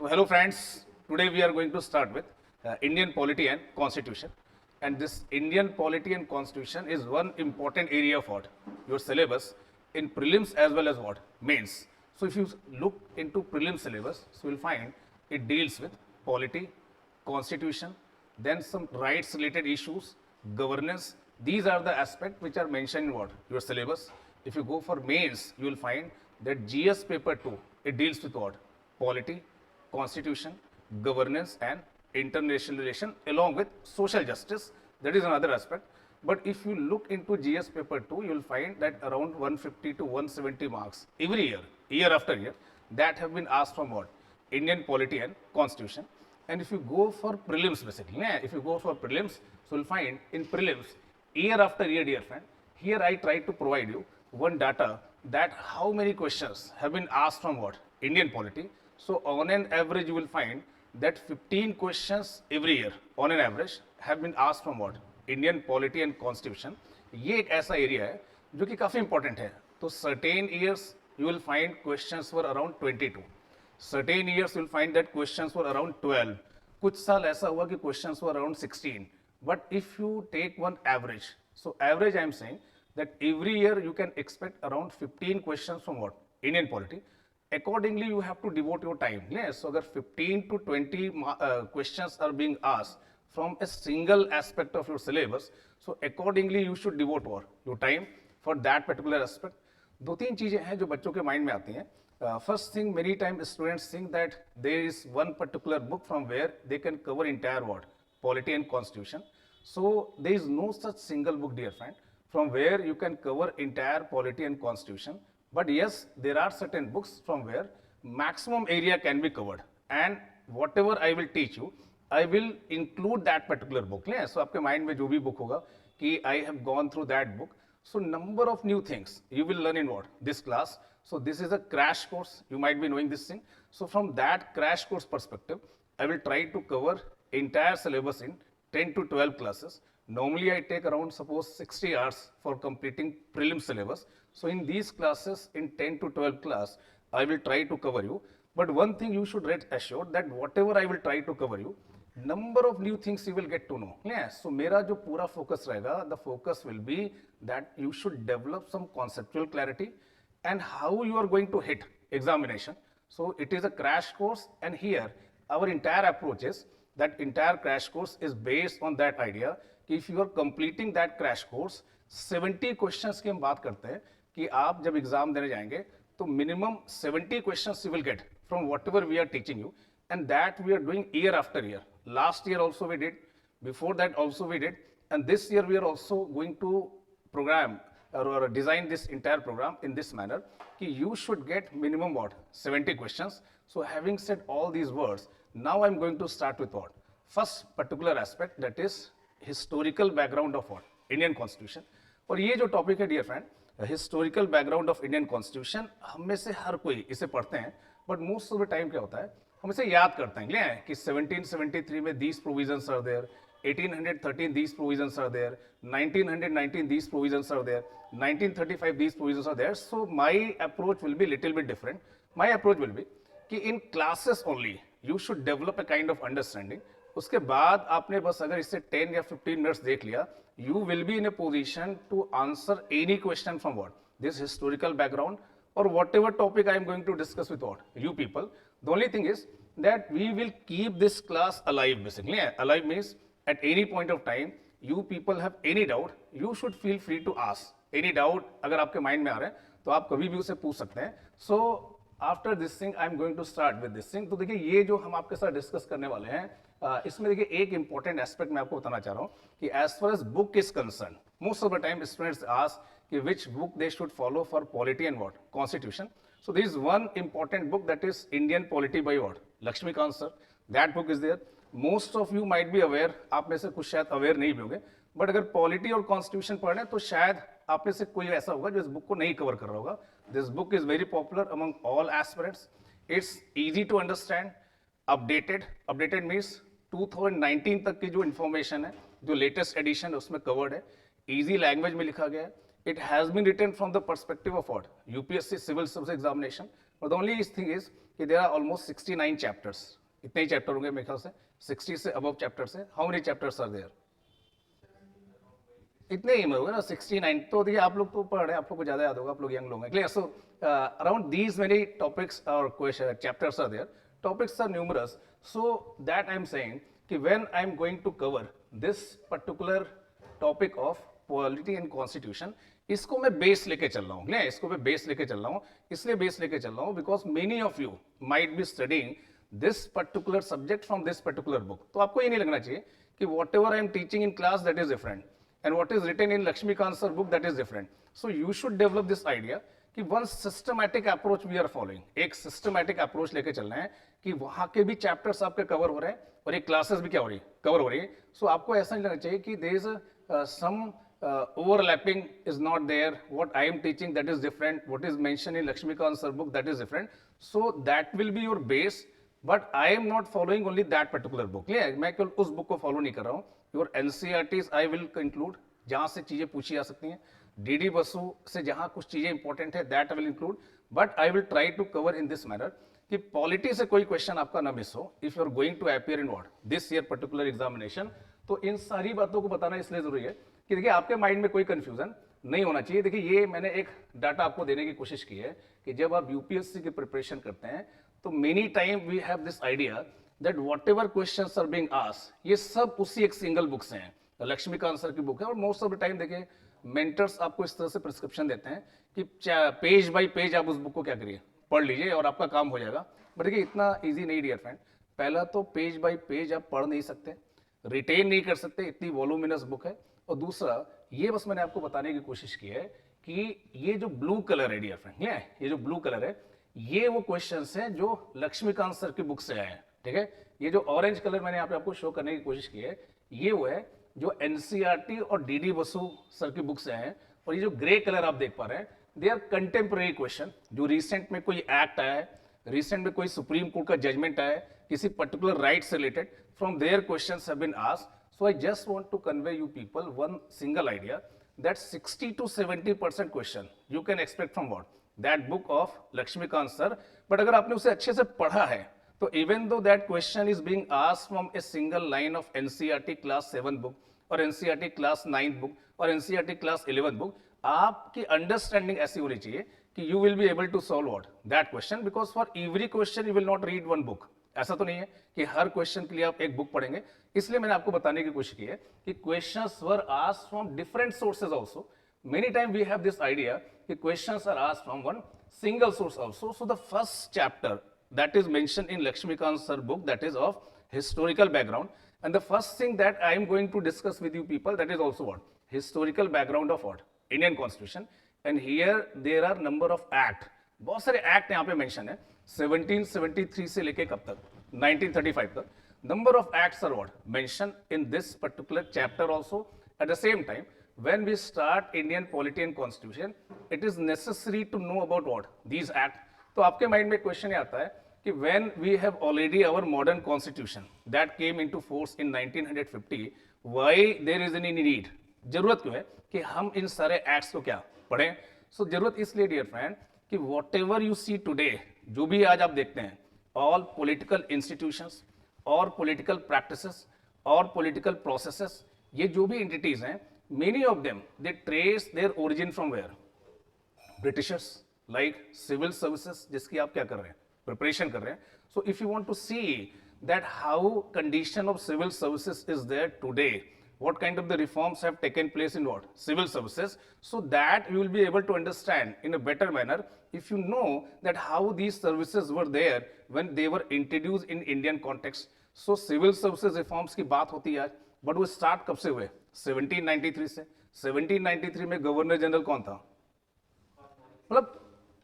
So hello friends, today we are going to start with Indian polity and constitution. And this Indian polity and constitution is one important area of what? Your syllabus in prelims as well as what? Mains. So if you look into prelim syllabus, so you'll find it deals with polity, constitution, then some rights related issues, governance. These are the aspects which are mentioned in what? Your syllabus. If you go for mains, you will find that GS paper 2, it deals with what? Polity, constitution, governance and international relation along with social justice. That is another aspect. But if you look into GS paper 2, you will find that around 150 to 170 marks every year, year after year, that have been asked from what? Indian polity and constitution. And if you go for prelims basically, if you go for prelims, so you'll find in prelims, year after year, dear friend, here I try to provide you one data that how many questions have been asked from what? Indian polity. So on an average, you will find that 15 questions every year on an average have been asked from what? Indian polity and constitution. ये एक ऐसा area है जो कि काफ़ी important है. तो certain years you will find questions were around 22. Certain years you will find that questions were around 12. कुछ साल ऐसा हुआ कि questions were around 16. But if you take one average, so average I am saying that every year you can expect around 15 questions from what? Indian polity. Accordingly, you have to devote your time. Yes, so अगर 15 to 20 questions are being asked from a single aspect of your syllabus, so accordingly you should devote your time for that particular aspect. दो तीन चीजें हैं जो बच्चों के mind में आती हैं. First thing, many times students think that there is one particular book from where they can cover entire what? Polity and constitution. So there is no such single book, dear friend, from where you can cover entire polity and constitution. But yes, there are certain books from where maximum area can be covered. And whatever I will teach you, I will include that particular book. Yeah? So आपके mind में जो भी book होगा कि I have gone through that book. So number of new things you will learn in what? This class. So this is a crash course. You might be knowing this thing. So from that crash course perspective, I will try to cover entire syllabus in 10 to 12 classes. Normally I take around suppose 60 hours for completing prelim syllabus. So in these classes in 10 to 12 class, I will try to cover you. But one thing you should rest assured that whatever I will try to cover you, number of new things you will get to know. Yeah. So मेरा जो पूरा focus रहेगा, the focus will be that you should develop some conceptual clarity and how you are going to hit examination. So it is a crash course, and here our entire approach is that entire crash course is based on that idea कि if you are completing that crash course, 70 questions की हम बात करते हैं कि आप जब exam देने जाएंगे तो minimum 70 questions you will get from whatever we are teaching you, and that we are doing year after year. Last year also we did, before that also we did, and this year we are also going to program or design this entire program in this manner कि you should get minimum what? 70 questions. So having said all these words, now I'm going to start with what? First particular aspect, that is historical background of what? Indian Constitution. और ये जो topic है dear friend, historical background of Indian constitution, हम में से हर कोई इसे पढ़ते हैं, but most of the time क्या होता है, हम इसे याद करते हैं कि 1773 में these provisions are there, 1813 these provisions are there, 1919 these provisions are there, 1935 these provisions are there. So my approach will be little bit different. My approach will be कि in classes only you should develop a kind of understanding. उसके बाद आपने बस अगर इसे 10 या 15 minutes देख लिया, you will be in a position to answer any question from what? This historical background or whatever topic I am going to discuss with what? You people. The only thing is that we will keep this class alive basically. Alive means at any point of time, you people have any doubt, you should feel free to ask. Any doubt अगर आपके mind में आ रहा है, तो आप कभी भी उसे पूछ सकते हैं. So after this thing, I am going to start with this thing. तो देखिए ये जो हम आपके साथ डिस्कस करने वाले हैं, इसमें देखिए एक इंपॉर्टेंट एस्पेक्ट मैं आपको बताना चाह रहा हूँ कि as far as book is concern, most of the time students ask कि which book they should follow for polity and what? Constitution. So there is one important book, that is Indian Polity by what? Lakshmikant sir. That book is there. Most of you might be aware, आप में से कुछ शायद aware नहीं भी होंगे, but अगर polity और कॉन्स्टिट्यूशन पढ़ रहे हैं तो शायद आप में से कोई ऐसा होगा जो इस बुक को नहीं कवर कर रहा होगा. This book is very popular among all aspirants. It's easy to understand, updated means 2019 तक की जो इन्फॉर्मेशन है, जो लेटेस्ट एडिशन है उसमें कवर्ड है, इजी लैंग्वेज में लिखा गया है. It has been written from the perspective of what? UPSC civil service examination. और द ओनली थिंग इज कि देयर आर ऑलमोस्ट 69 चैप्टर्स, इतने ही चैप्टर होंगे मेरे ख्याल से, 60 से अबव चैप्टर्स है। How many chapters are there? इतने ही में होगा ना 69। तो देखिए आप लोग तो पढ़ रहे हैं, आप लोग को ज्यादा याद होगा, आप लोग यंग लोग हैं, clear. So around these many topics और question chapters are there, topics are numerous. So that I am saying कि when I am going to cover this particular topic of polity and constitution, इसको मैं base लेके चल रहा हूँ, clear. इसको मैं बेस लेके चल रहा हूँ, इसलिए बेस लेके चल रहा हूँ because many of you might be studying this particular subject from this particular book. तो आपको ये नहीं लगना चाहिए कि what ever I am teaching in class that is different and what is written in Lakshmikant sir book that is different. So you should develop this idea कि one systematic approach we are following, एक systematic approach लेके चलना है कि वहाँ के भी chapters आपके cover हो रहे हैं और ये classes भी क्या हो रही है, cover हो रही है। So आपको ऐसा नहीं लगना चाहिए कि there is some overlapping is not there, what I am teaching that is different, what is mentioned in Lakshmikant sir book that is different. So that will be your base, but I am not following only that particular book, clear. मैं केवल उस book को follow नहीं कर रहा हूँ। Your NCERTs I will include, जहां से चीजें पूछी जा सकती हैं, डीडी बसु से जहां कुछ चीजें इंपॉर्टेंट है that I will include, but I will try to cover in this manner कि पॉलिटी से कोई क्वेश्चन आपका ना मिस हो if you are going to appear in what this year particular examination. तो इन सारी बातों को बताना इसलिए जरूरी है कि देखिए आपके माइंड में कोई कंफ्यूजन नहीं होना चाहिए। देखिए ये मैंने एक डाटा आपको देने की कोशिश की है कि जब आप यूपीएससी की प्रिपरेशन करते हैं तो many time we have this idea that whatever questions are being asked ये सब उसी एक सिंगल बुक से हैं। लक्ष्मीकांत सर की बुक है और मोस्ट ऑफ द टाइम देखिए मेंटर्स आपको इस तरह से प्रिस्क्रिप्शन देते हैं कि पेज बाय पेज आप उस बुक को क्या करिए, पढ़ लीजिए और आपका काम हो जाएगा। बट देखिए इतना इजी नहीं डियर फ्रेंड। पहला तो पेज बाय पेज आप पढ़ नहीं सकते, रिटेन नहीं कर सकते, इतनी वॉल्यूमिनस बुक है। और दूसरा ये बस मैंने आपको बताने की कोशिश की है कि ये जो ब्लू कलर है डियर फ्रेंड, ये जो ब्लू कलर है ये वो क्वेश्चंस हैं जो लक्ष्मीकांत सर की बुक से आए हैं, ठीक है। ये जो ऑरेंज कलर मैंने यहाँ पे आपको शो करने की कोशिश की है ये वो है जो एनसीईआरटी और डीडी बसु सर की बुक से हैं। और ये जो ग्रे कलर आप देख पा रहे हैं दे आर कंटेम्प्रेरी क्वेश्चन, जो रिसेंट में कोई एक्ट आया है, रिसेंट में कोई सुप्रीम कोर्ट का जजमेंट आया है किसी पर्टिकुलर राइट से related, from there questions have been asked. So I just want to convey you people one single idea that 60 to 70% question you can expect from what? That book of Lakshmikant sir. But अगर आपने उसे अच्छे से पढ़ा है तो even though that question is being asked from a single line of NCERT class 7 book और NCERT class 9 book और NCERT class 11 book, आपकी अंडरस्टैंडिंग ऐसी होनी चाहिए कि you will be able to solve what? That question, because for every question you will not read one book. ऐसा तो नहीं है कि हर क्वेश्चन के लिए आप एक बुक पढ़ेंगे। इसलिए मैंने आपको बताने की कोशिश की है कि questions were asked from different sources also. Many time we have this idea कि questions are asked from one single source also. So the first chapter that is mentioned in Laxmikanth sir book that is of historical background, and the first thing that I am going to discuss with you people that is also what? Historical background of what? Indian constitution. And here there are number of act, बहुत सारे act यहाँ पे mention है 1773 से लेके कब तक 1935 तक। Number of acts are what? Mentioned in this particular chapter also. At the same time, when we start Indian polity and constitution, it is necessary to know about what? These acts. तो आपके mind में question ये आता है कि when we have already our modern constitution that came into force in 1950, why there is any need? जरूरत क्यों है कि हम इन सारे एक्ट्स को क्या पढ़ें? सो जरूरत इसलिए डियर फ्रेंड कि whatever you see today, जो भी आज आप देखते हैं, all political institutions और political practices और political processes, ये जो भी entities हैं, many of them they trace their origin from where? Britishers, like civil services, जिसकी आप क्या कर रहे हैं? Preparation कर रहे हैं। So if you want to see that how condition of civil services is there today, what kind of the reforms have taken place in what? Civil services, so that you will be able to understand in a better manner if you know that how these services were there when they were introduced in Indian context. So civil services reforms की बात होती है आज, but वो start कब से हुए? 1793 से। 1793 में गवर्नर जनरल कौन था? मतलब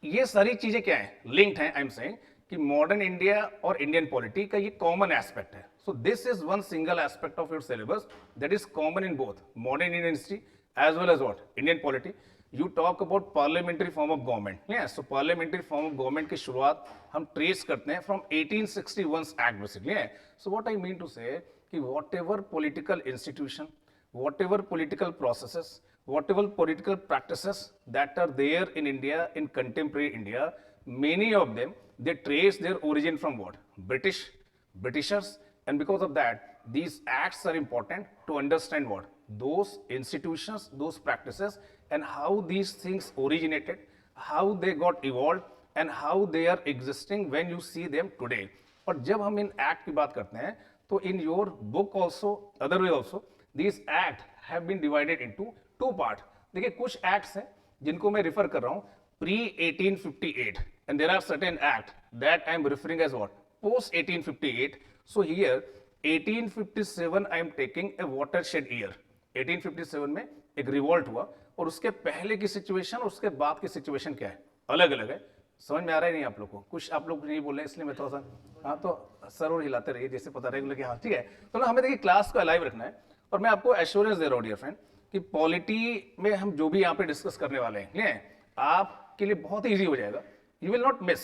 ये सारी चीजें क्या है? लिंक्ड हैं। आई एम सेइंग कि मॉडर्न इंडिया और इंडियन पॉलिटी का ये कॉमन एस्पेक्ट है। So this is one single aspect of your syllabus that is common in both modern Indian history as well as what? Indian polity. You talk about parliamentary form of government. So parliamentary form of government की शुरुआत हम trace करते हैं from 1861 act basically. So what I mean to say कि what ever political institution, whatever political processes, whatever political practices that are there in India, in contemporary India, many of them, they trace their origin from what? Britishers, and because of that, these acts are important to understand what? Those institutions, those practices, and how these things originated, how they got evolved, and how they are existing when you see them today. और जब हम in act की बात करते हैं तो in your book also, other way also, these act have been divided into two part. देखिए कुछ acts हैं जिनको मैं refer कर रहा हूँ pre 1858 and there are certain act that I am referring as what? Post 1858. So here 1857 I am taking a watershed year. 1857 में एक रिवोल्ट हुआ और उसके पहले की सिचुएशन और उसके बाद की सिचुएशन क्या है? अलग अलग है. समझ में आ रहा है नहीं आप लोग को? कुछ आप लोग नहीं बोल रहे इसलिए मैं थोड़ा सा हाँ तो सर और हिलाते रहिए जैसे पता रेगुलर कि हाँ ठीक है. तो ना हमें देखिए क्लास को अलाइव रखना है और मैं आपको एश्योरेंस दे रहा हूँ डियर फ्रेंड कि पॉलिटी में हम जो भी यहाँ पे डिस्कस करने वाले हैं आपके लिए बहुत ईजी हो जाएगा. You will not miss.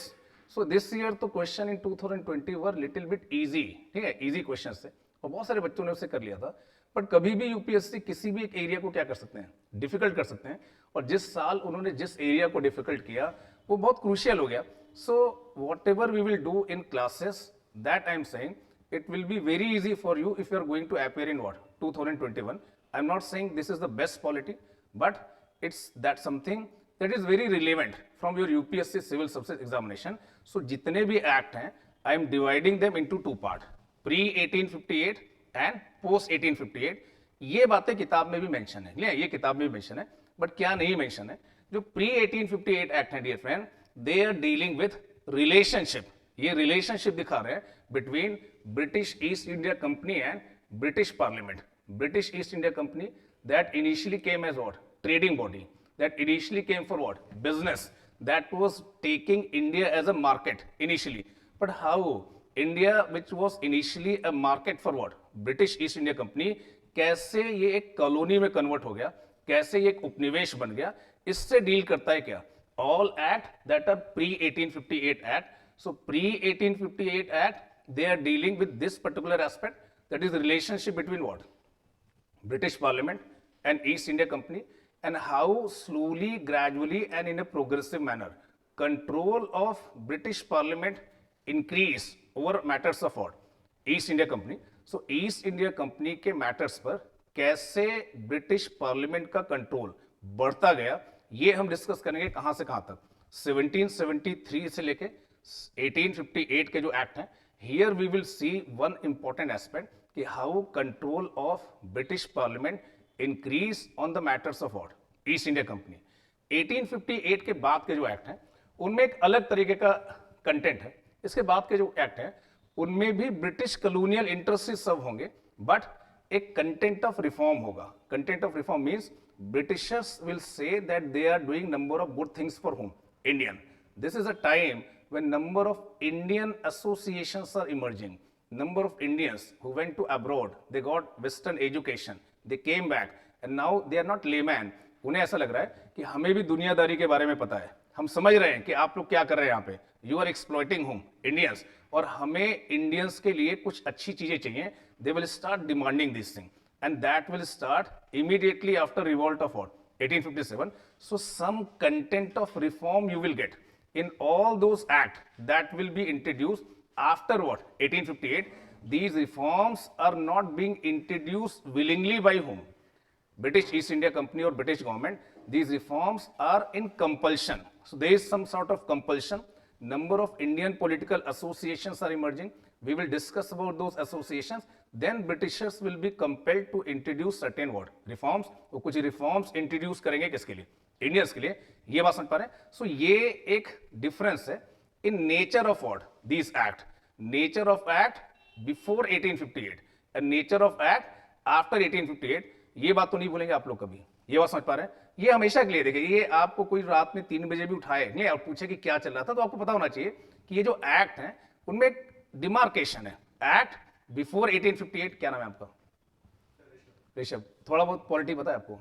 So this year तो question in 2020 were little bit easy. ठीक है, इजी क्वेश्चन थे और बहुत सारे बच्चों ने उसे कर लिया था. बट कभी भी यूपीएससी किसी भी एक एरिया को क्या कर सकते हैं? डिफिकल्ट कर सकते हैं. और जिस साल उन्होंने जिस एरिया को डिफिकल्ट किया वो बहुत क्रूशियल हो गया. So whatever we will do in classes that I am saying it will be very easy for you if you are going to appear in what 2021. I'm not saying this is the best polity, but it's that something that is very relevant from your UPSC civil service examination. So jitne bhi act hain I am dividing them into two part, pre 1858 and post 1858. ये बातें किताब में भी mention है, ये किताब में भी मेंशन है, बट क्या नहीं मेंशन है? जो प्री 1858 एक्ट है dear friend, they are dealing with relationship. ये रिलेशनशिप दिखा रहे हैं between British East India company and British parliament. British East India company that initially came as what? Trading body. That initially came for what? Business. That was taking India as a market initially. But how India which was initially a market for what? British East India company, कैसे ये एक colony में convert हो गया, कैसे ये एक उपनिवेश बन गया, इससे डील करता है क्या? All act that are pre 1858 act. So pre-1858 Act, they are dealing with this particular aspect, that is the relationship between what? British Parliament and East India Company, and how slowly, gradually and in a progressive manner, control of British Parliament increase over matters of what? East India Company. So East India Company के matters पर कैसे British Parliament का control बढ़ता गया, ये हम discuss करेंगे. कहाँ से कहाँ तक? 1773 से लेके 1858 के जो एक्ट हैं, here we will see one important aspect कि how control of British parliament increase on the matters of what? East India company. 1858 के बाद के जो एक्ट हैं उनमें एक अलग तरीके का कंटेंट है. इसके बाद के जो एक्ट हैं उनमें भी ब्रिटिश कॉलोनियल इंटरेस्ट सब होंगे, बट एक कंटेंट ऑफ रिफॉर्म होगा. Content of reform means Britishers will say that they are doing number of good things for whom? Indian. This is a time when number of Indian associations are emerging. Number of Indians who went to abroad, they got Western education, they came back, and now they are not layman. उन्हें ऐसा लग रहा है कि हमें भी दुनियादारी के बारे में पता है. हम समझ रहे हैं कि आप लोग क्या कर रहे हैं यहाँ पे. You are exploiting whom? Indians. और हमें Indians के लिए कुछ अच्छी चीजें चाहिए. They will start demanding these things, and that will start immediately after revolt of what? 1857. So some content of reform you will get in all those acts that will be introduced after what? 1858. These reforms are not being introduced willingly by whom? British East India Company or British government. These reforms are in compulsion. So there is some sort of compulsion. Number of Indian political associations are emerging. We will discuss about those associations. Then Britishers will be compelled to introduce certain what? Reforms. वो कुछ reforms introduce करेंगे किसके लिए? Indians के लिए. ये बात समझ पा रहे हैं? सो ये एक डिफरेंस है in nature of what? This act. Nature of act before 1858 and nature of act after 1858. ये बात तो नहीं बोलेंगे आप लोग कभी. ये बात समझ पा रहे हैं? ये हमेशा के लिए देखिए, ये आपको कोई रात में 3 बजे भी उठाए नहीं और पूछे कि क्या चल रहा था, तो आपको पता होना चाहिए कि ये जो एक्ट है उनमें एक डिमार्केशन है. Act before 1858. क्या नाम है आपका? ऋषभ. थोड़ा बहुत पॉलिटी पता है आपको?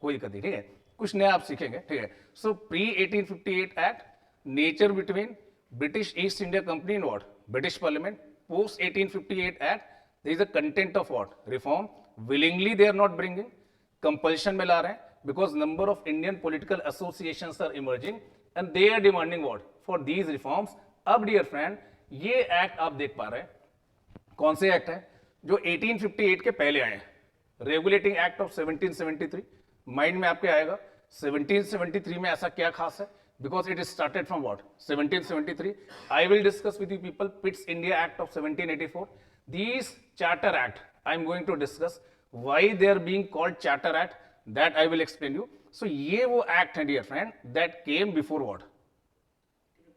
कोई दिक्कत नहीं. ठीक है, कुछ नया आप सीखेंगे. ठीक है. So pre 1858 act, nature between British East India company and what? British parliament. Post 1858 act, there is a content of what? Reform. Willingly they are not bringing, compulsion में ला रहे हैं, because number of Indian political associations are emerging and they are demanding what? For these reforms. अब dear friend, ये act आप देख पा रहे हैं, कौन से एक्ट है जो 1858 के पहले आए हैं। रेगुलेटिंग एक्ट ऑफ 1773 माइंड में आपके आएगा। 1773 में ऐसा क्या खास है? Because it started from what? 1773। I will discuss with you people Pitt's India act of 1784। These charter act I am going to discuss why they are being called charter act, that I will explain you. So ये वो act है dear friend that came before what?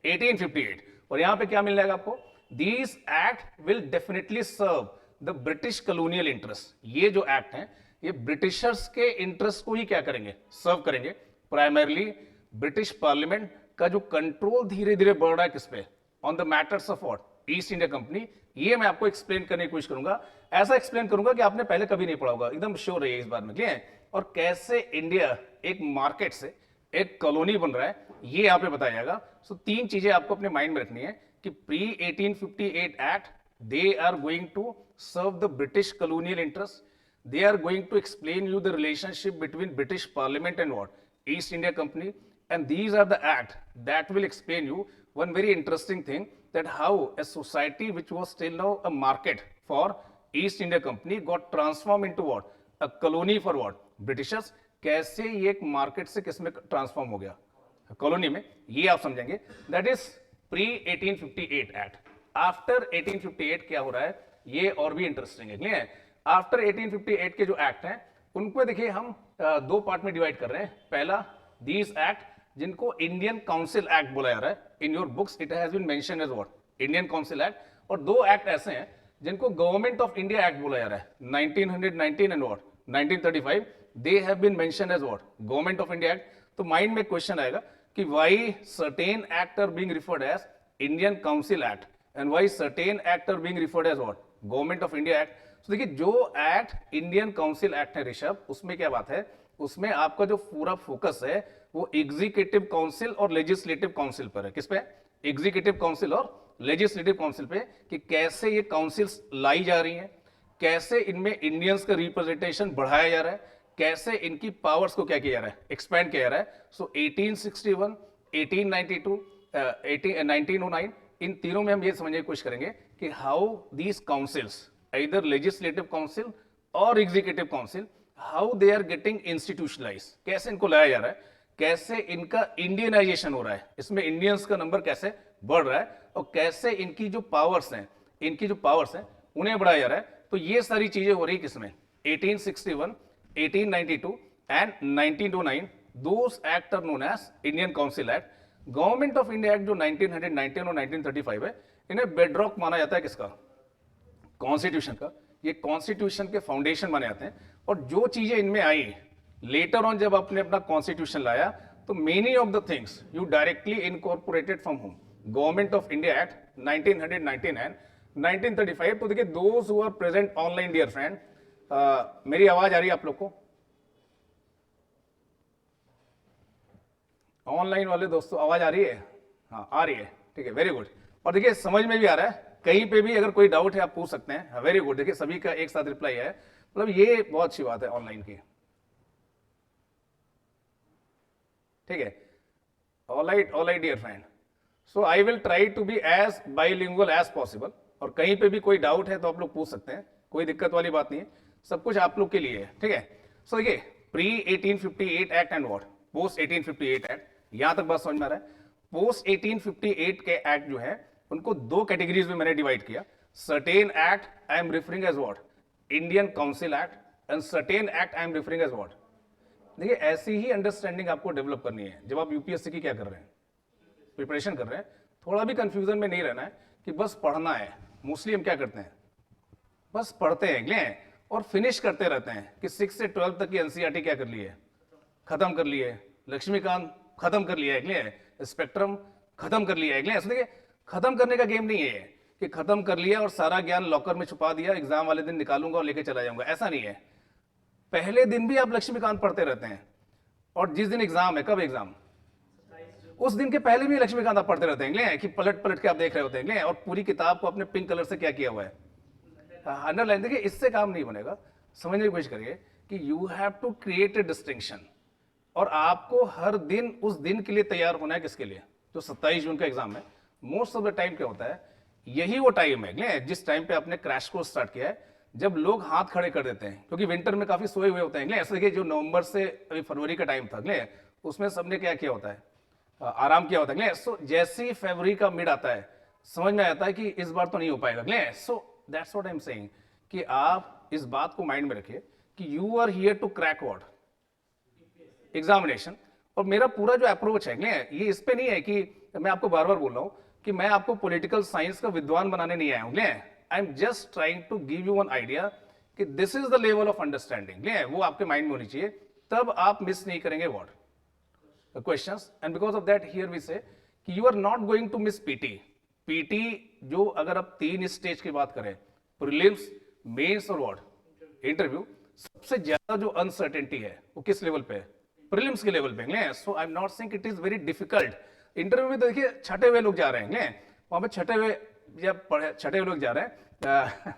1858। और यहां पे क्या मिल जाएगा आपको? These act will definitely serve the British colonial interest. ये जो एक्ट है ये ब्रिटिशर्स के इंटरेस्ट को ही क्या करेंगे? सर्व करेंगे। प्राइमरली ब्रिटिश पार्लियामेंट का जो कंट्रोल धीरे धीरे बढ़ रहा है किस पे? On the matters of what? East India Company. ये मैं आपको एक्सप्लेन करने की कोशिश करूंगा, ऐसा एक्सप्लेन करूंगा कि आपने पहले कभी नहीं पढ़ा होगा, एकदम श्योर रहिए इस बार में। क्लियर है? और कैसे इंडिया एक मार्केट से एक कॉलोनी बन रहा है ये यहाँ पे बताया जाएगा। सो तीन चीजें आपको अपने माइंड में रखनी है कि pre 1858 act they are going to serve the British colonial interest. They are going to explain you the relationship between British Parliament and what? East India Company. And these are the act that will explain you one very interesting thing, that how a society which was till now a market for East India Company got transformed into what? A colony for what? Britishers. कैसे ये एक market से किस में transform हो गया? Colony में। ये आप समझेंगे। That is pre 1858 act. After 1858 क्या हो रहा है ये और भी इंटरेस्टिंग है। क्लियर? आफ्टर 1858 के जो एक्ट हैं उनको देखिए हम दो पार्ट में डिवाइड कर रहे हैं। पहला दीज एक्ट जिनको इंडियन काउंसिल एक्ट बोला जा रहा है। In your books it has been mentioned as what? Indian council act. और दो एक्ट ऐसे हैं जिनको गवर्नमेंट ऑफ इंडिया एक्ट बोला जा रहा है। 1919 and what? 1935 they have been mentioned as what? Government of India act. तो माइंड में क्वेश्चन आएगा कि why certain act are being referred as Indian council act and why certain act are being referred as what? Government of India act. तो देखिए जो act Indian council act है ऋषभ, उसमें क्या बात है? उसमें आपका जो पूरा फोकस है वो एग्जीक्यूटिव काउंसिल और लेजिस्लेटिव काउंसिल पर है। किस पे? एग्जीक्यूटिव काउंसिल और लेजिस्लेटिव काउंसिल पे, कि कैसे ये काउंसिल्स लाई जा रही हैं, कैसे इनमें इंडियंस का रिप्रेजेंटेशन बढ़ाया जा रहा है, कैसे इनकी पावर्स को क्या किया जा रहा है? एक्सपैंड किया जा रहा है। सो 1861, 1892, 1909 इन तीनों में हम ये समझने की कोशिश करेंगे कि how these councils, either legislative council और executive council, how they are getting institutionalise, कैसे इनको लाया जा रहा है, कैसे इनका इंडियनाइजेशन हो रहा है, इसमें इंडियंस का नंबर कैसे बढ़ रहा है, और कैसे इनकी जो पावर्स हैं उन्हें बढ़ाया जा रहा है। तो ये सारी चीजें हो रही किसमें? 1861, 1892 and 1909। Those act are known as Indian council act. Government of India act जो 1919 और 1935 है, इन्हें बेडरॉक माना जाता है किसका? कॉन्स्टिट्यूशन का। ये कॉन्स्टिट्यूशन के फाउंडेशन माने जाते हैं। और जो चीजें इनमें आई लेटर ऑन, जब आपने अपना कॉन्स्टिट्यूशन लाया, तो many of the things you directly incorporated from whom? Government of India act 1919 and 1935। तो देखिए those who are present online dear friend, मेरी आवाज आ रही है आप लोग को? ऑनलाइन वाले दोस्तों आवाज आ रही है? हाँ आ रही है, ठीक है, वेरी गुड। और देखिए समझ में भी आ रहा है, कहीं पे भी अगर कोई डाउट है आप पूछ सकते हैं। वेरी गुड, देखिए सभी का एक साथ रिप्लाई है, मतलब ये बहुत अच्छी बात है ऑनलाइन की। ठीक है, alright dear friend. So I will try to be as bilingual as possible. और कहीं पे भी कोई डाउट है तो आप लोग पूछ सकते हैं, कोई दिक्कत वाली बात नहीं है, सब कुछ आप लोग के लिए है। ठीक है, सो देखिए pre 1858 act and what? Post 1858 act. यहां तक बात समझ में आ रहा है? पोस्ट 1858 के एक्ट जो है उनको दो कैटेगरीज में मैंने डिवाइड किया। Certain act I am referring as what? Indian council act. And certain act I am referring as what? देखिए ऐसी ही अंडरस्टैंडिंग आपको डेवलप करनी है जब आप यूपीएससी की क्या कर रहे हैं, प्रिपरेशन कर रहे हैं। थोड़ा भी कंफ्यूजन में नहीं रहना है कि बस पढ़ना है। मोस्टली हम क्या करते हैं, बस पढ़ते हैं ले और फिनिश करते रहते हैं कि 6 से 12 तक की एनसीईआरटी क्या कर ली है, खत्म कर ली है, लक्ष्मीकांत खत्म कर लिया है, स्पेक्ट्रम खत्म कर लिया है। ऐसा देखिए खत्म करने का गेम नहीं है कि खत्म कर लिया और सारा ज्ञान लॉकर में छुपा दिया, एग्जाम वाले दिन निकालूंगा और लेके चला जाऊंगा, ऐसा नहीं है। पहले दिन भी आप लक्ष्मीकांत पढ़ते रहते हैं, और जिस दिन एग्जाम है, कब एग्जाम, उस दिन के पहले भी लक्ष्मीकांत आप पढ़ते रहते हैं कि पलट पलट के आप देख रहे होते हैं, और पूरी किताब को अपने पिंक कलर से क्या किया हुआ है, अंडरलाइन। देखिए इससे काम नहीं बनेगा, समझने की कोशिश करिए कि you have to create a distinction. और आपको हर दिन उस दिन के लिए तैयार होना है, किसके लिए? तो 27 जून का एग्जाम है, मोस्ट ऑफ द टाइम क्या होता है, यही वो टाइम है जिस टाइम पे आपने क्रैश कोर्स स्टार्ट किया है, जब लोग हाथ खड़े कर देते हैं, क्योंकि विंटर में काफी सोए हुए होते हैं। ऐसे कि जो नवंबर से अभी फरवरी का टाइम था, उसमें सबने क्या किया होता है, आराम किया होता है। सो जैसे ही फरवरी का मिड आता है, समझ में आता है कि इस बार तो नहीं हो पाएगा। So that's what I am saying कि आप इस बात को माइंड में रखिए कि you are here to crack what examination. और मेरा पूरा जो अप्रोच है ये इस पे नहीं है कि मैं आपको बार बार बोल रहा हूं कि मैं आपको पॉलिटिकल साइंस का विद्वान बनाने नहीं आया हूं। I am just trying to give you one idea कि this is the level of understanding, वो आपके माइंड में होनी चाहिए, तब आप मिस नहीं करेंगे what questions. And because of that here we say कि you are not going to miss PT. PT जो अगर आप 3 स्टेज की बात करें, प्रीलिम्स, मेंस और व्हाट इंटरव्यू, सबसे ज्यादा जो अनसर्टेनिटी है वो किस लेवल पे है, प्रीलिम्स के लेवल पे। So I am not saying it is very difficult. Interview में देखिए छठे हुए लोग जा रहे हैं, वहां पे छठे हुए लोग जा रहे हैं।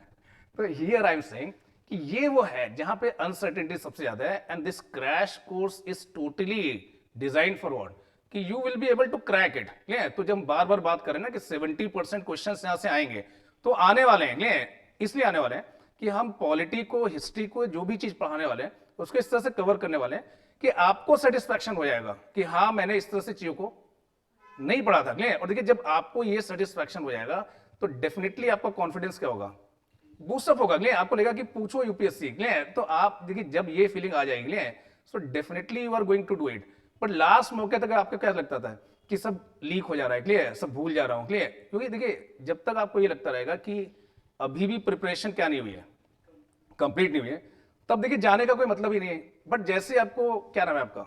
तो हियर आई एम सेइंग कि ये वो है जहां पे अनसर्टेनिटी सबसे ज्यादा है। And this crash course is totally design for what कि you will be able to crack it. तो जब हम बार बार बात करें ना कि 70% क्वेश्चन यहां से आएंगे, तो आने वाले हैं, इसलिए आने वाले हैं कि हम पॉलिटी को, हिस्ट्री को, जो भी चीज पढ़ाने वाले हैं उसको इस तरह से कवर करने वाले हैं कि आपको सेटिस्फैक्शन हो जाएगा कि हाँ मैंने इस तरह से चीजों को नहीं पढ़ा था। और देखिए जब आपको ये सेटिस्फैक्शन हो जाएगा तो डेफिनेटली आपका कॉन्फिडेंस क्या होगा, बूस्टअप होगा। आपको लगेगा कि पूछो यूपीएससी, तो आप देखिए जब ये फीलिंग आ जाएगी so definitely you are going to do it. But last मौके तक आपको क्या लगता था कि सब लीक हो जा रहा है, क्लियर, सब भूल जा रहा हूं, क्लियर। क्योंकि देखिए जब तक आपको ये लगता रहेगा कि अभी भी प्रिपरेशन क्या नहीं हुई है, कंप्लीट नहीं हुई है, तब देखिए जाने का कोई मतलब ही नहीं है। बट जैसे आपको, क्या नाम है आपका,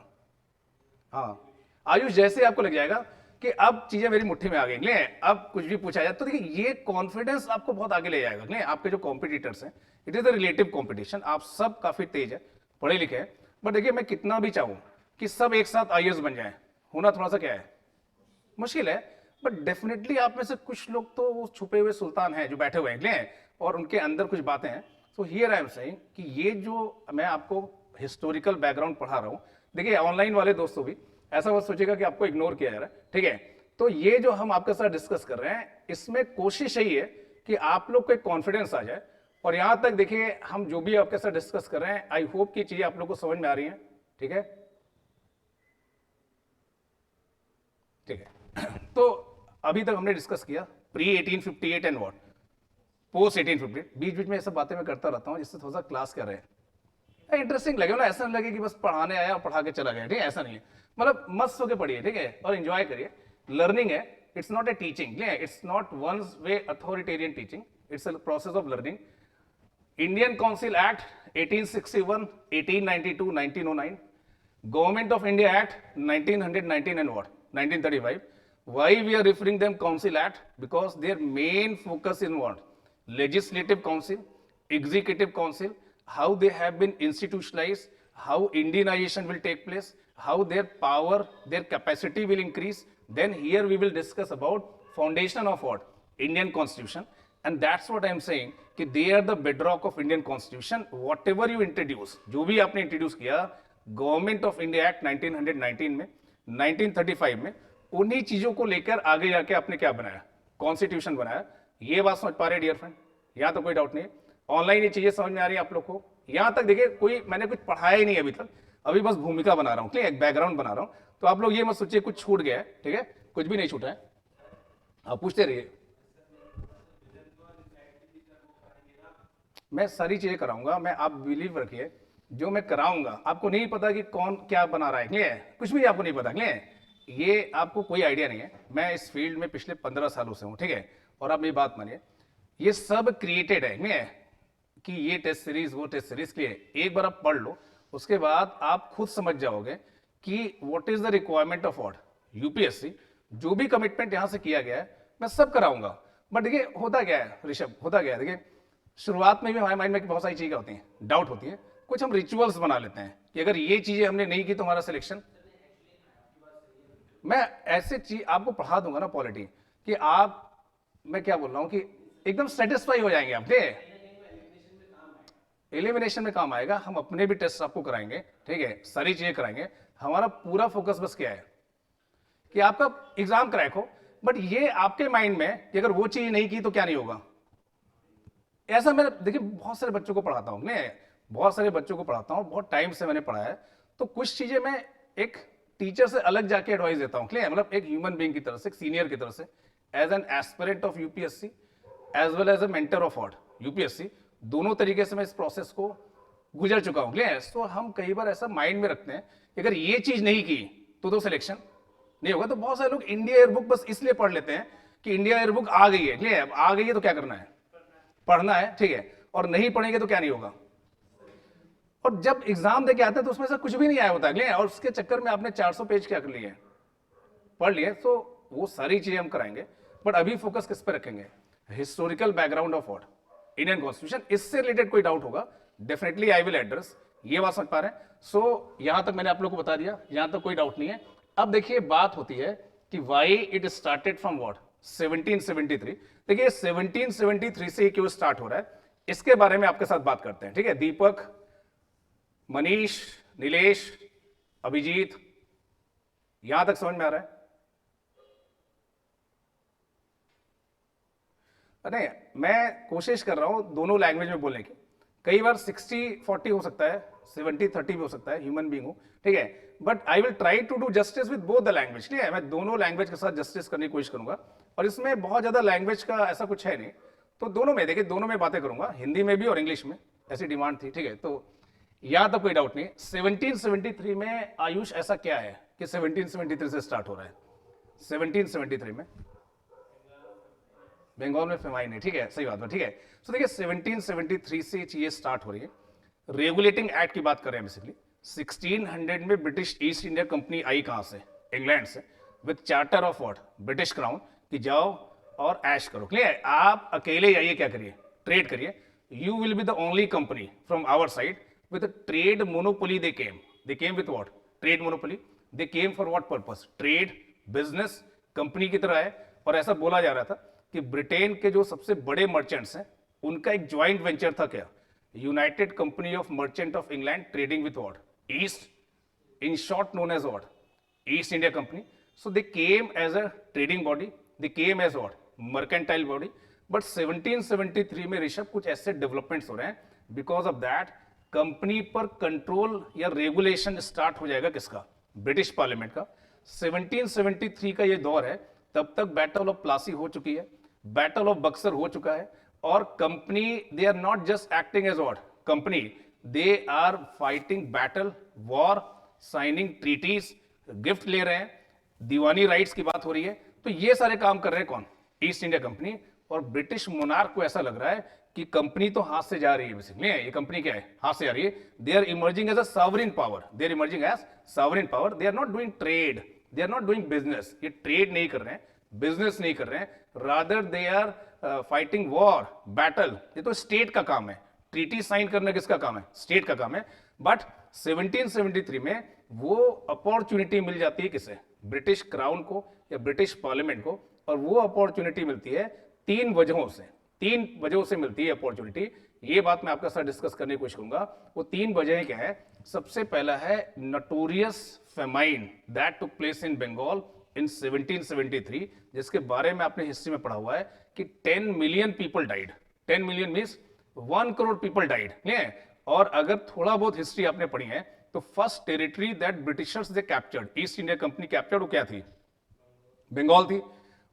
हाँ आयुष, जैसे आपको लग जाएगा कि अब चीजें मेरी मुट्ठी में आ गई, अब कुछ भी पूछा जाए, तो देखिए ये कॉन्फिडेंस आपको बहुत आगे ले जाएगा। आपके जो कॉम्पिटिटर्स हैं, it is a relative competition, आप सब काफी तेज है, पढ़े लिखे हैं। बट देखिए मैं कितना भी चाहूं कि सब एक साथ आईएएस बन जाए, होना थोड़ा सा क्या है, मुश्किल है। बट डेफिनेटली आप में से कुछ लोग तो वो छुपे हुए सुल्तान हैं जो बैठे हुए हैं, और उनके अंदर कुछ बातें हैं। So here I am saying कि ये जो मैं आपको हिस्टोरिकल बैकग्राउंड पढ़ा रहा हूं, देखिए ऑनलाइन वाले दोस्तों भी ऐसा मत सोचेगा कि आपको इग्नोर किया जा रहा है, ठीक है। तो ये जो हम आपके साथ डिस्कस कर रहे हैं, इसमें कोशिश यही है कि आप लोग को एक कॉन्फिडेंस आ जाए। और यहां तक देखिए हम जो भी आपके साथ डिस्कस कर रहे हैं, आई होप कि चीजें आप लोग को समझ में आ रही हैं, ठीक है, ठीक है। तो अभी तक हमने डिस्कस किया प्री 1858 एंड व्हाट पोस्ट 1858। बीच बीच में ये सब बातें मैं करता रहता हूं जिससे थोड़ा सा क्लास कर रहे हैं, इंटरेस्टिंग लगे ना, ऐसा नहीं लगे कि बस पढ़ाने आया और पढ़ा के चला गया, ठीक है, ऐसा नहीं है। मतलब मस्त होकर पढ़िए, ठीक है, और एंजॉय करिए। लर्निंग है, it's not a teaching, it's not one way authoritarian teaching, it's a process of learning. Indian council act 1861, 1892, 1909, government of India act 1919 and what 1935. Why we are referring them council act? Because their main focus in what, legislative council, executive council, how they have been institutionalized, how Indianization will take place, how their power, their capacity will increase. Then here we will discuss about foundation of what, Indian constitution. And that's what I am saying कि they are the bedrock of Indian constitution. Whatever you introduce, जो भी आपने introduce किया government of India act 1919 में, 1935 में, उन्हीं चीजों को लेकर आगे जाके आपने क्या बनाया, कॉन्स्टिट्यूशन बनाया। ये बात समझ पा रहे डियर फ्रेंड, यहां तो कोई डाउट नहीं है। ऑनलाइन ये चीजें समझ में आ रही है आप लोग को, यहां तक देखिए कोई मैंने कुछ पढ़ाया ही नहीं अभी तक, अभी बस भूमिका बना रहा हूं, एक बैकग्राउंड बना रहा हूं। तो आप लोग ये मत सोचिए कुछ छूट गया है, ठीक है, कुछ भी नहीं छूटा है, आप पूछते रहिए, मैं सारी चीजें कराऊंगा। मैं, आप बिलीव रखिए, जो मैं कराऊंगा आपको नहीं पता कि कौन क्या बना रहा है, क्लियर, कुछ भी आपको नहीं पता, क्लियर, ये आपको कोई आइडिया नहीं है। मैं इस फील्ड में पिछले 15 सालों से हूं, ठीक है, और आप मेरी बात मानिए, ये सब क्रिएटेड है, क्लियर, कि ये टेस्ट सीरीज वो टेस्ट सीरीज, क्लियर, एक बार आप पढ़ लो, उसके बाद आप खुद समझ जाओगे कि what is the requirement of what UPSC. जो भी कमिटमेंट यहां से किया गया है मैं सब कराऊंगा। बट देखिए होता क्या है ऋषभ, होता क्या है, देखिए शुरुआत में भी हमारे माइंड में बहुत सारी चीजें होती हैं, डाउट होती है, कुछ हम रिचुअल्स बना लेते हैं कि अगर ये चीजें हमने नहीं की तो हमारा सिलेक्शन। मैं ऐसे चीज आपको पढ़ा दूंगा ना पॉलिटी कि आप, मैं क्या बोल रहा हूं कि एकदम सेटिस्फाई हो जाएंगे आप, एलिमिनेशन में काम आएगा। हम अपने भी टेस्ट आपको कराएंगे, ठीक है, सारी चीजें कराएंगे। हमारा पूरा फोकस बस क्या है कि आपका एग्जाम क्रैक हो, बट ये आपके माइंड में कि अगर वो चीज नहीं की तो क्या नहीं होगा। ऐसा मैं देखिए बहुत सारे बच्चों को पढ़ाता हूँ, मैं बहुत सारे बच्चों को पढ़ाता हूँ, बहुत टाइम से मैंने पढ़ाया है, तो कुछ चीजें मैं एक टीचर से अलग जाके एडवाइस देता हूँ, क्लियर, मतलब एक ह्यूमन बीइंग की तरफ से, एक सीनियर की तरफ से, as an aspirant of UPSC as well as a mentor of what UPSC, दोनों तरीके से मैं इस प्रोसेस को गुजर चुका हूँ, क्लियर। तो हम कई बार ऐसा माइंड में रखते हैं कि अगर ये चीज नहीं की तो सिलेक्शन नहीं होगा। तो बहुत सारे लोग इंडिया एयरबुक बस इसलिए पढ़ लेते हैं कि इंडिया एयरबुक आ गई है, क्लियर, अब आ गई है तो क्या करना है, पढ़ना है, ठीक है, और नहीं पढ़ेंगे तो क्या नहीं होगा। और जब एग्जाम देके आते हैं तो उसमें से कुछ भी नहीं आया होता है, और उसके चक्कर में आपने 400 पेज क्या कर लिए, पढ़ लिए। तो वो सारी चीजें हम कराएंगे, बट अभी फोकस किस पे रखेंगे, historical background of what Indian constitution. इससे रिलेटेड कोई डाउट होगा डेफिनेटली आई विल एड्रेस, ये बात समझ पा रहे हैं। सो यहां तक मैंने आप लोग को बता दिया, यहां तक कोई डाउट नहीं है। अब देखिए बात होती है कि why it started from what 1773। देखिए 1773 से क्यों स्टार्ट हो रहा है, इसके बारे में आपके साथ बात करते हैं, ठीक है। दीपक, मनीष, नीलेश, अभिजीत, यहां तक समझ में आ रहा है? अरे मैं कोशिश कर रहा हूं दोनों लैंग्वेज में बोलने की, कई बार 60-40 हो सकता है, 70-30 भी हो सकता है, ह्यूमन बीइंग हूं, ठीक है, but I will try to do justice with both the language, ठीक है। मैं दोनों लैंग्वेज के साथ जस्टिस करने की कोशिश करूंगा, और इसमें बहुत ज्यादा लैंग्वेज का ऐसा कुछ है नहीं, तो दोनों में देखिए, दोनों में बातें करूंगा, हिंदी में भी और इंग्लिश में, ऐसी डिमांड थी, ठीक है। तो यहां तक कोई डाउट नहीं। 1773 में आयुष ऐसा क्या है कि 1773 से स्टार्ट हो रहा है? 1773 में बंगाल में फेमाइन है, ठीक है, सही बात है, ठीक है। तो देखिए 1773 से चीजें स्टार्ट हो रही है। रेगुलेटिंग एक्ट की बात कर रहे हैं बेसिकली। 1600 में ब्रिटिश ईस्ट इंडिया कंपनी आई कहां से, इंग्लैंड से, with charter of what British crown, कि जाओ और ऐश करो, क्लियर, आप अकेले आइए, क्या करिए, ट्रेड करिए, you will be the only company from our side with trade monopoly. They came with what, trade monopoly. They came for what purpose, trade, business, company की तरह है। और ऐसा बोला जा रहा था कि ब्रिटेन के जो सबसे बड़े मर्चेंट्स हैं उनका एक ज्वाइंट वेंचर था, क्या, United company of merchant of England trading with what east, in short known as what, East India Company. So they came as a trading body, they came as what, mercantile body. But 1773 में ऋषभ कुछ ऐसे developments हो रहे हैं, because of that company पर control या regulation start हो जाएगा किसका, ब्रिटिश पार्लियामेंट का। 1773 का ये दौर है, तब तक बैटल ऑफ प्लासी हो चुकी है, बैटल ऑफ बक्सर हो चुका है, और company they are not just acting as what company, they are fighting battle, war, signing treaties, gift ले रहे हैं, दीवानी राइट्स की बात हो रही है। तो ये सारे काम कर रहे हैं कौन, ईस्ट इंडिया कंपनी। और ब्रिटिश मोनार्क को ऐसा लग रहा है कि कंपनी तो हाथ से जा रही है, बेसिकली ये कंपनी क्या है, हाथ से जा रही है। They are emerging as a sovereign power, they are emerging as sovereign power, they are not doing trade, they are not doing business, ये ट्रेड नहीं कर रहे हैं, बिजनेस नहीं कर रहे हैं, rather they are fighting war, battle, ये तो स्टेट का काम है, ट्रीटी साइन करना किसका काम है, स्टेट का काम है। बट 1773 में वो अपॉर्चुनिटी मिल जाती है किसे, ब्रिटिश क्राउन को या ब्रिटिश पार्लियामेंट को, और वो अपॉर्चुनिटी मिलती है तीन वजहों से मिलती है अपॉर्चुनिटी। ये बात मैं आपके साथ डिस्कस करने की कोशिश करूंगा। वो तीन वजह क्या है, सबसे पहला है notorious famine that took place in Bengal in 1773, जिसके बारे में आपने हिस्ट्री में पढ़ा हुआ है कि 10 million people died, 10 million means 1 crore people died, और अगर थोड़ा बहुत हिस्ट्री आपने पढ़ी है तो first territory that Britishers they captured, east India company captured, वो क्या थी, बंगाल थी।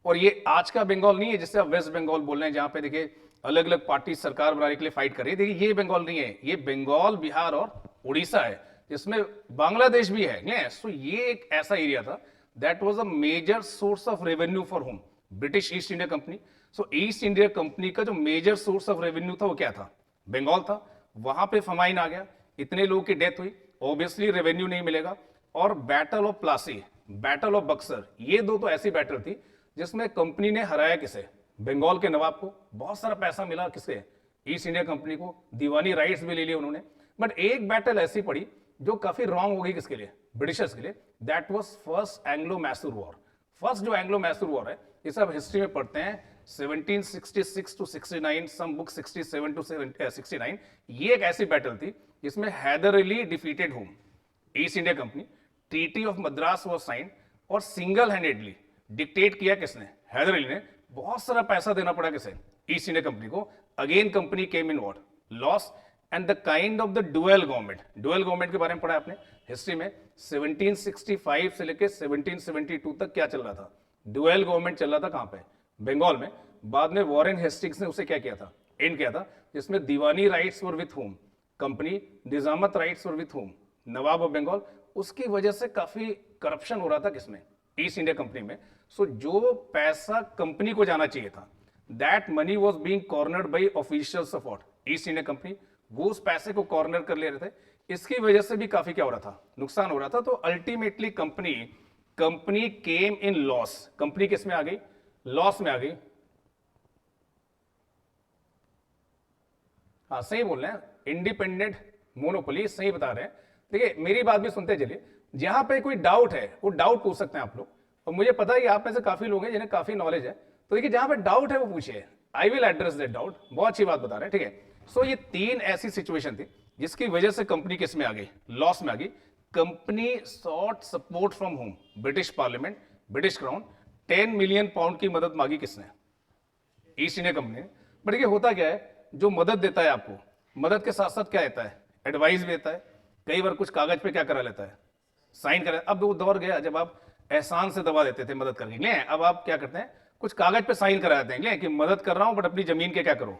और ये आज का बंगाल नहीं है जिससे आप वेस्ट बंगाल बोल रहे हैं, जहां पे देखिए अलग अलग पार्टी सरकार बनाने के लिए फाइट कर रही है। देखिए ये बंगाल नहीं है, ये बंगाल, बिहार और उड़ीसा है, जिसमें बांग्लादेश भी है। सो ये एक ऐसा एरिया था that was a major source of revenue for hmm, British East India company. So East India Company का जो मेजर सोर्स ऑफ रेवेन्यू था वो क्या था, बंगाल था। वहां पे फमाइन आ गया, इतने लोगों की डेथ हुई, ऑब्वियसली रेवेन्यू नहीं मिलेगा। और battle of Plassey, battle of Buxar, ये दो तो ऐसी बैटल थी जिसमें कंपनी ने हराया किसे, बंगाल के नवाब को, बहुत सारा पैसा मिला किसे, ईस्ट इंडिया कंपनी को, दीवानी राइट्स भी ले लिए उन्होंने। बट एक बैटल ऐसी पड़ी जो काफी रॉन्ग हो गई किसके लिए, ब्रिटिशर्स के लिए, that was first Anglo Mysore war. First जो एंग्लो मैसूर वॉर है, ये सब हिस्ट्री में पढ़ते हैं, 1766 टू 69, सम बुक 67 टू 69। ये एक ऐसी बैटल थी जिसमें Haidar Ali defeated hmm, East India company, treaty of Madras was signed, और सिंगल हैंडेडली डिक्टेट किया किसने? हैदर अली ने। बहुत सारा पैसा देना पड़ा किसे? ईस्ट इंडिया कंपनी को। Again company came in what? Loss. And the kind of the dual government, dual government के बारे में पढ़ा आपने हिस्ट्री में, 1765 से लेकर 1772 तक क्या चल रहा था? डुअल गवर्नमेंट चल रहा था। कहां पे? बंगाल में। बाद में वॉरेन हेस्टिंग्स ने उसे क्या किया था? एंड किया था, जिसमें diwani rights were with hmm, company nizamat rights were with hmm, Nawab of Bengal. उसकी वजह से काफी करप्शन हो रहा था किसमें? ईस्ट इंडिया कंपनी में। सो जो पैसा कंपनी को जाना चाहिए था, that money was being cornered by officials of what? East India company. वो उस पैसे को कॉर्नर कर ले रहे थे। इसकी वजह से भी काफी क्या हो रहा था? नुकसान हो रहा था। तो अल्टीमेटली कंपनी केम इन लॉस। कंपनी किस में आ गई? लॉस में आ गई। हाँ सही बोल रहे हैं, इंडिपेंडेंट मोनोपोली, सही बता रहे हैं। देखिए मेरी बात भी सुनते चलिए। जहां पे कोई डाउट है वो डाउट पूछ सकते हैं आप लोग, और मुझे पता है कि आप में से काफी लोग हैं जिन्हें काफी नॉलेज है। तो देखिए जहां पे डाउट है वो पूछिए, I will address that doubt. बहुत अच्छी बात बता रहे हैं, ठीक है। सो ये तीन ऐसी सिचुएशन थी जिसकी वजह से कंपनी किस में आ गई? लॉस में आ गई। Company sought support from hmm? British parliament, British crown. 10 million pound की मदद मांगी किसने? ईस्ट इंडिया कंपनी ने। बट ये होता क्या है, जो मदद देता है आपको, मदद के साथ साथ क्या देता है? एडवाइस भी देता है। कई बार कुछ कागज पे क्या करा लेता है? साइन करा। अब वो दौर गया जब आप एहसान से दबा देते थे मदद करने के लिए। अब आप क्या करते हैं? कुछ कागज पे साइन करा देते हैं कि मदद कर रहा हूं, बट अपनी जमीन के क्या करो?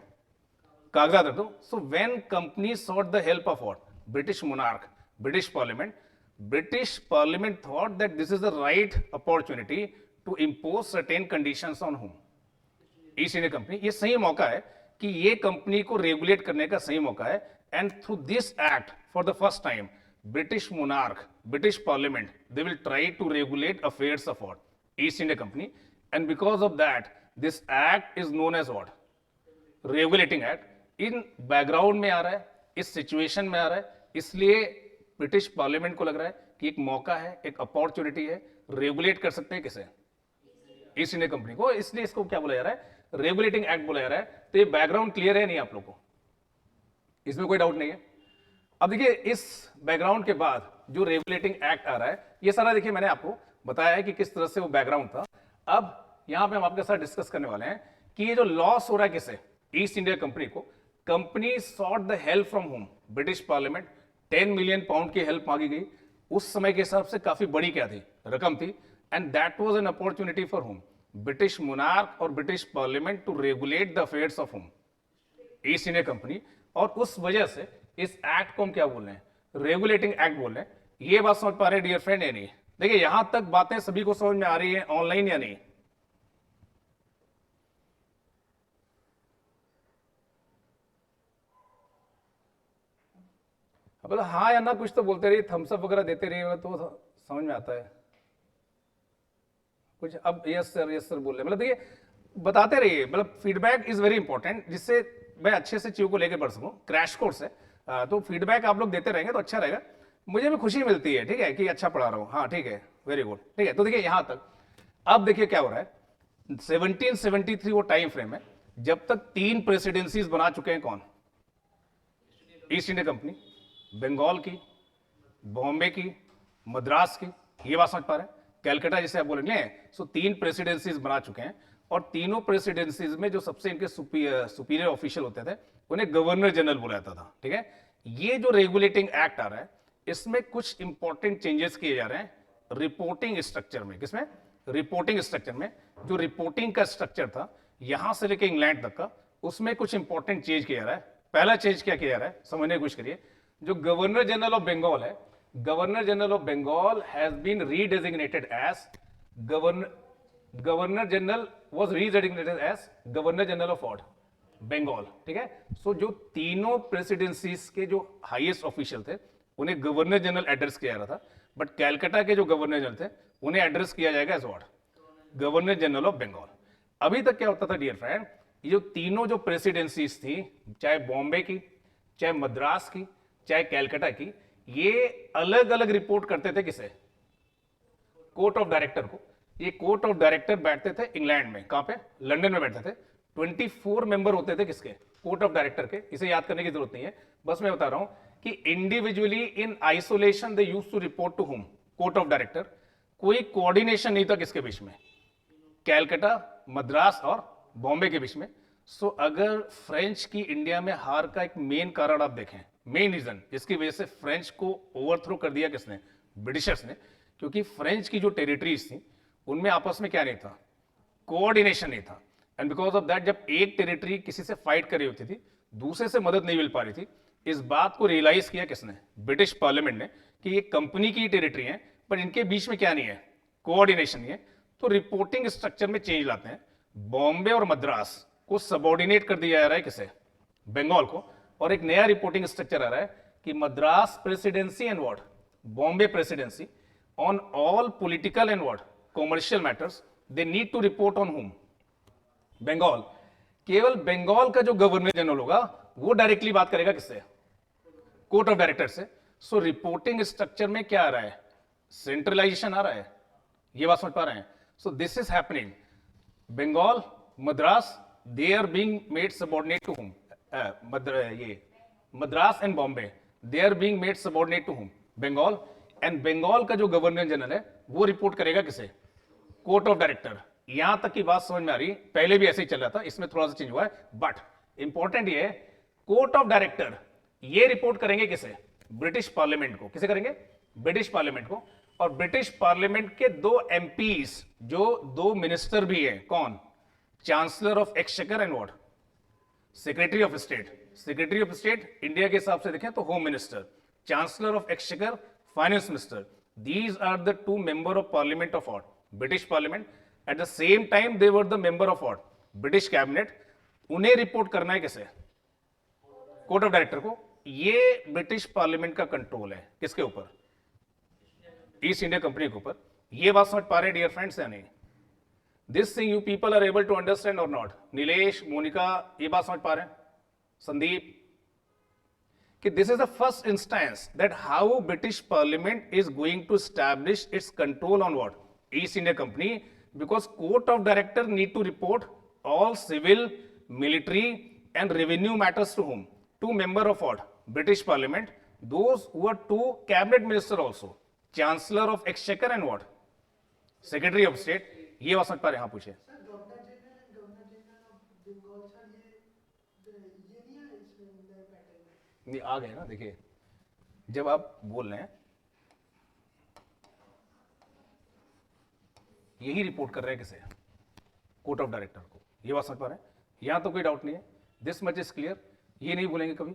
कागजात रख दो। So when company sought the help of what? British monarch, British parliament. British parliament thought that this is the right opportunity to impose certain conditions on hmm? East India Company. ये सही मौका है कि ये कंपनी को regulate करने का सही मौका है। And through this act for the first time British monarch, British parliament, they will try to regulate affairs of what? East India company. And because of that this act is known as what? Regulating act. इन background में आ रहा है, इस situation में आ रहा है, इसलिए ब्रिटिश पार्लियामेंट को लग रहा है कि एक मौका है, एक अपॉर्चुनिटी है, रेगुलेट कर सकते हैं किसे? ईस्ट इंडिया कंपनी को। इसलिए इसको क्या बोला जा रहा है? रेगुलेटिंग एक्ट बोला जा रहा है। तो ये बैकग्राउंड क्लियर है नहीं आप लोगों को? इसमें कोई डाउट नहीं है। अब देखिए इस बैकग्राउंड के बाद जो रेगुलेटिंग एक्ट आ रहा है, ये सारा देखिए मैंने आपको बताया है कि किस तरह से वो बैकग्राउंड था। अब यहां पे हम आपके साथ डिस्कस करने वाले हैं कि ये जो लॉस हो रहा है किसे? ईस्ट इंडिया कंपनी को। Company sought the help from hmm, British parliament. 10 million pound की हेल्प मांगी गई। उस समय के हिसाब से काफी बड़ी क्या थी? रकम थी। And that was an opportunity for hmm, British monarch और British parliament, to regulate the affairs of hmm, East India company. और उस वजह से इस एक्ट को हम क्या बोल रहे हैं? रेगुलेटिंग एक्ट बोल रहे हैं। ये बात समझ पा रहे हैं डियर फ्रेंड या नहीं? देखिए यहां तक बातें सभी को समझ में आ रही है ऑनलाइन या नहीं? अब हाँ या ना कुछ तो बोलते रहिए, थम्सअप वगैरह देते रहिए तो समझ में आता है कुछ। अब यस सर बोल रहे, मतलब देखिए बताते रहिए, मतलब फीडबैक इज वेरी इंपॉर्टेंट, जिससे मैं अच्छे से चीजों को लेकर बढ़ सकूं। क्रैश कोर्स है, तो फीडबैक आप लोग देते रहेंगे तो अच्छा रहेगा, मुझे भी खुशी मिलती है, ठीक है, कि अच्छा पढ़ा रहा हूं। हाँ ठीक है, वेरी गुड, ठीक है। तो देखिए यहां तक अब देखिए क्या हो रहा है। 1773 वो टाइम फ्रेम है जब तक 3 प्रेसिडेंसीज बना चुके हैं। कौन? East India company. बंगाल की, बॉम्बे की, मद्रास की। ये बात समझ पा रहे हैं? कैलकाटा जिसे आप बोलेंगे। सो 3 प्रेसिडेंसीज बना चुके हैं, और तीनों प्रेसिडेंसीज में जो सबसे इनके सुपीरियर ऑफिशियल होते थे उन्हें गवर्नर जनरल बोला जाता था, ठीक है। ये जो रेगुलेटिंग एक्ट आ रहा है, इसमें कुछ इंपॉर्टेंट चेंजेस किए जा रहे हैं रिपोर्टिंग स्ट्रक्चर में। किसमें? रिपोर्टिंग स्ट्रक्चर में। जो रिपोर्टिंग का स्ट्रक्चर था यहां से लेकर इंग्लैंड तक का, उसमें कुछ इंपॉर्टेंट चेंज किया जा रहा है। पहला चेंज क्या किया जा रहा है, समझने की कोशिश करिए। जो गवर्नर जनरल ऑफ बंगाल है, governor general of Bengal has been redesignated as governor general was redesignated as governor general of what? Bengal, ठीक है। सो जो तीनों प्रेसिडेंसीज के जो हाईएस्ट ऑफिशियल थे उन्हें गवर्नर जनरल एड्रेस किया जा रहा था, बट कैलकाटा के जो गवर्नर जनरल थे उन्हें एड्रेस किया जाएगा as what? Governor general of Bengal. अभी तक क्या होता था डियर फ्रेंड, ये जो तीनों जो प्रेसिडेंसीज थी, चाहे बॉम्बे की, चाहे मद्रास की, चाहे कैलकाटा की, ये अलग अलग रिपोर्ट करते थे किसे? कोर्ट ऑफ डायरेक्टर को। ये कोर्ट ऑफ डायरेक्टर बैठते थे इंग्लैंड में। कहां पे? लंदन में बैठते थे। 24 मेंबर होते थे किसके? कोर्ट ऑफ डायरेक्टर के। इसे याद करने की जरूरत नहीं है, बस मैं बता रहा हूं कि individually in isolation they used to report to hmm, court of director. कोई कोऑर्डिनेशन नहीं था किसके बीच में, कैलकाटा, मद्रास और बॉम्बे के बीच में। सो अगर फ्रेंच की इंडिया में हार का एक मेन कारण आप देखें, मेन रीजन जिसकी वजह से फ्रेंच को ओवरथ्रो कर दिया किसने, ब्रिटिशर्स ने, क्योंकि फ्रेंच की जो टेरिटरीज थी उनमें आपस में क्या नहीं था, कोऑर्डिनेशन नहीं था। एंड बिकॉज ऑफ दैट जब एक टेरिटरी किसी से फाइट कर रही होती थी, दूसरे से मदद नहीं मिल पा रही थी। इस बात को रियलाइज किया किसने, ब्रिटिश पार्लियामेंट ने, कि ये कंपनी की टेरिटरी है पर इनके बीच में क्या नहीं है, कोऑर्डिनेशन नहीं है। तो रिपोर्टिंग स्ट्रक्चर में चेंज लाते हैं, बॉम्बे और मद्रास को सबऑर्डिनेट कर दिया जा रहा है किसे, बंगाल को, और एक नया रिपोर्टिंग स्ट्रक्चर आ रहा है कि Madras presidency and what, Bombay presidency on all political and what, commercial matters they need to report on hmm, Bengal. केवल बंगाल का जो गवर्नर जनरल होगा वो डायरेक्टली बात करेगा किससे, कोर्ट ऑफ डायरेक्टर से। सो रिपोर्टिंग स्ट्रक्चर में क्या आ रहा है, सेंट्रलाइजेशन आ रहा है, ये बात समझ पा रहे हैं। So this is happening, Bengal, Madras, they are being made subordinate to hmm, ये Madras and Bombay they are being made subordinate to hmm, Bengal. And Bengal का जो गवर्नर जनरल है वो रिपोर्ट करेगा किसे, कोर्ट ऑफ डायरेक्टर। यहां तक की बात समझ में आ रही, पहले भी ऐसे ही चल रहा था, इसमें थोड़ा सा चेंज हुआ है, बट इंपॉर्टेंट ये है, कोर्ट ऑफ डायरेक्टर ये रिपोर्ट करेंगे किसे, ब्रिटिश पार्लियामेंट को। किसे करेंगे, ब्रिटिश पार्लियामेंट को। और ब्रिटिश पार्लियामेंट के दो एमपीज, जो दो मिनिस्टर भी हैं, कौन, chancellor of exchequer and what, secretary of state. Secretary of state India के हिसाब से देखें तो home minister, chancellor of exchequer finance minister. These are the two member of parliament of what, British parliament. At the same time they were the member of what, British cabinet. उन्हें report करना है किसे, court of director को। ये British parliament का control है किसके ऊपर, ईस्ट इंडिया कंपनी के ऊपर। ये बात समझ पा रहे हैं डियर फ्रेंड्स या नहीं, this thing you people are able to understand और नॉट। नीलेश, मोनिका, ये बात समझ पा रहे हैं, संदीप, कि this is the first instance that how British parliament is going to establish its control on what, East India Company. Because court of director need to report all civil, military and revenue matters to whom, to member of what, British Parliament. Those who are two cabinet minister also, chancellor of exchequer and what, secretary of state. ये बात समझ पा रहे हैं, हाँ पूछे। नहीं आ गए ना, देखिए जब आप बोल रहे हैं यही रिपोर्ट कर रहे हैं किसे, कोर्ट ऑफ डायरेक्टर को। ये बात समझ पा रहे हैं, यहां तो कोई डाउट नहीं है, दिस मच इज क्लियर। ये नहीं भूलेंगे कभी,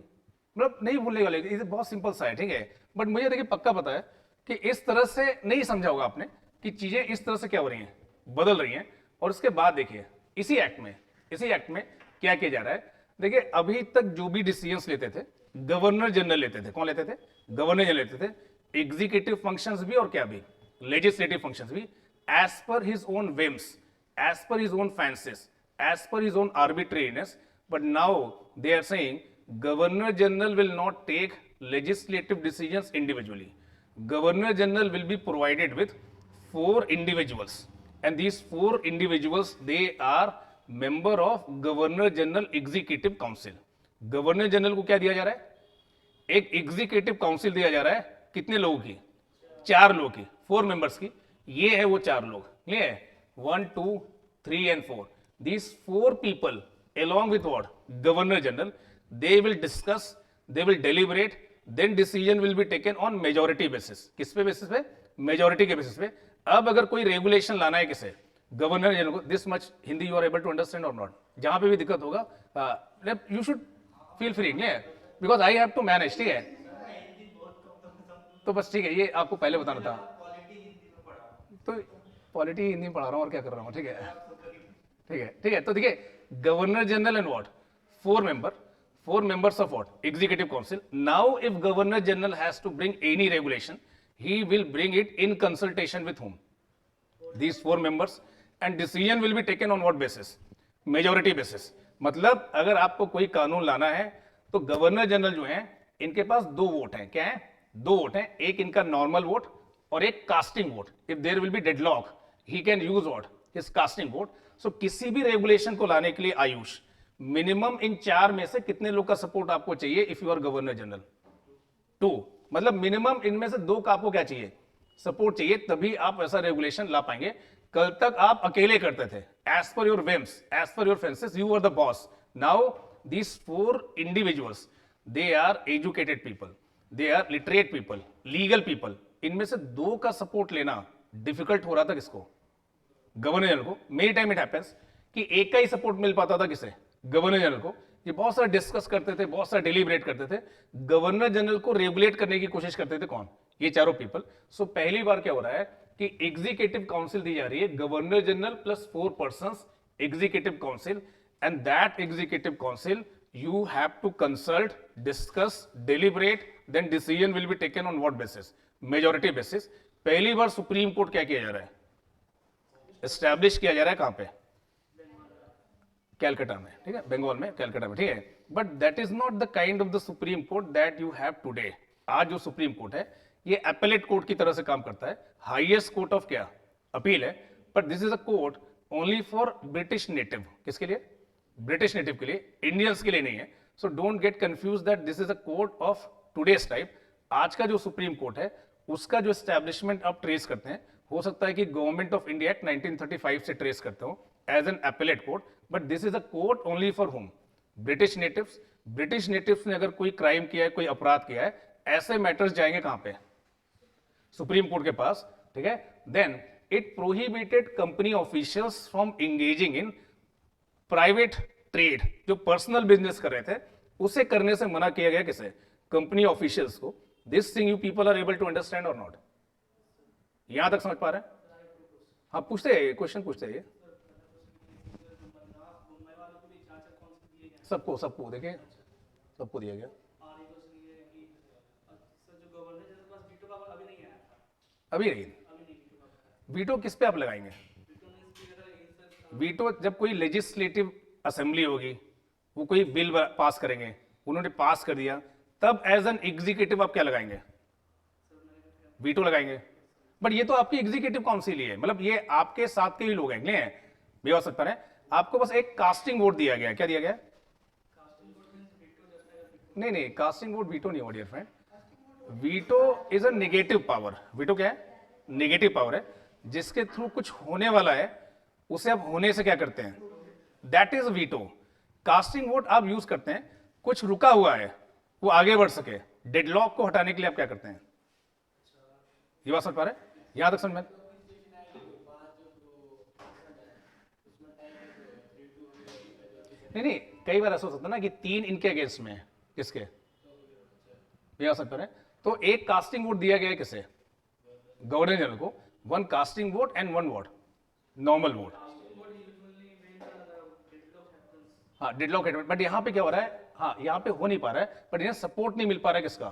मतलब नहीं भूलने वाले, ये बहुत सिंपल सा है, ठीक है। बट मुझे देखिए पक्का पता है कि इस तरह से नहीं समझा होगा आपने कि चीजें इस तरह से क्या हो रही हैं, बदल रही हैं। और उसके बाद देखिए इसी एक्ट में क्या किया जा रहा है। देखिए अभी तक जो भी डिसीजंस लेते थे गवर्नर जनरल लेते थे, कौन लेते थे, गवर्नर जनरल लेते थे। एग्जीक्यूटिव फंक्शंस भी और क्या भी, लेजिस्लेटिव फंक्शंस भी, as per his own whims, as per his own fancies, as per his own arbitrariness. But now they are saying Governor General will not take legislative decisions individually. Governor General will be provided with 4 individuals, and these 4 individuals, they are member of Governor General Executive Council. Governor General को क्या दिया जा रहा है, एक executive council दिया जा रहा है, कितने लोगों की, 4 लोगों की, 4 मेंबर्स की। ये है वो 4 लोग, क्लियर है, 1, 2, 3 and 4. These 4 people along with what, Governor General, they will discuss, they will deliberate, then decision will be taken on majority basis. किस पे बेसिस पे, मेजोरिटी के बेसिस पे। अब अगर कोई रेगुलेशन लाना है किसे, गवर्नर जनरल को, this much Hindi you are able to understand और नॉट। जहां पे भी दिक्कत होगा you should feel free, because I have to manage, ठीक है। तो बस ठीक है, ये आपको पहले बताना था, तो पॉलिटी हिंदी में पढ़ा रहा हूँ और क्या कर रहा हूँ, ठीक है, ठीक है, ठीक है। तो देखिए governor general and what, 4 members of what, executive council. Now if governor general has to bring any regulation, he will bring it in consultation with whom, these 4 members, and decision will be taken on what basis, majority basis. मतलब अगर आपको कोई कानून लाना है तो governor general जो है इनके पास 2 वोट हैं, क्या है, 2 वोट हैं, एक इनका नॉर्मल वोट और एक casting vote. If there will be deadlock, he can use what, his casting vote. So किसी भी रेगुलेशन को लाने के लिए आयुष मिनिमम इन 4 में से कितने लोग का सपोर्ट आपको चाहिए, if you are governor general, 2। मतलब मिनिमम इनमें से 2 का आपको क्या चाहिए, सपोर्ट चाहिए, तभी आप ऐसा रेगुलेशन ला पाएंगे। कल तक आप अकेले करते थे, as per your whims, as per your fancies, you are the boss. Now these 4 individuals, they are educated people, they are literate people, legal people. इनमें से 2 का सपोर्ट लेना डिफिकल्ट हो रहा था किसको? गवर्नर जनरल को। मेरी टाइम इट हैपेंस कि एक का ही सपोर्ट मिल पाता था, किसे? गवर्नर जनरल को। ये बहुत सारा डिस्कस करते थे, बहुत सारा डिलीबरेट करते थे। गवर्नर जनरल को रेगुलेट करने की कोशिश करते थे कौन? ये चारों पीपल। सो पहली बार क्या हो रहा है कि एग्जीक्यूटिव काउंसिल दी जा रही है, governor general plus 4 persons executive council, and that executive council you have to consult, discuss, deliberate, then decision will be taken on what basis? Majority basis। पहली बार सुप्रीम कोर्ट क्या किया जा रहा है? एस्टैब्लिश किया जा रहा है कहां पे? कैलकाटा में, ठीक है, बंगाल में, कैलकाटा में, ठीक है। But that is not the kind of the supreme court that you have today. आज जो सुप्रीम कोर्ट है ये एपेलेट कोर्ट की तरह से काम करता है, हाईएस्ट कोर्ट ऑफ क्या? अपील है। But this is a court only for British native. किसके लिए? ब्रिटिश नेटिव के लिए, इंडियंस के लिए नहीं है। So don't get confuse that this is a court of today's type. आज का जो सुप्रीम कोर्ट है उसका जो एस्टैब्लिशमेंट आप ट्रेस करते हैं, हो सकता है कि गवर्नमेंट ऑफ इंडिया एक्ट 1935 से ट्रेस करते हो as an appellate court, but this is a court only for hmm? British natives. British natives ने अगर कोई क्राइम किया है, कोई अपराध किया है, ऐसे मैटर्स जाएंगे कहां पे? सुप्रीम कोर्ट के पास, ठीक है। Then it prohibited company officials from engaging in private trade. जो पर्सनल बिजनेस कर रहे थे उसे करने से मना किया गया, किसे? कंपनी ऑफिशियल्स को। This thing you people are able to understand और नॉट? यहां तक समझ पा रहे हैं? हाँ, पूछते हैं, क्वेश्चन पूछते हैं। सबको सबको देखिए, सबको दिया गया। अभी नहीं। वीटो किस पे आप लगाएंगे? वीटो जब कोई लेजिस्लेटिव असेंबली होगी, वो कोई बिल पास करेंगे, उन्होंने पास कर दिया, तब एज एन एग्जीक्यूटिव आप क्या लगाएंगे? वीटो लगाएंगे। बट ये तो आपकी एग्जीक्यूटिव काउंसिल ही है, मतलब ये आपके साथ के ही लोग हैं, भैया सकता है। आपको बस एक कास्टिंग वोट दिया गया। क्या दिया गया? नहीं नहीं, कास्टिंग वोट वीटो नहीं हो dear friend. Veto is a negative power. Veto क्या है? नेगेटिव पावर है, जिसके थ्रू कुछ होने वाला है उसे आप होने से क्या करते हैं? That is veto. Casting vote आप यूज करते हैं, कुछ रुका हुआ है वो आगे बढ़ सके, डेडलॉक को हटाने के लिए आप क्या करते हैं? ये बात समझ पा रहे हैं? यहां तक समझ में? नहीं नहीं, कई बार ऐसा हो सकता है ना कि 3 इनके अगेंस्ट में है। किसके? ये आ सकता है। तो एक कास्टिंग वोट दिया गया है किसे? गवर्नर जनरल को। 1 casting vote and 1 vote normal vote. हाँ, डेडलॉक है। बट यहां पे क्या हो रहा है? हाँ, यहां पे हो नहीं पा रहा है, बट यहां सपोर्ट नहीं मिल पा रहा है किसका?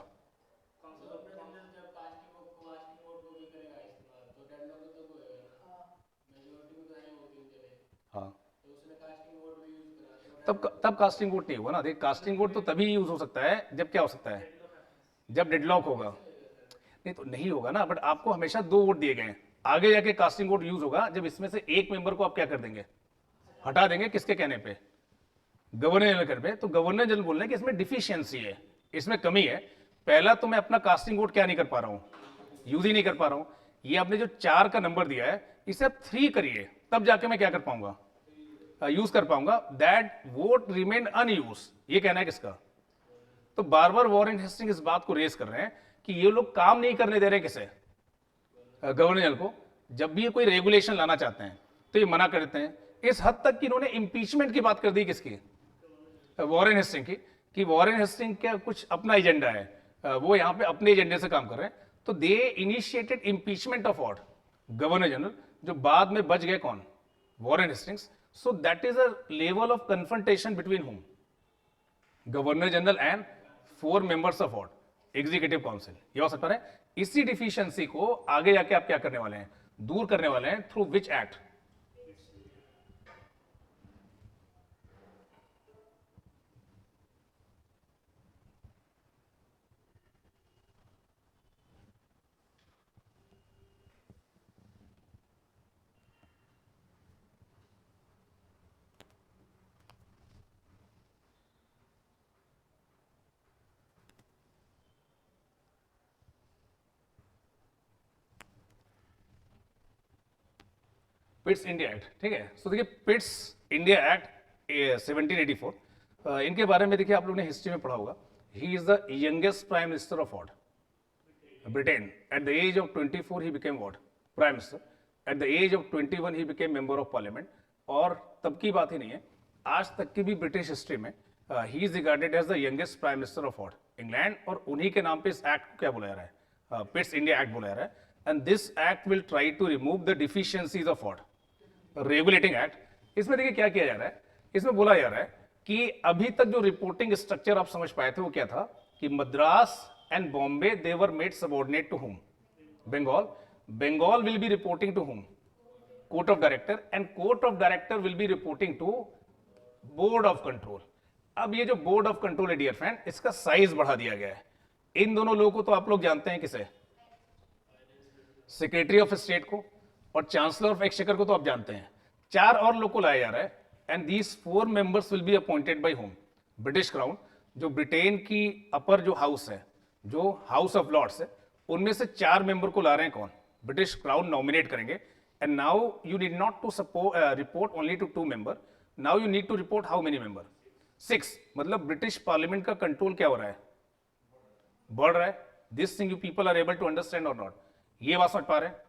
हाँ, तब कास्टिंग वोट नहीं होगा ना। देख, कास्टिंग वोट तो तभी यूज हो सकता है जब क्या हो सकता है? जब डेडलॉक होगा। नहीं तो नहीं होगा ना। बट आपको हमेशा 2 वोट दिए गए हैं, आगे जाके कास्टिंग वोट यूज होगा जब इसमें से एक मेंबर को आप क्या कर देंगे? हटा देंगे। किसके कहने पे? गवर्नर जनरल कहने पे। तो गवर्नर जनरल बोल रहे हैं कि इसमें डिफिशियंसी है, इसमें कमी है। पहला तो मैं अपना कास्टिंग वोट क्या नहीं कर पा रहा हूं? यूज ही नहीं कर पा रहा हूं। ये आपने जो 4 का नंबर दिया है, इसे आप 3 करिए, तब जाके मैं क्या कर पाऊंगा? यूज कर पाऊंगा। That vote remain unused. ये कहना है किसका? तो बार बार वॉरेन हेस्टिंग इस बात को रेस कर रहे हैं कि ये लोग काम नहीं करने दे रहे किसे? गवर्नर जनरल को। जब भी ये कोई रेगुलेशन लाना चाहते हैं तो ये मना कर देते हैं। इस हद तक कि इन्होंने इंपीचमेंट की बात कर दी। किसकी? वॉरेन हेस्टिंग की। कि वॉरेन हेस्टिंग क्या कुछ अपना एजेंडा है, वो यहां पे अपने एजेंडे से काम कर रहे हैं। तो they initiated impeachment of what? Governor general. जो बाद में बच गए कौन? Warren Hastings. So that is a level of confrontation between home? Governor general and 4 members of what? Executive council. ये हो सकता है। इसी डिफिशियंसी को आगे जाके आप क्या करने वाले हैं? दूर करने वाले हैं। Through which act? पिट्स India act, ठीक है। सो देखिए पिट्स इंडिया एक्ट 1784, इनके बारे में देखिए आप लोगों ने हिस्ट्री में पढ़ा होगा। He is the youngest prime minister of what, Britain. At the age of 24 he became what, prime minister. At the age of 21 he became member of parliament. और तब की बात ही नहीं है, आज तक की भी ब्रिटिश हिस्ट्री में ही is regarded as the youngest prime minister of what, England. और उन्हीं के नाम पे इस एक्ट को क्या बुलाया रहा है, पिट्स इंडिया एक्ट बुलाया रहा है। And this act will try to remove the deficiencies of what, regulating act. इसमें देखिए क्या किया जा रहा है, इसमें बोला जा रहा है कि अभी तक जो रिपोर्टिंग स्ट्रक्चर आप समझ पाए थे वो क्या था कि Madras and Bombay they were made subordinate to whom, Bengal will be reporting to whom, court of director, and court of director will be reporting to board of control। अब ये जो board of control है dear friend, इसका size बढ़ा दिया गया है। इन दोनों लोगों को तो आप लोग जानते हैं, किसे, सेक्रेटरी ऑफ स्टेट को और चांसलर ऑफ एक्सचेकर को तो आप जानते हैं। 4 और लोग को लाया जा रहा है and these 4 members will be appointed by home, British crown. जो ब्रिटेन की अपर जो हाउस है, जो हाउस ऑफ लॉर्ड्स है, उनमें से 4 मेंबर को ला रहे हैं कौन, ब्रिटिश क्राउन नॉमिनेट करेंगे। And now you need not to report only to 2 member, now you need to report how many member, 6। मतलब ब्रिटिश पार्लियामेंट का कंट्रोल क्या हो रहा है, बढ़ रहा है। This thing you people are able to understand और नॉट, ये बात समझ पा रहे हैं।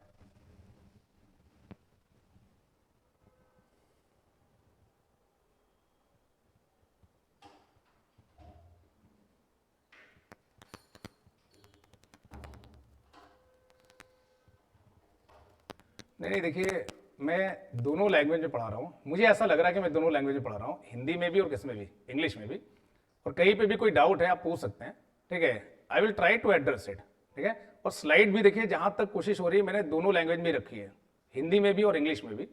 नहीं देखिए, मैं दोनों लैंग्वेज में पढ़ा रहा हूँ, मुझे ऐसा लग रहा है कि मैं दोनों लैंग्वेज में पढ़ा रहा हूँ, हिंदी में भी और किस में भी, इंग्लिश में भी। और कहीं पे भी कोई डाउट है आप पूछ सकते हैं, ठीक है। I will try to address it, ठीक है। और स्लाइड भी देखिए, जहां तक कोशिश हो रही है मैंने दोनों लैंग्वेज में रखी है, हिंदी में भी और इंग्लिश में भी।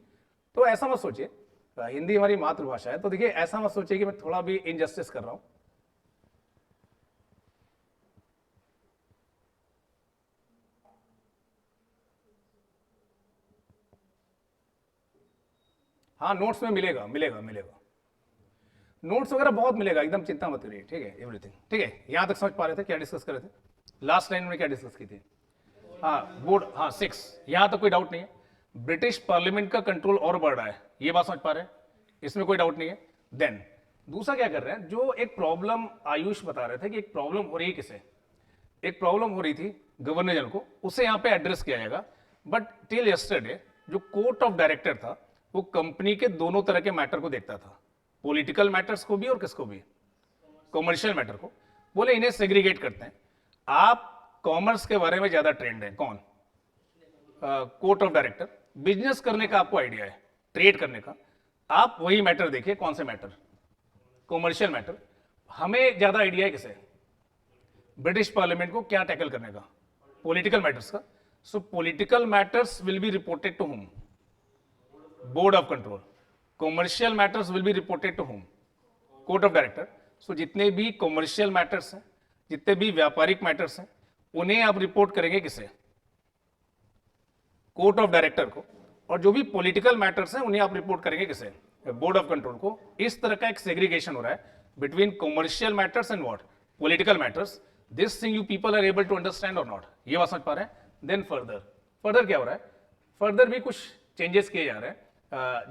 तो ऐसा मत सोचिए, हिंदी हमारी मातृभाषा है, तो देखिए ऐसा मत सोचिए कि मैं थोड़ा भी इनजस्टिस कर रहा हूँ। हाँ नोट्स में मिलेगा, नोट्स वगैरह बहुत मिलेगा, एकदम चिंता मत करिए, ठीक है। एवरीथिंग ठीक है। यहां तक समझ पा रहे थे, क्या डिस्कस कर रहे थे लास्ट लाइन में, क्या डिस्कस की थी। हाँ बोर्ड, हाँ 6, यहां तक कोई डाउट नहीं है। ब्रिटिश पार्लियामेंट का कंट्रोल और बढ़ रहा है, ये बात समझ पा रहे हैं, इसमें कोई डाउट नहीं है। देन दूसरा क्या कर रहे हैं, जो एक प्रॉब्लम आयुष बता रहे थे कि एक प्रॉब्लम हो रही है, किसे, एक प्रॉब्लम हो रही थी गवर्नर जनरल को, उसे यहां पे एड्रेस किया जाएगा। बट टिल यस्टरडे जो कोर्ट ऑफ डायरेक्टर था, वो कंपनी के दोनों तरह के मैटर को देखता था, पॉलिटिकल मैटर्स को भी और किसको भी, कॉमर्शियल मैटर को। बोले इन्हें सेग्रीगेट करते हैं। आप कॉमर्स के बारे में ज्यादा ट्रेंड है, कौन, कोर्ट ऑफ डायरेक्टर। बिजनेस करने का आपको आइडिया है, ट्रेड करने का, आप वही मैटर देखिए, कौन से मैटर, कॉमर्शियल मैटर। हमें ज्यादा आइडिया है किसे, ब्रिटिश पार्लियामेंट को क्या टैकल करने का, पॉलिटिकल मैटर्स का। So political matters will be reported to hmm, board of control. Commercial matters will be reported to hmm, court of director. So जितने भी कॉमर्शियल मैटर्स हैं, जितने भी व्यापारिक मैटर्स हैं, उन्हें आप रिपोर्ट करेंगे किसे, कोर्ट ऑफ डायरेक्टर को। और जो भी पॉलिटिकल मैटर्स हैं उन्हें आप रिपोर्ट करेंगे किसे, बोर्ड ऑफ कंट्रोल को। इस तरह का एक सेग्रीगेशन हो रहा है between commercial matters and what, political matters. This thing you people are able to understand और नॉट, ये बात समझ पा रहे हैं। देन फर्दर क्या हो रहा है, फर्दर भी कुछ चेंजेस किए जा रहे हैं।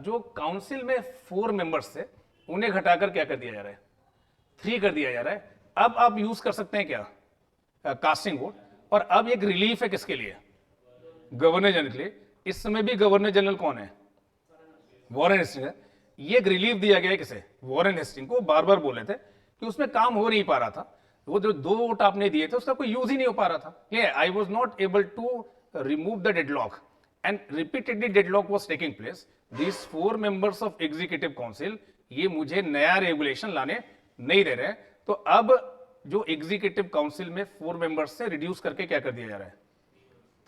जो काउंसिल में 4 मेंबर्स थे, उन्हें घटाकर क्या कर दिया जा रहा है, 3 कर दिया जा रहा है। अब आप यूज कर सकते हैं क्या, कास्टिंग वोट। और अब एक रिलीफ है किसके लिए, गवर्नर जनरल के लिए। इस समय भी गवर्नर जनरल कौन है, वॉरेन हेस्टिंग है। ये एक रिलीफ दिया गया है किसे, वॉरेन हेस्टिंग को। बार बार बोले थे कि उसमें काम हो नहीं पा रहा था, वो जो 2 वोट आपने दिए थे उसका कोई यूज ही नहीं हो पा रहा था। I was not able to remove the deadlock and repeatedly deadlock was taking place. These 4 members of executive council, ये मुझे नया रेगुलेशन लाने नहीं दे रहे। तो अब जो एग्जीक्यूटिव काउंसिल में 4 मेंबर्स से रिड्यूस करके क्या कर दिया जा रहा है,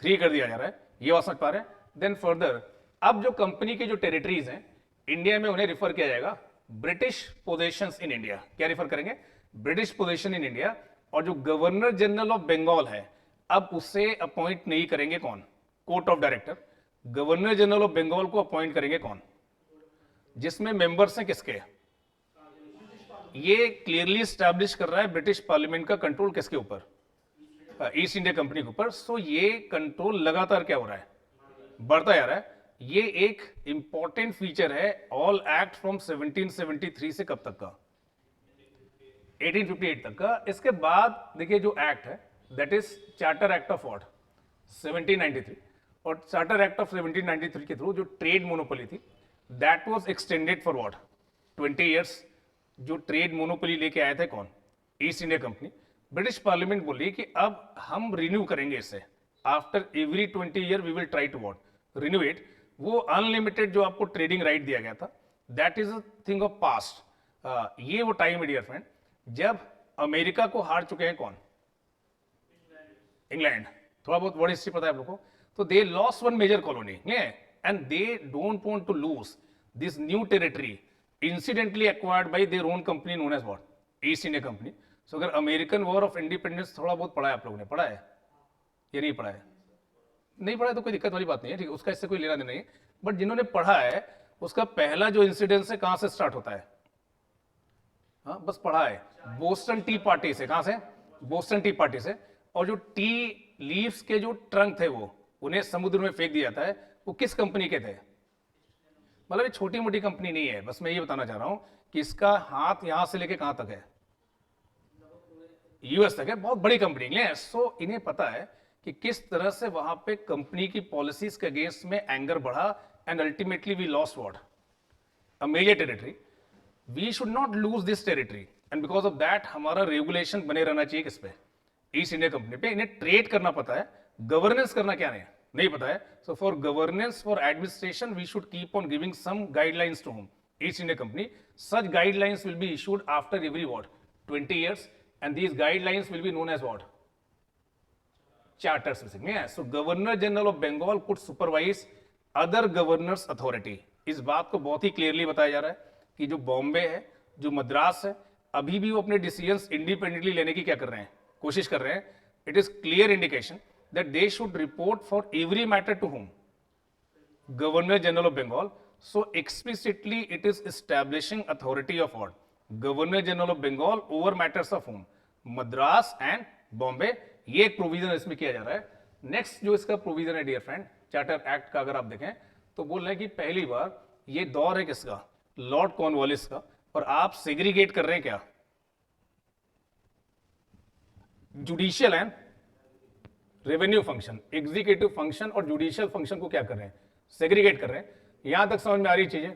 3 कर दिया जा रहा है, ये बात समझ पा रहे हैं। देन फर्दर, अब जो कंपनी की जो टेरिटरीज हैं इंडिया में, उन्हें रिफर किया जाएगा ब्रिटिश पोजेशंस इन इंडिया। क्या रिफर करेंगे, ब्रिटिश पोजेशन इन इंडिया। और जो गवर्नर जनरल ऑफ बंगाल है, अब उसे अपॉइंट नहीं करेंगे कौन, court of director. Governor general of Bengal को अपॉइंट करेंगे कौन, जिसमें मेंबर्स हैं किसके, ये क्लियरली स्टैब्लिश कर रहा है ब्रिटिश पार्लियामेंट का कंट्रोल किसके ऊपर, ईस्ट इंडिया कंपनी के ऊपर। सो ये कंट्रोल लगातार क्या हो रहा है, बढ़ता जा रहा है। ये एक इंपॉर्टेंट फीचर है ऑल एक्ट फ्रॉम 1773 से कब तक का, 1858 तक का। इसके बाद देखिए जो एक्ट है that is charter act of what 1793, और चार्टर एक्ट ऑफ 1793 के थ्रू जो ट्रेड मोनोपोली थी that was extended for what 20 years. जो ट्रेड मोनोपोली लेके आए थे कौन, East India Company. British parliament बोली कि अब हम रिन्यू करेंगे इसे, after every 20 year we will try to what renew it. वो अनलिमिटेड जो आपको ट्रेडिंग राइट दिया गया था that is a thing of past. ये वो टाइम है डियर फ्रेंड जब अमेरिका को हार चुके हैं कौन, इंग्लैंड। थोड़ा बहुत वर्ड हिस्ट्री पता है आप लोगों को। तो they lost one major colony and they don't want to lose this new territory incidentally acquired by their own company known as what East India company. So अगर अमेरिकन वॉर ऑफ इंडिपेंडेंस थोड़ा बहुत पढ़ा है आप लोगों ने, पढ़ा है या नहीं पढ़ा है? नहीं पढ़ा है तो कोई दिक्कत वाली बात नहीं है, ठीक है, उसका इससे कोई लेना देना नहीं है। बट जिन्होंने पढ़ा है उसका पहला जो इंसिडेंस है कहां से स्टार्ट होता है? हाँ बस पढ़ा है, बोस्टन टी पार्टी से। कहां से? बोस्टन टी पार्टी से। और जो टी लीव्स के जो ट्रंक थे वो उन्हें समुद्र में फेंक दिया जाता है, वो किस कंपनी के थे? मतलब ये छोटी मोटी कंपनी नहीं है, बस मैं ये बताना चाह रहा हूं कि इसका हाथ यहां से लेके कहां तक है, यूएस तक है, बहुत बड़ी कंपनी है। सो इन्हें पता है कि किस तरह से वहां पे कंपनी की पॉलिसीज के अगेंस्ट में एंगर बढ़ा and ultimately we lost what a major territory. We should not lose this territory and because of that हमारा रेगुलेशन बने रहना चाहिए किस पे, ईस्ट इंडिया कंपनी पे। इन्हें ट्रेड करना पता है, गवर्नेंस करना क्या नहीं पता है। So for governance for administration we should keep on giving some guidelines to hmm East India Company. Such guidelines will be issued after every what 20 years and these guidelines will be known as what charters basically। so governor general of bengal could supervise other governors authority। इस बात को बहुत ही clearly बताया जा रहा है कि जो बॉम्बे है, जो मद्रास है, अभी भी वो अपने डिसीजंस इंडिपेंडेंटली लेने की क्या कर रहे हैं, कोशिश कर रहे हैं। It is clear indication that they should report for every matter to hmm governor general of Bengal. So explicitly it is establishing authority of what governor general of Bengal over matters of hmm Madras and Bombay. ये एक provision इसमें किया जा रहा है। Next जो इसका provision है डियर फ्रेंड चार्टर एक्ट का, अगर आप देखें तो बोल रहे हैं कि पहली बार ये दौर है किसका, लॉर्ड कॉर्नवालिस का। और आप सेग्रीगेट कर रहे हैं क्या, judicial and revenue function, executive function और जुडिशियल फंक्शन को क्या कर रहे हैं, सेग्रीगेट कर रहे हैं। यहां तक समझ में आ रही चीजें?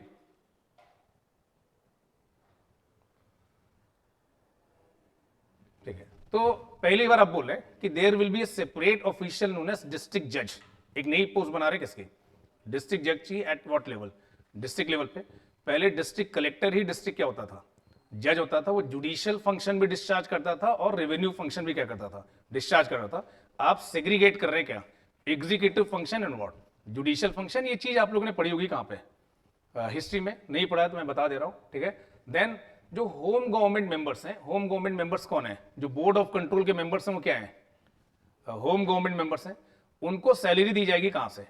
ठीक है, तो पहली बार आप बोल रहे हैं कि there will be a separate official known as district जज। एक नई पोस्ट बना रहे किसकी, डिस्ट्रिक्ट जज की। Eight what level, district level पे। पहले डिस्ट्रिक्ट कलेक्टर ही डिस्ट्रिक्ट क्या होता था, जज होता था। वो जुडिशियल फंक्शन भी डिस्चार्ज करता था और रेवेन्यू फंक्शन भी क्या करता था, डिस्चार्ज करता था। आप सेग्रीगेट कर रहे हैं क्या, executive function and what judicial function. ये चीज आप लोगों ने पढ़ी होगी कहां पे, हिस्ट्री में। नहीं पढ़ा है तो मैं बता दे रहा हूं, ठीक है। देन जो होम गवर्नमेंट मेंबर्स हैं, होम गवर्नमेंट मेंबर्स कौन है, जो बोर्ड ऑफ कंट्रोल के मेंबर्स हैं वो क्या है, होम गवर्नमेंट मेंबर्स हैं। उनको सैलरी दी जाएगी कहां से,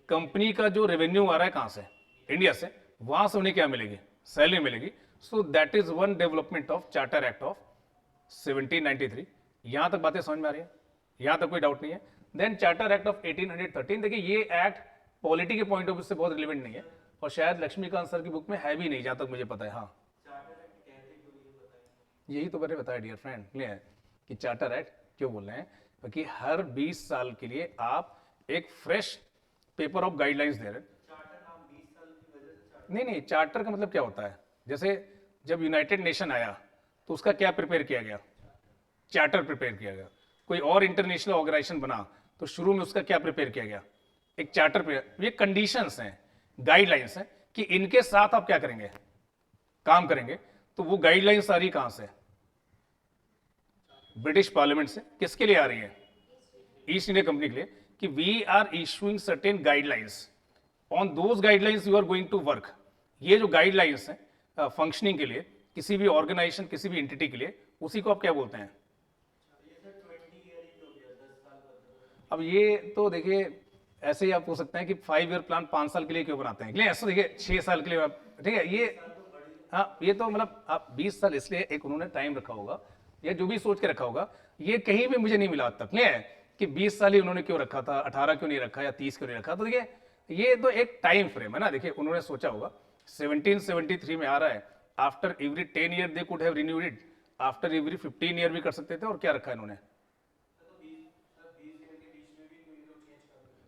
कंपनी का जो रेवेन्यू आ रहा है कहां से, इंडिया से, वहां से उन्हें क्या मिलेगी, सैलरी मिलेगी। So that is one development of charter act of 1793। यहां तक बातें समझ में आ रही है, यहां तक कोई डाउट नहीं है। Then charter act of 1813। देखिए ये एक्ट पॉलिटी के पॉइंट ऑफ व्यू से बहुत रिलेवेंट नहीं है और शायद लक्ष्मीकांत सर की बुक में है भी नहीं जहां तक मुझे पता है। हाँ यही तो मैंने बताया डियर फ्रेंड, क्लियर कि चार्टर एक्ट क्यों बोल रहे हैं, क्योंकि हर 20 साल के लिए आप एक फ्रेश पेपर ऑफ गाइडलाइंस दे रहे हैं। नहीं, चार्टर का मतलब क्या होता है, जैसे जब यूनाइटेड नेशन आया तो उसका क्या प्रिपेयर किया गया, चार्टर प्रिपेयर किया गया। कोई और इंटरनेशनल ऑर्गेनाइजेशन बना तो शुरू में उसका क्या प्रिपेयर किया गया, एक चार्टर प्रिपेयर। ये कंडीशंस हैं, गाइडलाइंस हैं कि इनके साथ आप क्या करेंगे, काम करेंगे। तो वो गाइडलाइंस आ रही कहां से, ब्रिटिश पार्लियामेंट से। किसके लिए आ रही है, ईस्ट इंडिया कंपनी के लिए, कि we are issuing certain guidelines, on those guidelines you are going to work. ये जो गाइडलाइंस हैं फंक्शनिंग के लिए किसी भी ऑर्गेनाइजेशन, किसी भी एंटिटी के लिए, उसी को आप क्या बोलते हैं। अब ये तो देखिए ऐसे ही आप हो सकते हैं कि 5 ईयर प्लान 5 साल के लिए क्यों बनाते हैं, ऐसा देखिए 6 साल के लिए आप, ठीक है। ये हाँ ये तो मतलब आप 20 साल इसलिए एक उन्होंने टाइम रखा होगा या जो भी सोच के रखा होगा। ये कहीं भी मुझे नहीं मिला अब तक, नहीं है कि 20 साल ही उन्होंने क्यों रखा था, 18 क्यों नहीं रखा या 30 क्यों नहीं रखा। तो देखिए ये तो एक टाइम फ्रेम है ना, देखिए उन्होंने सोचा होगा 1773 में आ रहा है, after every 10 year they could have renewed it, after every 15 year भी कर सकते थे, और क्या रखा है इन्होंने?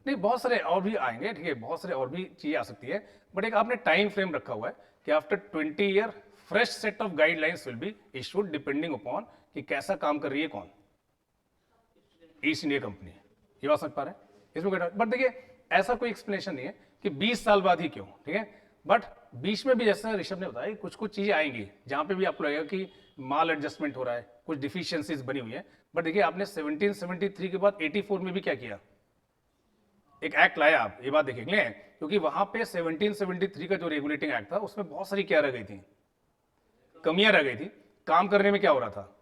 नहीं, बहुत सारे और भी आएंगे, ठीक है, बहुत सारे और भी चीजें आ सकती है, बट एक आपने टाइम फ्रेम रखा हुआ है कि after 20 year fresh set of guidelines will be issued depending upon कि कैसा काम कर रही है कौन, ईस्ट इंडिया कंपनी। ये बात समझ पा रहे हैं इसमें? बट देखिए ऐसा कोई एक्सप्लेनेशन नहीं है कि 20 साल बाद ही क्यों, ठीक है, बट बीच में भी जैसा ऋषभ ने बताया कुछ कुछ चीजें आएंगी जहां पे भी आपको लगेगा कि माल एडजस्टमेंट हो रहा है, कुछ डिफिशियंसीज बनी हुई है। बट देखिए आपने 1773 के बाद 84 में भी क्या किया, एक एक्ट लाया आप, ये बात देखेंगे, क्योंकि वहां पे 1773 का जो रेगुलेटिंग एक्ट था उसमें बहुत सारी क्या रह गई थी, कमियां रह गई थी, काम करने में क्या हो रहा था,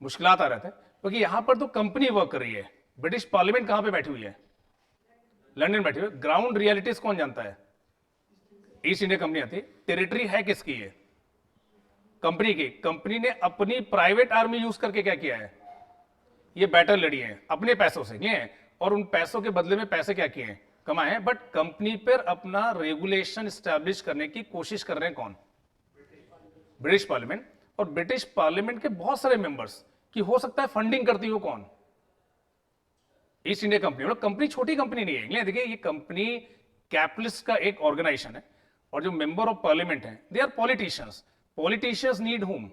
मुश्किलात आ रहे थे, क्योंकि यहां पर तो कंपनी वर्क कर रही है, ब्रिटिश पार्लियामेंट कहां पे बैठी हुई है, लंदन बैठी हुई है, ग्राउंड रियलिटीज कौन जानता है, ईस्ट इंडिया कंपनी आती, टेरिटरी है किसकी है, कंपनी की, कंपनी ने अपनी प्राइवेट आर्मी यूज करके क्या किया है, ये बैटल लड़ी है अपने पैसों से, ये और उन पैसों के बदले में पैसे क्या किए हैं, कमाए हैं, बट कंपनी पर अपना रेगुलेशन स्टैब्लिश करने की कोशिश कर रहे हैं कौन, ब्रिटिश पार्लियामेंट। और ब्रिटिश पार्लियामेंट के बहुत सारे मेंबर्स की हो सकता है फंडिंग करती हो कौन, ईस्ट इंडिया कंपनी। और कंपनी छोटी कंपनी नहीं है, देखिए ये कंपनी कैपिटलिस्ट का एक ऑर्गेनाइजेशन है, और जो मेंबर ऑफ पार्लियामेंट है they are politicians, politicians need hmm,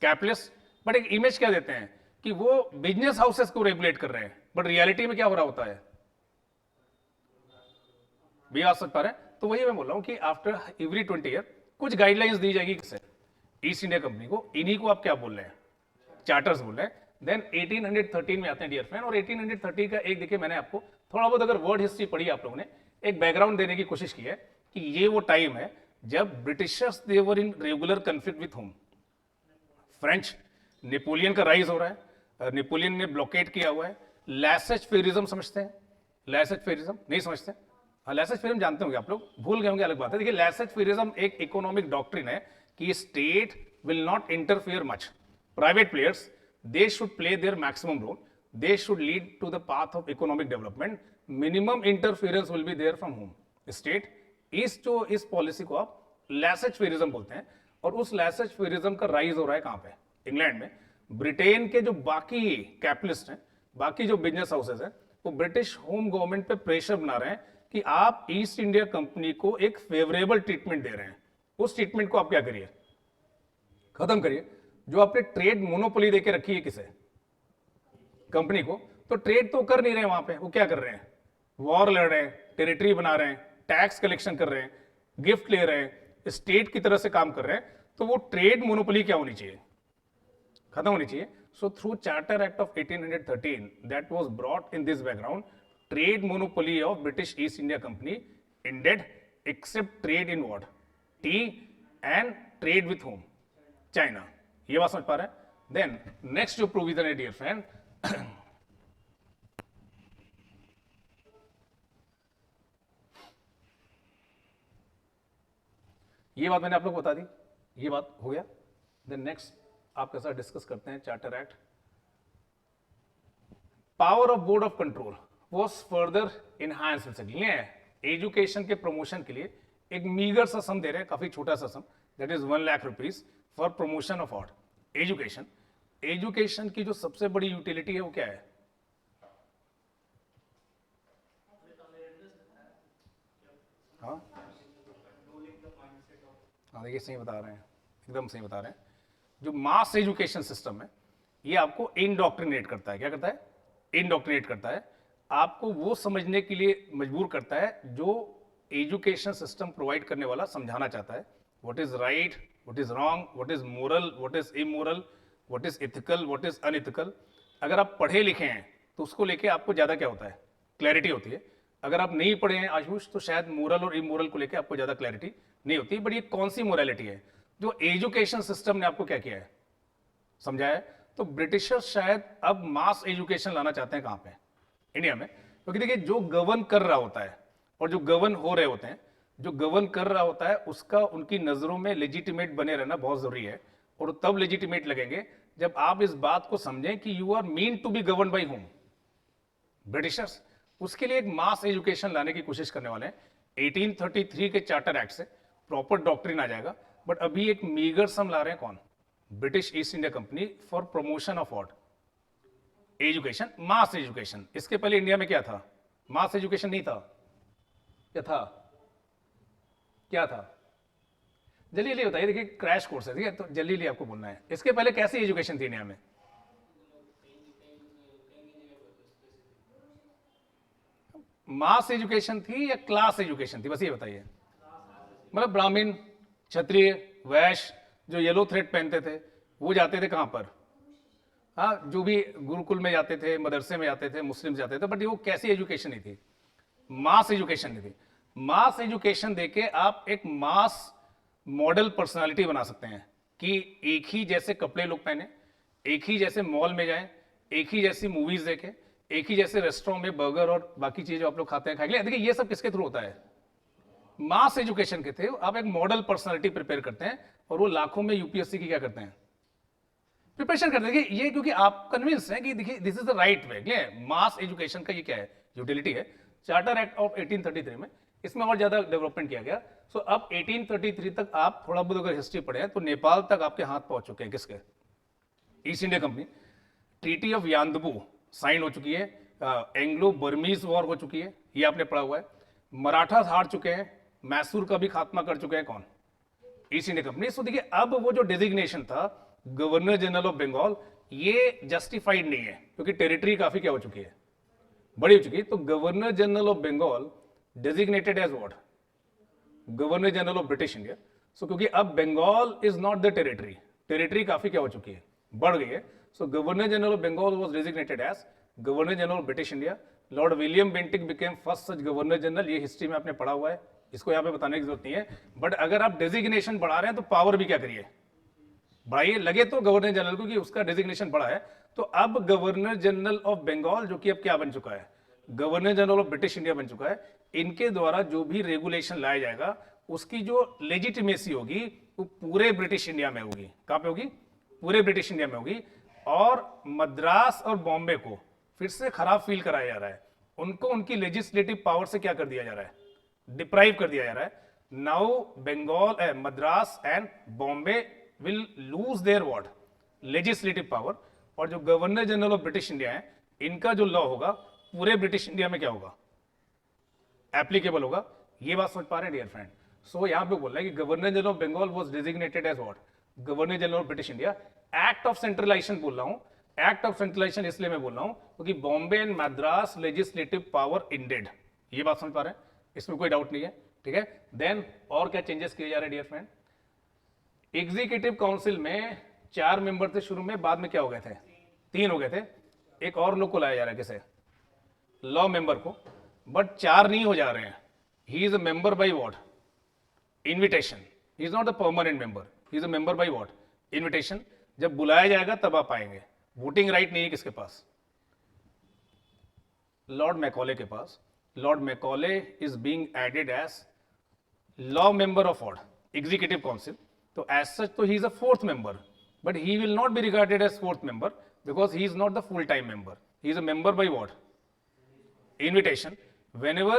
capitalist. But एक इमेज क्या देते हैं कि वो बिजनेस हाउसेस को रेगुलेट कर रहे हैं, बट रियलिटी में क्या हो रहा होता है, भी आ सकता है। तो वही मैं बोल रहा हूं कि आफ्टर एवरी 20 ईयर कुछ गाइडलाइंस दी जाएगी किसे, ईस्ट इंडिया कंपनी को, इन्हीं को आप क्या बोल रहे हैं, चार्टर्स बोल रहे हैं। देन 1813 में आते हैं डियर फ्रेंड, और 1830 का एक देखिए मैंने आपको थोड़ा बहुत अगर वर्ड हिस्ट्री पढ़ी आप लोगों ने, एक बैकग्राउंड देने की कोशिश की है कि ये वो टाइम है जब Britishers they were in regular conflict with home, French, Napoleon का राइज हो रहा है, नेपोलियन ने ब्लॉकेट किया हुआ है, लैसेज फेरिज्म समझते हैं, लैसेज फेरिज्म नहीं समझते, हाँ लैसेज फेरिज्म जानते होंगे आप लोग, भूल गए होंगे अलग बात है। देखिए लैसेज फेरिज्म एक इकोनॉमिक डॉक्ट्रिन है कि state will not interfere much, private players they should play their maximum role, they should lead to the path of economic development, minimum interference will be there from whom, state। जो इस policy को आप लैसेज फेरिज्म बोलते हैं, और उस लैसेज फेरिज्म का rise हो रहा है कहां पे, इंग्लैंड में। ब्रिटेन के जो बाकी कैपिटलिस्ट हैं, बाकी जो बिजनेस हाउसेस हैं, वो ब्रिटिश होम गवर्नमेंट पे प्रेशर बना रहे हैं कि आप ईस्ट इंडिया कंपनी को एक फेवरेबल ट्रीटमेंट दे रहे हैं, उस ट्रीटमेंट को आप क्या करिए, खत्म करिए। जो आपने ट्रेड मोनोपोली देके रखी है किसे, कंपनी को, तो ट्रेड तो कर नहीं रहे वहां पे, वो क्या कर रहे हैं, वॉर लड़ रहे हैं, टेरिटरी बना रहे हैं, टैक्स कलेक्शन कर रहे हैं, गिफ्ट ले रहे हैं, स्टेट की तरह से काम कर रहे हैं, तो वो ट्रेड मोनोपोली क्या होनी चाहिए, खत्म होनी चाहिए। So through charter act of 1813 that was brought in this background, trade monopoly of British East India Company ended except trade in what, tea and trade with hmm, China. ये बात समझ पा रहे हैं? देन नेक्स्ट जो provision है dear friend, ये बात मैंने आप लोग को बता दी, ये बात हो गया। देन नेक्स्ट आपके साथ डिस्कस करते हैं charter act. Power of board of control was further enhance, education के प्रमोशन के लिए एक मीगर सा सम दे रहे हैं, काफी छोटा सा sum, that is 1 lakh rupees for promotion of what, education. Education की जो सबसे बड़ी यूटिलिटी है वो क्या है, हाँ हाँ देखिए सही बता रहे हैं, एकदम सही बता रहे हैं। जो मास एजुकेशन सिस्टम है ये आपको इंडोक्ट्रिनेट करता है, क्या करता है, इंडोक्ट्रिनेट करता है, आपको वो समझने के लिए मजबूर करता है जो एजुकेशन सिस्टम प्रोवाइड करने वाला समझाना चाहता है। What is right, what is wrong, what is moral, what is immoral, what is ethical, what is unethical. अगर आप पढ़े लिखे हैं तो उसको लेके आपको ज्यादा क्या होता है, क्लैरिटी होती है। अगर आप नहीं पढ़े हैं आयुष तो शायद मोरल और इमोरल को लेके आपको ज्यादा क्लैरिटी नहीं होती। बट ये कौन सी मोरालिटी है जो एजुकेशन सिस्टम ने आपको क्या किया है, समझाया है। तो ब्रिटिशर्स शायद अब मास एजुकेशन लाना चाहते हैं कहां पे, इंडिया में। क्योंकि देखिए जो गवर्न कर रहा होता है और जो गवर्न हो रहे होते हैं, जो गवर्न कर रहा होता है उसका उनकी नजरों में लेजिटिमेट बने रहना बहुत जरूरी है। और तब लेजिटिमेट लगेंगे जब आप इस बात को समझें कि you are meant to be govern by hmm, Britishers. उसके लिए एक मास एजुकेशन लाने की कोशिश करने वाले हैं। 1833 के चार्टर एक्ट से प्रॉपर डॉक्ट्रिन आ जाएगा, बट अभी एक मीगर सम ला रहे हैं कौन? British East India company for promotion of what? Education, mass education. इसके पहले इंडिया में क्या था? मास एजुकेशन नहीं था। क्या था? क्या था? जल्दी जल्दी बताइए, देखिए क्रैश कोर्स है, ठीक है, तो जल्दी जल्दी आपको बोलना है। इसके पहले कैसी एजुकेशन थी इंडिया में? मास एजुकेशन थी या क्लास एजुकेशन थी, बस ये बताइए। मतलब ब्राह्मण, क्षत्रिय, वैश्य जो येलो थ्रेड पहनते थे वो जाते थे कहां पर? हाँ, जो भी गुरुकुल में जाते थे, मदरसे में जाते थे, मुस्लिम जाते थे, बट वो कैसी एजुकेशन नहीं थी? मास एजुकेशन नहीं थी। मास एजुकेशन देके आप एक मास मॉडल पर्सनालिटी बना सकते हैं कि एक ही जैसे कपड़े लोग पहने, एक ही जैसे मॉल में जाएं, एक ही जैसी मूवीज देखें, एक ही जैसे रेस्टोरेंट में बर्गर और बाकी चीजें आप लोग खाते हैं खाएंगे। देखिए ये सब किसके थ्रू होता है? मास एजुकेशन के थे। आप एक मॉडल पर्सनालिटी प्रिपेयर करते हैं और वो लाखों में यूपीएससी की क्या करते हैं? प्रिपरेशन करते हैं। ये क्योंकि आप कन्विंस हैं कि देखिए this is the right way. Mass education का ये क्या है? यूटिलिटी है। चार्टर एक्ट ऑफ 1833 में इसमें और ज्यादा डेवलपमेंट किया गया। सो अब 1833 तक आप थोड़ा बहुत अगर हिस्ट्री पढ़े हैं तो नेपाल तक आपके हाथ पहुंच चुके हैं। किसके? East India company. Treaty of Yandabo sign हो चुकी है। एंग्लो बर्मीज वॉर हो चुकी है, ये आपने पढ़ा हुआ है। मराठास हार चुके हैं। मैसूर का भी खात्मा कर चुके हैं कौन? East India company. सो देखिए अब वो जो डेजिग्नेशन था गवर्नर जनरल ऑफ बंगाल, ये जस्टिफाइड नहीं है क्योंकि टेरिटरी काफी क्या हो चुकी है? बड़ी हो चुकी है। तो governor general of Bengal designated as what? Governor general of British India. So क्योंकि अब Bengal is not the territory, territory काफी क्या हो चुकी है? बढ़ गई है। So governor general of Bengal was designated as governor general of British India. Lord William Bentinck became first such governor general. ये हिस्ट्री में आपने पढ़ा हुआ है, इसको यहाँ पे बताने की जरूरत नहीं है। बट अगर आप डेजिग्नेशन बढ़ा रहे हैं तो पावर भी क्या करिए? बढ़ाइए। लगे तो गवर्नर जनरल को कि उसका डेजिग्नेशन बढ़ा है। तो अब गवर्नर जनरल ऑफ बंगाल जो कि अब क्या बन चुका है? Governor general of British India बन चुका है। इनके द्वारा जो भी रेगुलेशन लाया जाएगा उसकी जो लेजिटिमेसी होगी वो पूरे ब्रिटिश इंडिया में होगी। कहां पे होगी? पूरे ब्रिटिश इंडिया में होगी। और मद्रास और बॉम्बे को फिर से खराब फील कराया जा रहा है। उनको उनकी लेजिस्लेटिव पावर से क्या कर दिया जा रहा है? डिप्राइव कर दिया जा रहा है। Now Bengal, Madras and Bombay will lose their what? Legislative power. और जो governor general of British India है, इनका जो लॉ होगा पूरे ब्रिटिश इंडिया में क्या होगा? एप्लीकेबल होगा। ये बात समझ पा रहे हैं डियर फ्रेंड? सो यहां पे बोल रहा है कि governor general of Bengal was designated as what? Governor general of British India. Act of centralization बोल रहा हूं। एक्ट ऑफ सेंट्रलाइजेशन इसलिए मैं बोल रहा हूं क्योंकि Bombay and Madras legislative power ended. ये बात समझ पा रहे हैं? इसमें कोई डाउट नहीं है, ठीक है। देन और क्या चेंजेस किए जा रहे हैं डियर फ्रेंड? एग्जीक्यूटिव काउंसिल में 4 मेंबर थे शुरू में, बाद में क्या हो गए थे? 3 हो गए थे। एक और लोग को लाया जा रहा है, किसे? लॉ मेंबर को। बट 4 नहीं हो जा रहे हैं। ही is a member by what? Invitation. He is not a permanent member, he is a member by what? Invitation. जब बुलाया जाएगा तब आप आएंगे। वोटिंग राइट नहीं है किसके पास? लॉर्ड मैकॉले के पास। Lord Macaulay is being added as law member of what? Executive council. तो एज सच तो he is a 4th member, but he will not be regarded as 4th member because he is not the full time member. He is a member by what? Invitation. whenever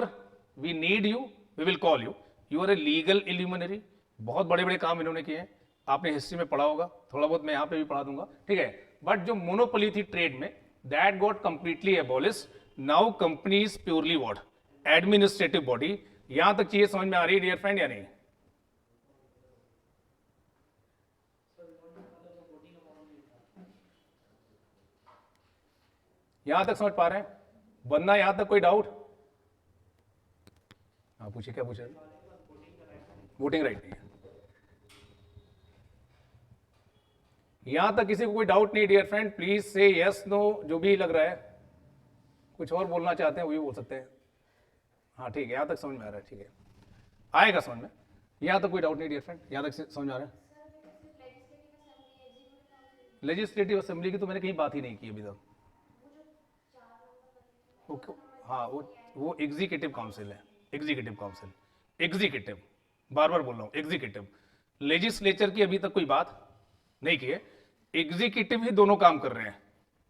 we need you we will call you. you are a legal illuminary। बहुत बड़े बड़े काम इन्होंने किए हैं, आपने history में पढ़ा होगा, थोड़ा बहुत मैं यहां पे भी पढ़ा दूंगा, ठीक है। बट जो मोनोपोली थी ट्रेड में, that got completely abolished. Now company is purely what? Administrative body. यहां तक चीजें समझ में आ रही है डियर फ्रेंड या नहीं? यहां तक समझ पा रहे हैं? वरना यहां तक कोई डाउट? हाँ पूछिए, क्या पूछे? वोटिंग राइट नहीं है। यहां तक किसी को कोई डाउट नहीं डियर फ्रेंड? प्लीज से यस नो, जो भी लग रहा है। कुछ और बोलना चाहते हैं वो भी बोल सकते हैं। हाँ ठीक है, यहां तक समझ में आ रहा है, ठीक है, आएगा समझ में। यहां तक कोई डाउट नहीं डियर फ्रेंड? यहां तक समझ में आ रहा है? लेजिस्लेटिव असेंबली की तो मैंने कहीं बात ही नहीं की अभी तक। हाँ वो एग्जीक्यूटिव काउंसिल है। एग्जीक्यूटिव काउंसिल, एग्जीक्यूटिव, बार बार बोल रहा हूं एग्जीक्यूटिव। लेजिस्लेचर की अभी तक कोई बात नहीं की है। एग्जीक्यूटिव ही दोनों काम कर रहे हैं,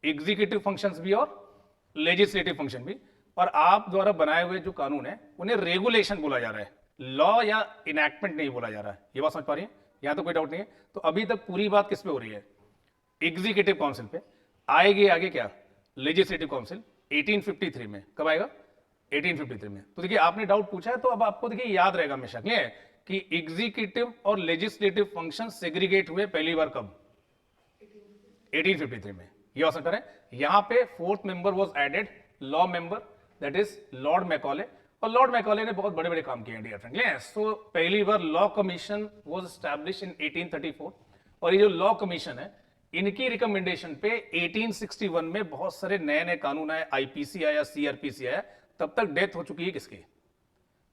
एग्जीक्यूटिव फंक्शंस भी और लेजिस्लेटिव फंक्शन भी। और आप द्वारा बनाए हुए जो कानून है उन्हें रेगुलेशन बोला जा रहा है, लॉ या इनैक्टमेंट नहीं बोला जा रहा है। ये बात समझ पा रही है? यहां तो कोई डाउट नहीं है। तो अभी तक पूरी बात किस पे हो रही है? एग्जीक्यूटिव काउंसिल पे। आएगी आगे क्या? लेजिस्लेटिव काउंसिल 1853 में। कब आएगा? 1853 में। तो देखिए आपने डाउट पूछा है तो अब आपको देखिए याद रहेगा हमेशा, क्लियर कि एग्जीक्यूटिव और लेजिस्लेटिव फंक्शन सेग्रीगेट हुए पहली बार कब? 1853 में। ये समझ रहे हैं? यहां पे fourth member was added, law member, that is lord Macaulay. और लॉर्ड मैकॉले ने बहुत बड़े बड़े काम किए हैं डियर फ्रेंड। सो पहली बार law commission was establish in 1834। और ये जो लॉ कमीशन है इनकी रिकमेंडेशन पे 1861 में बहुत सारे नए नए कानून आए, आईपीसी आया, सीआरपीसी आया। तब तक डेथ हो चुकी है किसकी?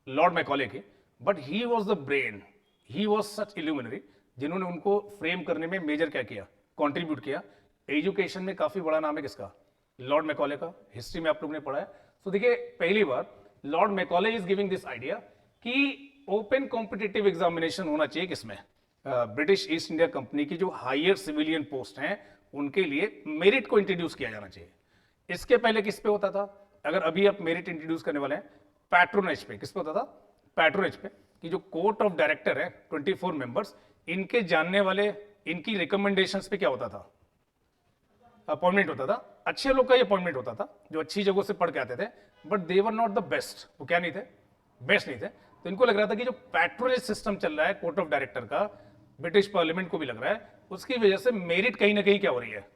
लॉर्ड मैकॉले की। But he was the brain, he was such luminary जिन्होंने उनको फ्रेम करने में मेजर क्या किया? कॉन्ट्रीब्यूट किया। एजुकेशन में काफी बड़ा नाम है किसका? लॉर्ड मैकॉले का। हिस्ट्री में आप लोगों ने पढ़ा है। तो देखिए पहली बार Lord Macaulay is giving this idea कि ओपन कॉम्पिटिटिव एग्जामिनेशन होना चाहिए किसमें? ब्रिटिश ईस्ट इंडिया कंपनी की जो हायर सिविलियन पोस्ट हैं उनके लिए मेरिट को इंट्रोड्यूस किया जाना चाहिए। इसके पहले किस पे होता था? अगर अभी आप मेरिट इंट्रोड्यूस करने वाले हैं, पैट्रोनेज पे। किस पे होता था? पैट्रोनेज पे। कि जो कोर्ट ऑफ डायरेक्टर है 24 मेंबर्स, इनके जानने वाले, इनकी रिकमेंडेशंस पे क्या होता था? अपॉइंटमेंट होता था। अच्छे लोग का ही अपॉइंटमेंट होता था जो अच्छी जगहों से पढ़ के आते थे, but they were not the best. वो क्या नहीं थे? बेस्ट नहीं थे। तो इनको लग रहा था कि जो पैट्रोनेज सिस्टम चल रहा है कोर्ट ऑफ डायरेक्टर का, ब्रिटिश पार्लियामेंट को भी लग रहा है, उसकी वजह से मेरिट कहीं ना कहीं क्या हो रही है?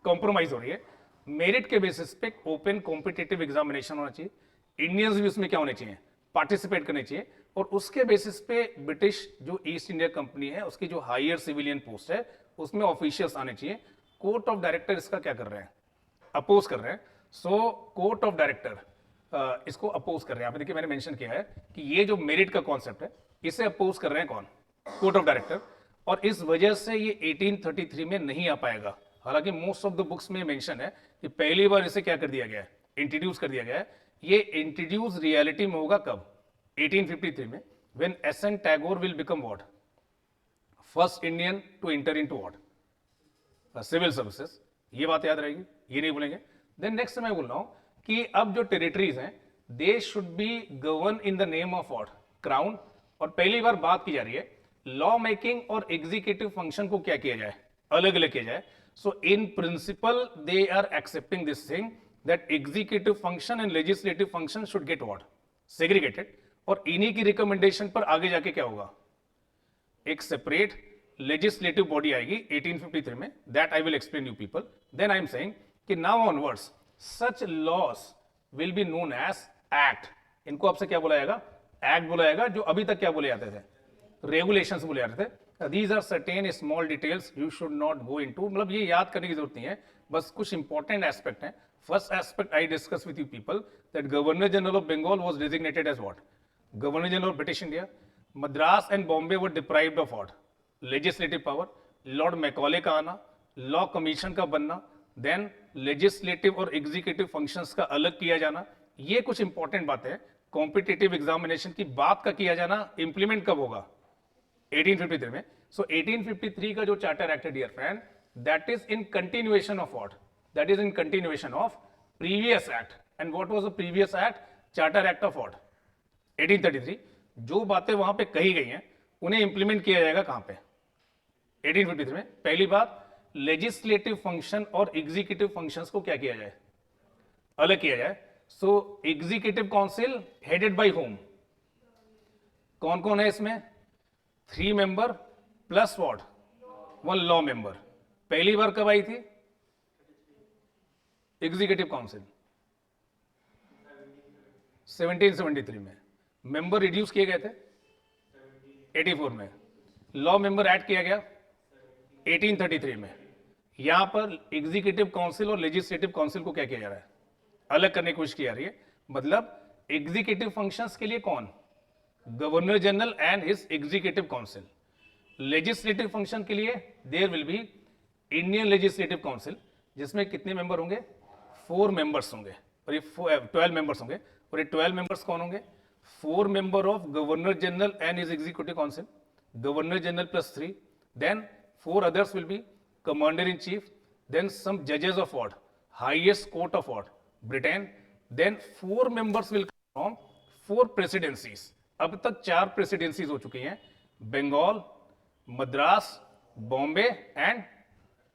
कॉम्प्रोमाइज हो रही है। मेरिट के बेसिस पे ओपन कॉम्पिटिटिव एग्जामिनेशन होना चाहिए, इंडियंस भी उसमें क्या होने चाहिए? पार्टिसिपेट करने चाहिए। और उसके बेसिस पे ब्रिटिश जो ईस्ट इंडिया कंपनी है उसकी जो हायर सिविलियन पोस्ट है उसमें ऑफिशियल्स आने चाहिए। कोर्ट ऑफ डायरेक्टर इसका क्या कर रहे हैं? अपोज कर रहे हैं। सो कोर्ट ऑफ डायरेक्टर इसको अपोज कर रहे हैं। यहाँ पे देखिए मैंने मेंशन किया है कि ये जो मेरिट का कॉन्सेप्ट है इसे अपोज कर रहे हैं कौन? Court of director. और इस वजह से ये 1833 में नहीं आ पाएगा। हालांकि मोस्ट ऑफ द बुक्स में मेंशन है कि पहली बार इसे क्या कर दिया गया है? इंट्रोड्यूस कर दिया गया है। ये इंट्रोड्यूस रियलिटी में होगा कब? 1853 में, when S N. Tagore will become what? First Indian to enter into what? Civil services. ये बात याद रहेगी, ये नहीं भूलेंगे। देन नेक्स्ट मैं बोल रहा हूं कि अब जो टेरिटरीज हैं they should be govern in the name of what? Crown. और पहली बार बात की जा रही है लॉ मेकिंग और एग्जीक्यूटिव फंक्शन को क्या किया जाए? अलग अलग किया जाए। So in principle they are accepting this thing that executive function and legislative function should get what? Segregated. और इन्हीं की रिकमेंडेशन पर आगे जाके क्या होगा? एक सेपरेट लेजिस्लेटिव बॉडी आएगी 1853 में, that I will explain you people. Then I am saying कि now onwards such laws will be known as act. इनको आपसे क्या बोला जाएगा? एक्ट बोला जाएगा। जो अभी तक क्या बोले जाते थे? रेगुलेशंस बोले जाते थे। These are certain small details you should not go into. मतलब ये याद करने की जरूरत नहीं है, बस कुछ इंपॉर्टेंट एस्पेक्ट है। First aspect I discuss with you people that governor general of Bengal was designated as what? Governor general of British India. Madras and Bombay were deprived of what? Legislative power. Lord Macaulay का आना, law commission का बनना, then legislative और executive functions का अलग किया जाना, ये कुछ इंपॉर्टेंट बातें हैं। कॉम्पिटिटिव एग्जामिनेशन की बात का किया जाना, इंप्लीमेंट कब होगा? 1853 में। सो 1853 का जो चार्टर एक्ट है dear friend, that is in continuation of what? That is in continuation of previous act. And what was the previous act? Charter act of what? 1833। जो बातें वहां पे कही गई हैं उन्हें इंप्लीमेंट किया जाएगा कहां पे? 1853 में। पहली बात लेजिस्लेटिव फंक्शन और एग्जीक्यूटिव फंक्शंस को क्या किया जाए? अलग किया जाए। So executive council headed by hmm? कौन कौन है इसमें? 3 member plus what? 1 law member. पहली बार कब आई थी एग्जीक्यूटिव काउंसिल? 1773 में। मेंबर रिड्यूस किए गए थे 84 में। लॉ मेंबर ऐड किया गया 1833 में। यहां पर एग्जीक्यूटिव काउंसिल और लेजिस्लेटिव काउंसिल को क्या किया जा रहा है? अलग करने की कोशिश की जा रही है। मतलब एग्जीक्यूटिव फंक्शंस के लिए कौन? Governor general and his executive council. Legislative function के लिए there will be Indian legislative council, जिसमें कितने मेंबर होंगे? 4 मेंबर्स होंगे। और ये 12 मेंबर्स होंगे। और ये 12 मेंबर्स कौन होंगे? 4 member of governor general and his executive council, governor general plus 3, then 4 others will be commander in chief, then some judges of what? Highest court of what? Britain, then 4 members will come from 4 presidencies. अब तक 4 presidencies हो चुकी हैं, Bengal, Madras, Bombay and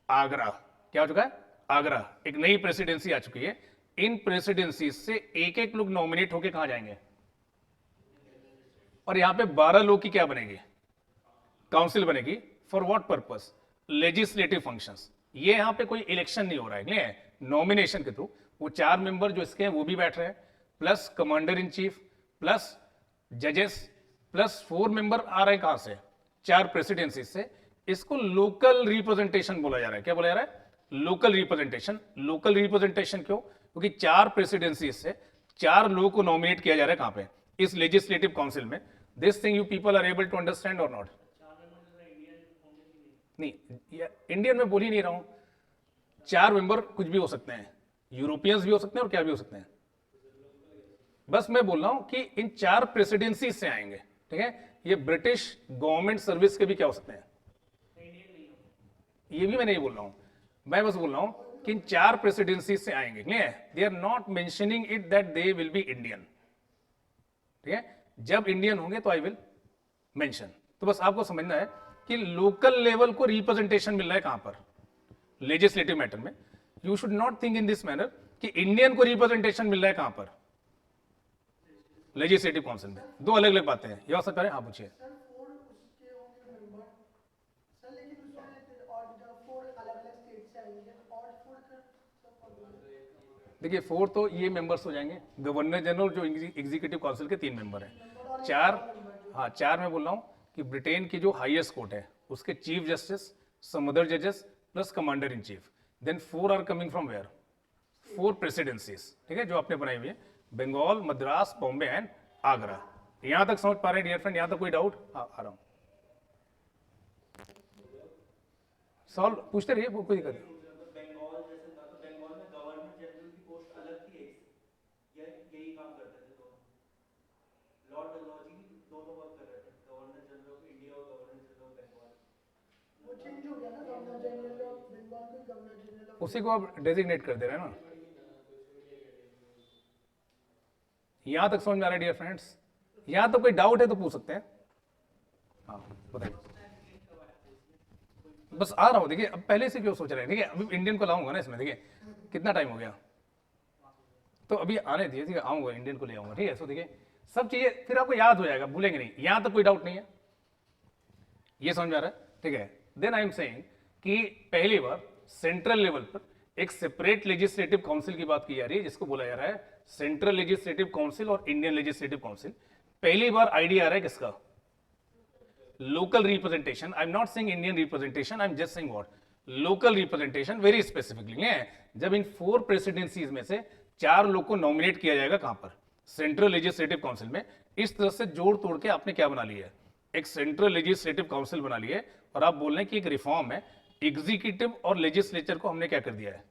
Agra. क्या हो चुका है? आगरा। एक नई प्रेसिडेंसी आ चुकी है। इन प्रेसिडेंसी से एक एक लोग नॉमिनेट होके कहां जाएंगे? और यहां पे 12 लोग की क्या बनेगी? काउंसिल बनेगी। For what purpose? Legislative functions. ये यहां पे कोई इलेक्शन नहीं हो रहा है, नॉमिनेशन के थ्रू वो 4 मेंबर जो इसके हैं वो भी बैठ रहे हैं, plus commander in chief, plus जजेस, प्लस 4 मेंबर आ रहे हैं कहां से? 4 प्रेसिडेंसी से। इसको लोकल रिप्रेजेंटेशन बोला जा रहा है। क्या बोला जा रहा है? Local representation. लोकल रिप्रेजेंटेशन क्यों? क्योंकि 4 प्रेसिडेंसी से 4 लोगों को नॉमिनेट किया जा रहा है कहां पे? इस लेजिस्लेटिव काउंसिल में। This thing you people are able to understand और नॉट? नहीं, इंडियन में बोल ही नहीं रहा हूं। 4 मेंबर कुछ भी हो सकते हैं, यूरोपियंस भी हो सकते हैं और क्या भी हो सकते हैं। बस मैं बोल रहा हूं कि इन 4 प्रेसिडेंसी से आएंगे, ठीक है। ये ब्रिटिश गवर्नमेंट सर्विस के भी क्या हो सकते हैं, ये भी मैं नहीं बोल रहा हूं। मैं बस बोल रहा हूं कि इन 4 प्रेसिडेंसी से आएंगे। They are not mentioning it that they will be Indian, ठीक है। जब इंडियन होंगे तो आई विल मेंशन। तो बस आपको समझना है कि लोकल लेवल को रिप्रेजेंटेशन मिल रहा है कहां पर? लेजिस्लेटिव मैटर में। You should not think in this manner कि इंडियन को रिप्रेजेंटेशन मिल रहा है कहां पर? लेजिस्लेटिव काउंसिल में। दो अलग अलग बातें हैं। ये सब करें, आप पूछिए। देखिए 4 तो ये मेंबर्स हो जाएंगे, गवर्नर जनरल जो एग्जीक्यूटिव काउंसिल के 3 मेंबर हैं। 4, हाँ 4 मैं बोल रहा हूं कि ब्रिटेन की जो हाईएस्ट कोर्ट है उसके चीफ जस्टिस, सम अदर जजेस plus commander in chief. Then 4 are coming from where? 4 presidencies, ठीक है, जो आपने बनाई हुई है, बंगाल, मद्रास, बॉम्बे एंड आगरा। यहां तक समझ पा रहे हैं डियर फ्रेंड? यहां तक कोई डाउट? हाँ आ रहा हूं, सॉल्व पूछते रहिए, कोई दिक्कत नहीं। उसी को आप डेजिग्नेट कर दे रहे हैं ना। यहां तक समझ में आ रहा है डियर फ्रेंड्स? यहां तो कोई डाउट है तो पूछ सकते हैं। हाँ बताइए। बस आ रहा हूं। देखिए अब पहले से क्यों सोच रहे हैं? ठीक है, अभी इंडियन को लाऊंगा ना इसमें। देखिए कितना टाइम हो गया, तो अभी आने दीजिए, ठीक है, आऊंगा इंडियन को ले आऊंगा, ठीक है। सो देखिए सब चीजें फिर आपको याद हो जाएगा, भूलेंगे नहीं। यहां तक कोई डाउट नहीं है, ये समझ में आ रहा है, ठीक है। देन आई एम सेइंग कि पहली बार सेंट्रल लेवल पर एक सेपरेट लेजिस्लेटिव काउंसिल की बात की जा रही है, जिसको बोला जा रहा है सेंट्रल लेजिस्लेटिव काउंसिल और इंडियन लेजिस्लेटिव काउंसिल। पहली बार आइडिया आ रहा है किसका? Local representation. I am not saying Indian representation, I am just saying what? Local representation. Very specifically है, जब इन 4 प्रेसिडेंसीज में से 4 लोग को नॉमिनेट किया जाएगा कहां पर? सेंट्रल लेजिस्लेटिव काउंसिल में। इस तरह से जोड़ तोड़ के आपने क्या बना लिया है? एक सेंट्रल लेजिस्लेटिव काउंसिल बना लिया है। और आप बोल रहे हैं कि एक रिफॉर्म है, एग्जीक्यूटिव और लेजिस्लेचर को हमने क्या कर दिया है?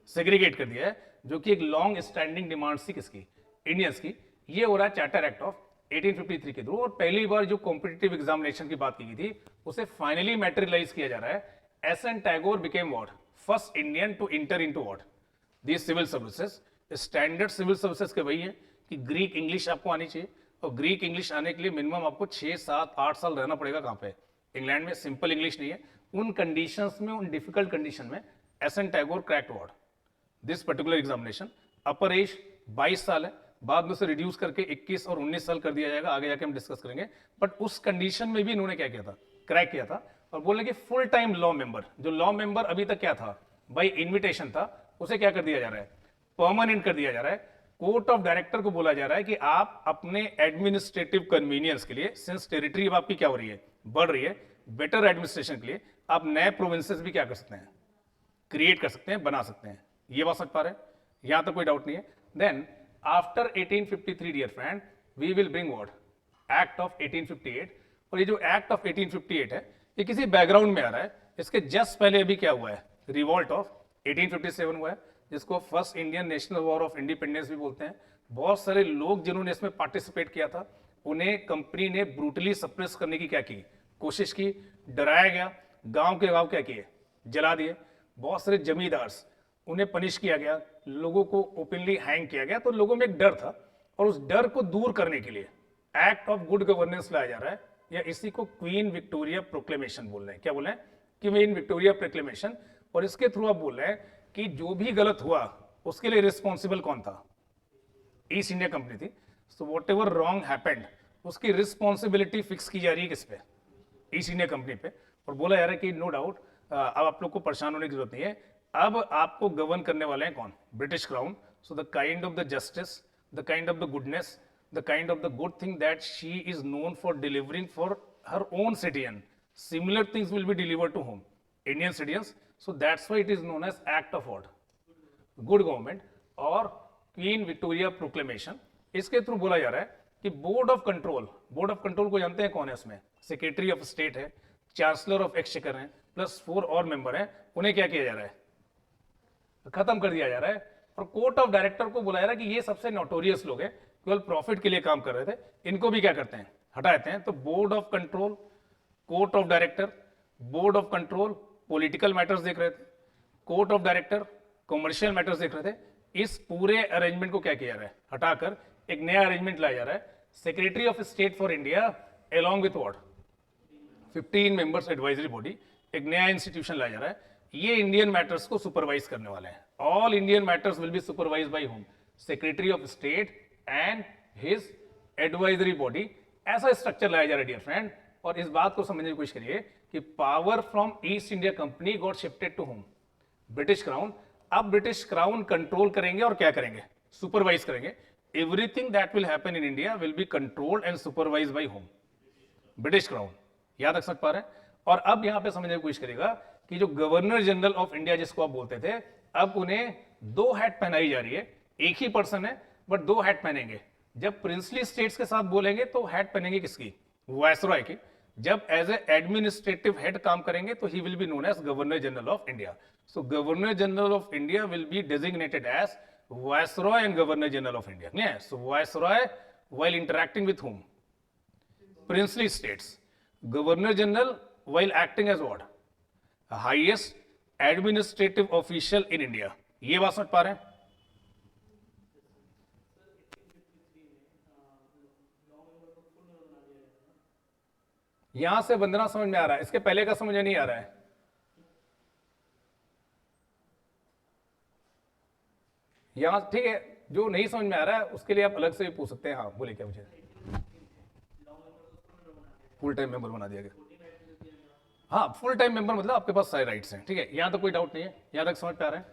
सेग्रीगेट कर दिया है, जो कि एक लॉन्ग स्टैंडिंग डिमांड थी किसकी? इंडियंस की। ये हो रहा है चार्टर एक्ट ऑफ 1853 के थ्रू। और पहली बार जो कॉम्पिटिटिव एग्जामिनेशन की बात की गई थी उसे फाइनली मैटेरियलाइज किया जा रहा है। S N. Tagore became what? First Indian to enter into what? This civil services. Standard civil services के वही है कि ग्रीक इंग्लिश आपको आनी चाहिए, और ग्रीक इंग्लिश आने के लिए मिनिमम आपको 6, 7, 8 साल रहना पड़ेगा कहां पे? इंग्लैंड में। सिंपल इंग्लिश नहीं है। उन कंडीशंस में, उन डिफिकल्ट कंडीशन में SN. Tagore cracked what? This particular examination. Upper as 22 साल है, बाद में से रिड्यूस करके 21 और 19 साल कर दिया जाएगा, आगे जाके हम डिस्कस करेंगे। बट उस कंडीशन में भी इन्होंने क्या किया था? क्रैक किया था। और बोले कि फुल टाइम लॉ मेंबर, जो लॉ मेंबर अभी तक क्या था? बाई इन्विटेशन था, उसे क्या कर दिया जा रहा है? परमानेंट कर दिया जा रहा है। कोर्ट ऑफ डायरेक्टर को बोला जा रहा है कि आप अपने एडमिनिस्ट्रेटिव कन्वीनियंस के लिए, सिंस टेरिटरी आपकी क्या हो रही है? बढ़ रही है, बेटर एडमिनिस्ट्रेशन के लिए आप नए प्रोविंसेस भी क्या कर सकते हैं? क्रिएट कर सकते हैं, बना सकते हैं। ये बात समझ पा रहे हैं? यहां तक कोई डाउट नहीं है। Then after 1853 dear friend, we will bring what? Act of 1858। और ये जो एक्ट ऑफ 1858 है, ये किसी बैकग्राउंड में आ रहा है। इसके जस्ट पहले अभी क्या हुआ है? रिवॉल्ट ऑफ 1857 हुआ है, जिसको first Indian national war of independence भी बोलते हैं। बहुत सारे लोग जिन्होंने इसमें पार्टिसिपेट किया था, उन्हें कंपनी ने ब्रूटली सप्रेस करने की क्या की? कोशिश की, डराया गया, गांव के गांव क्या किए? जला दिए। बहुत सारे जमींदार्स उन्हें पनिश किया गया, लोगों को ओपनली हैंग किया गया, तो लोगों में एक डर था और उस डर को दूर करने के लिए एक्ट ऑफ गुड गवर्नेंस लाया जा रहा है, या इसी को क्वीन विक्टोरिया प्रोक्लेमेशन बोल रहे हैं। क्या बोल रहे हैं? Queen Victoria proclamation. और इसके थ्रू आप बोल रहे हैं कि जो भी गलत हुआ उसके लिए रिस्पॉन्सिबल कौन था? ईस्ट इंडिया कंपनी थी। So what ever wrong happened उसकी रिस्पॉन्सिबिलिटी फिक्स की जा रही है किस पे? ईस्ट इंडिया कंपनी पे। और बोला जा रहा है कि नो डाउट अब आप लोग को परेशान होने की जरूरत नहीं है, अब आपको गवर्न करने वाले हैं कौन? British crown. So the kind of the justice, the kind of the goodness, the kind of the good thing that she is known for delivering for her own citizen, similar things will be delivered to whom? Indian citizens. So that's why it is known as act of what? Good government और queen Victoria proclamation. इसके through बोला जा रहा है कि board of control को जानते हैं कौन है? उसमें सेक्रेटरी ऑफ स्टेट है, चांसलर ऑफ एक्सचेकर है, प्लस 4 और मेंबर हैं। उन्हें क्या किया जा रहा है? खत्म कर दिया जा रहा है। और कोर्ट ऑफ डायरेक्टर को बुलाया रहा है कि ये सबसे नोटोरियस लोग हैं, केवल प्रॉफिट के लिए काम कर रहे थे, इनको भी क्या करते हैं? हटा देते हैं। तो board of control, court of director, board of control political matters देख रहे थे, court of director commercial matters देख रहे थे। इस पूरे अरेंजमेंट को क्या किया जा रहा है? हटाकर एक नया अरेंजमेंट लाया जा रहा है, secretary of state for India along with what? 15 members advisory body. एक नया इंस्टीट्यूशन लाया जा रहा है, ये इंडियन मैटर्स को सुपरवाइज करने वाले हैं। All Indian matters will be supervise by home? Secretary of state and his advisory body. ऐसा स्ट्रक्चर लाया जा रहा है डियर फ्रेंड। और इस बात को समझने की कोशिश करिए कि power from east India company got shifted to home? British crown. अब ब्रिटिश क्राउन कंट्रोल करेंगे और क्या करेंगे? सुपरवाइज करेंगे। Everything that will happen in India will be controlled and supervise by home? British crown. याद रख पा रहे हैं? और अब यहां पे समझने की कोशिश करेगा कि जो गवर्नर जनरल ऑफ इंडिया जिसको आप बोलते थे, अब उन्हें 2 हैट पहनाई जा रही है। एक ही पर्सन है बट 2 हैट पहनेंगे। जब प्रिंसली स्टेट्स के साथ बोलेंगे तो हैट पहनेंगे किसकी? वायसरॉय की। जब एज ए एडमिनिस्ट्रेटिव हेड काम करेंगे तो he will be known as governor general of India. So governor general of India will be designated as viceroy and governor general of India. Clear? So viceroy while interacting with whom? Princely states. Governor General while acting as what? Highest administrative official in India. ये बात समझ पा रहे हैं? यहां से वंदना समझ में आ रहा है, इसके पहले का समझ में नहीं आ रहा है। यहां ठीक है, जो नहीं समझ में आ रहा है उसके लिए आप अलग से भी पूछ सकते हैं। हाँ बोले क्या? मुझे फुल टाइम मेंबर बना दिया गया। हाँ फुल टाइम मेंबर मतलब आपके पास सारे राइट्स हैं। ठीक है, यहां तक कोई डाउट नहीं है, यहां तक समझ पे आ रहा है?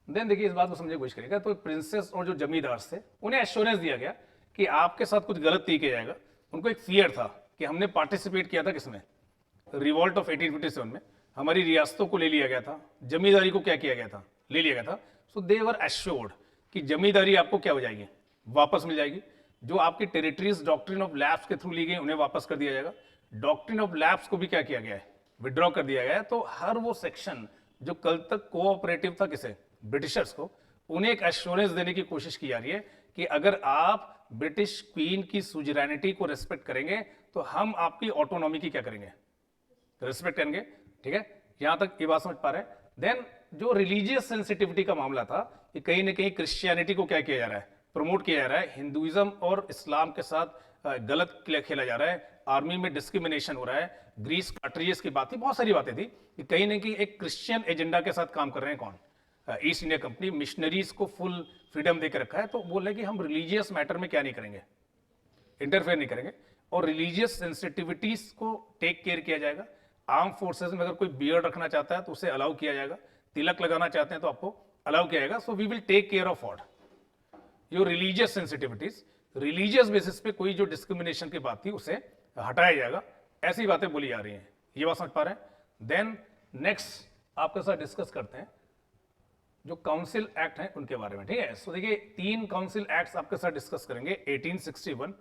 देन देखिए इस बात को समझने की कोशिश करिएगा। तो प्रिंसेस और जो जमींदार थे उन्हें एश्योरेंस दिया गया कि आपके साथ कुछ गलत नहीं किया जाएगा। उनको एक फियर था कि हमने पार्टिसिपेट किया था किसमें? रिवॉल्ट ऑफ 1857 में। हमारी रियासतों को ले लिया गया था, जमींदारी को क्या किया गया था? ले लिया गया था। सो दे वर एश्योर्ड कि जमींदारी आपको क्या हो जाएगी? वापस मिल जाएगी। जो आपकी टेरिटरीज डॉक्ट्रिन ऑफ लैप्स के थ्रू ली गई उन्हें वापस कर दिया जाएगा। डॉक्ट्रिन ऑफ लैप्स को भी क्या किया गया है? विड्रॉ कर दिया गया है। तो हर वो सेक्शन जो कल तक कोऑपरेटिव था किसे? ब्रिटिशर्स को, उन्हें एक एश्योरेंस देने की कोशिश की जा रही है कि अगर आप ब्रिटिश क्वीन की सुजरैनिटी को रेस्पेक्ट करेंगे तो हम आपकी ऑटोनॉमी की क्या करेंगे? रेस्पेक्ट करेंगे। ठीक है, यहां तक ये बात समझ पा रहे हैं? देन जो रिलीजियस सेंसिटिविटी का मामला था कि कहीं ना कहीं क्रिश्चियनिटी को क्या किया जा रहा है? प्रमोट किया जा रहा है। हिंदुइज्म और इस्लाम के साथ गलत खेला जा रहा है। आर्मी में डिस्क्रिमिनेशन हो रहा है। ग्रीस कार्ट्रिजेस की बात थी, बहुत सारी बातें थी कि कहीं ना कहीं एक क्रिश्चियन एजेंडा के साथ काम कर रहे हैं कौन? East India company. मिशनरीज को फुल फ्रीडम देकर रखा है। तो बोल रहे हैं कि हम रिलीजियस मैटर में क्या नहीं करेंगे? इंटरफेयर नहीं करेंगे। और रिलीजियस सेंसिटिविटीज को टेक केयर किया जाएगा। आर्म फोर्सेज में अगर कोई बियर्ड रखना चाहता है तो उसे अलाउ किया जाएगा। तिलक लगाना चाहते हैं तो आपको अलाउ किया जाएगा। So we will take care of what? Your religious sensitivities. Religious basis पे कोई जो डिस्क्रिमिनेशन की बात थी उसे हटाया जाएगा। ऐसी बातें बोली जा रही हैं। ये बात समझ पा रहे हैं? देन नेक्स्ट आपके साथ डिस्कस करते हैं जो काउंसिल एक्ट हैं उनके बारे में। ठीक है, सो देखिए 3 काउंसिल एक्ट्स आपके साथ डिस्कस करेंगे, 1861,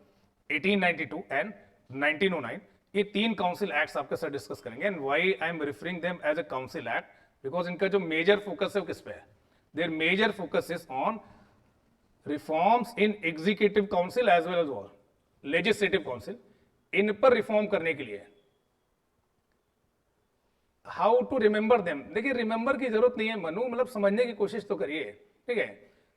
1892 एंड 1909। ये 3 काउंसिल एक्ट्स आपके साथ डिस्कस करेंगे। And why I am referring them as a council act? Because इनका जो मेजर फोकस है वो किस पे है? Their major focus is on reforms in executive council as well as all legislative council. इन पर रिफॉर्म करने के लिए हाउ टू रिमेंबर देम। देखिए रिमेंबर की जरूरत नहीं है मनु, मतलब समझने की कोशिश तो करिए, ठीक है,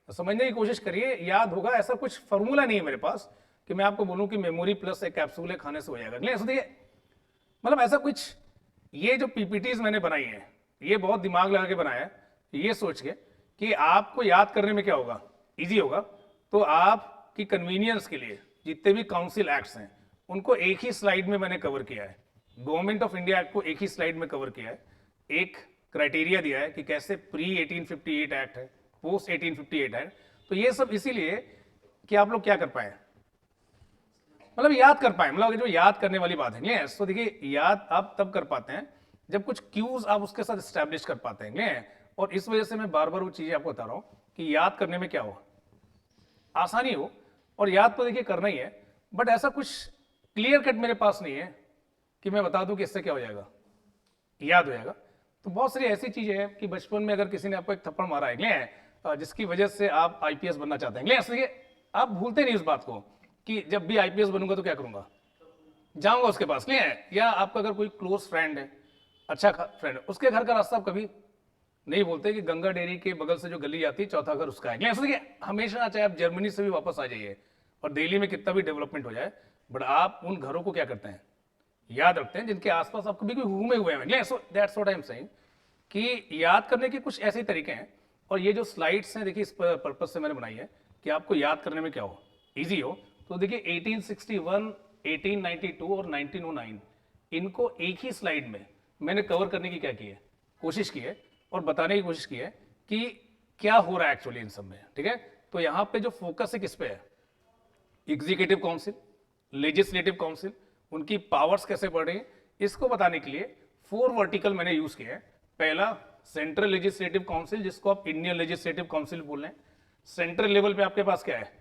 तो समझने की कोशिश करिए, याद होगा। ऐसा कुछ फॉर्मूला नहीं है मेरे पास कि मैं आपको बोलूं कि मेमोरी प्लस एक कैप्सूल है खाने से हो जाएगा, नहीं ऐसा देखिए, मतलब ऐसा कुछ। ये जो पीपीटीज मैंने बनाई है ये बहुत दिमाग लगा के बनाया है, ये सोच के कि आपको याद करने में क्या होगा, इजी होगा। तो आपकी कन्वीनियंस के लिए जितने भी काउंसिल एक्ट्स हैं उनको एक ही स्लाइड में मैंने कवर किया है। गवर्नमेंट ऑफ इंडिया एक्ट को एक ही स्लाइड में कवर किया है। एक क्राइटेरिया दिया है कि कैसे प्री 1858 एक्ट है, पोस्ट 1858 एक्ट। तो ये सब इसीलिए कि आप लोग क्या कर पाए, मतलब याद कर पाए, मतलब जो याद करने वाली बात है। यस, तो देखिए याद आप तब कर पाते हैं जब कुछ क्यूज आप उसके साथ स्टैब्लिश कर पाते हैं। और इस वजह से मैं बार बार वो चीजें आपको बता रहा हूं कि याद करने में क्या हो, आसानी हो। और याद तो देखिए करना ही है, बट ऐसा कुछ क्लियर कट मेरे पास नहीं है कि मैं बता दूं कि इससे क्या हो जाएगा, याद हो जाएगा। तो बहुत सारी ऐसी चीजें हैं कि बचपन में अगर किसी ने आपको एक थप्पड़ मारा है जिसकी वजह से आप आईपीएस बनना चाहते हैं, इसलिए आप भूलते नहीं उस बात को कि जब भी आईपीएस बनूंगा तो क्या करूंगा, जाऊंगा उसके पास, नहीं है। या आपका अगर कोई क्लोज फ्रेंड है, अच्छा फ्रेंड है, उसके घर का रास्ता आप कभी नहीं बोलते कि गंगा डेयरी के बगल से जो गली आती है चौथा घर उसका है। इसलिए हमेशा चाहे आप जर्मनी से भी वापस आ जाइए और दिल्ली में कितना भी डेवलपमेंट हो जाए, बट आप उन घरों को क्या करते हैं, याद रखते हैं जिनके आसपास आप कभी घूमे हुए हैं। सो that's what I am saying कि याद करने के कुछ ऐसे तरीके हैं। और ये जो स्लाइड्स हैं देखिए इस पर्पज से मैंने बनाई है कि आपको याद करने में क्या हो, इजी हो। तो देखिए 1861, 1892 और 1909 इनको एक ही स्लाइड में मैंने कवर करने की क्या की है, कोशिश की है और बताने की कोशिश की है कि क्या हो रहा है एक्चुअली इन सब में, ठीक है। तो यहां पे जो फोकस है किस पे है, एग्जीक्यूटिव काउंसिल, लेजिस्लेटिव काउंसिल, उनकी पावर्स कैसे बढ़ रही है, इसको बताने के लिए 4 वर्टिकल मैंने यूज किया है। पहला सेंट्रल लेजिस्लेटिव काउंसिल, जिसको आप इंडियन लेजिस्लेटिव काउंसिल बोल रहे हैं। सेंट्रल लेवल पे आपके पास क्या है,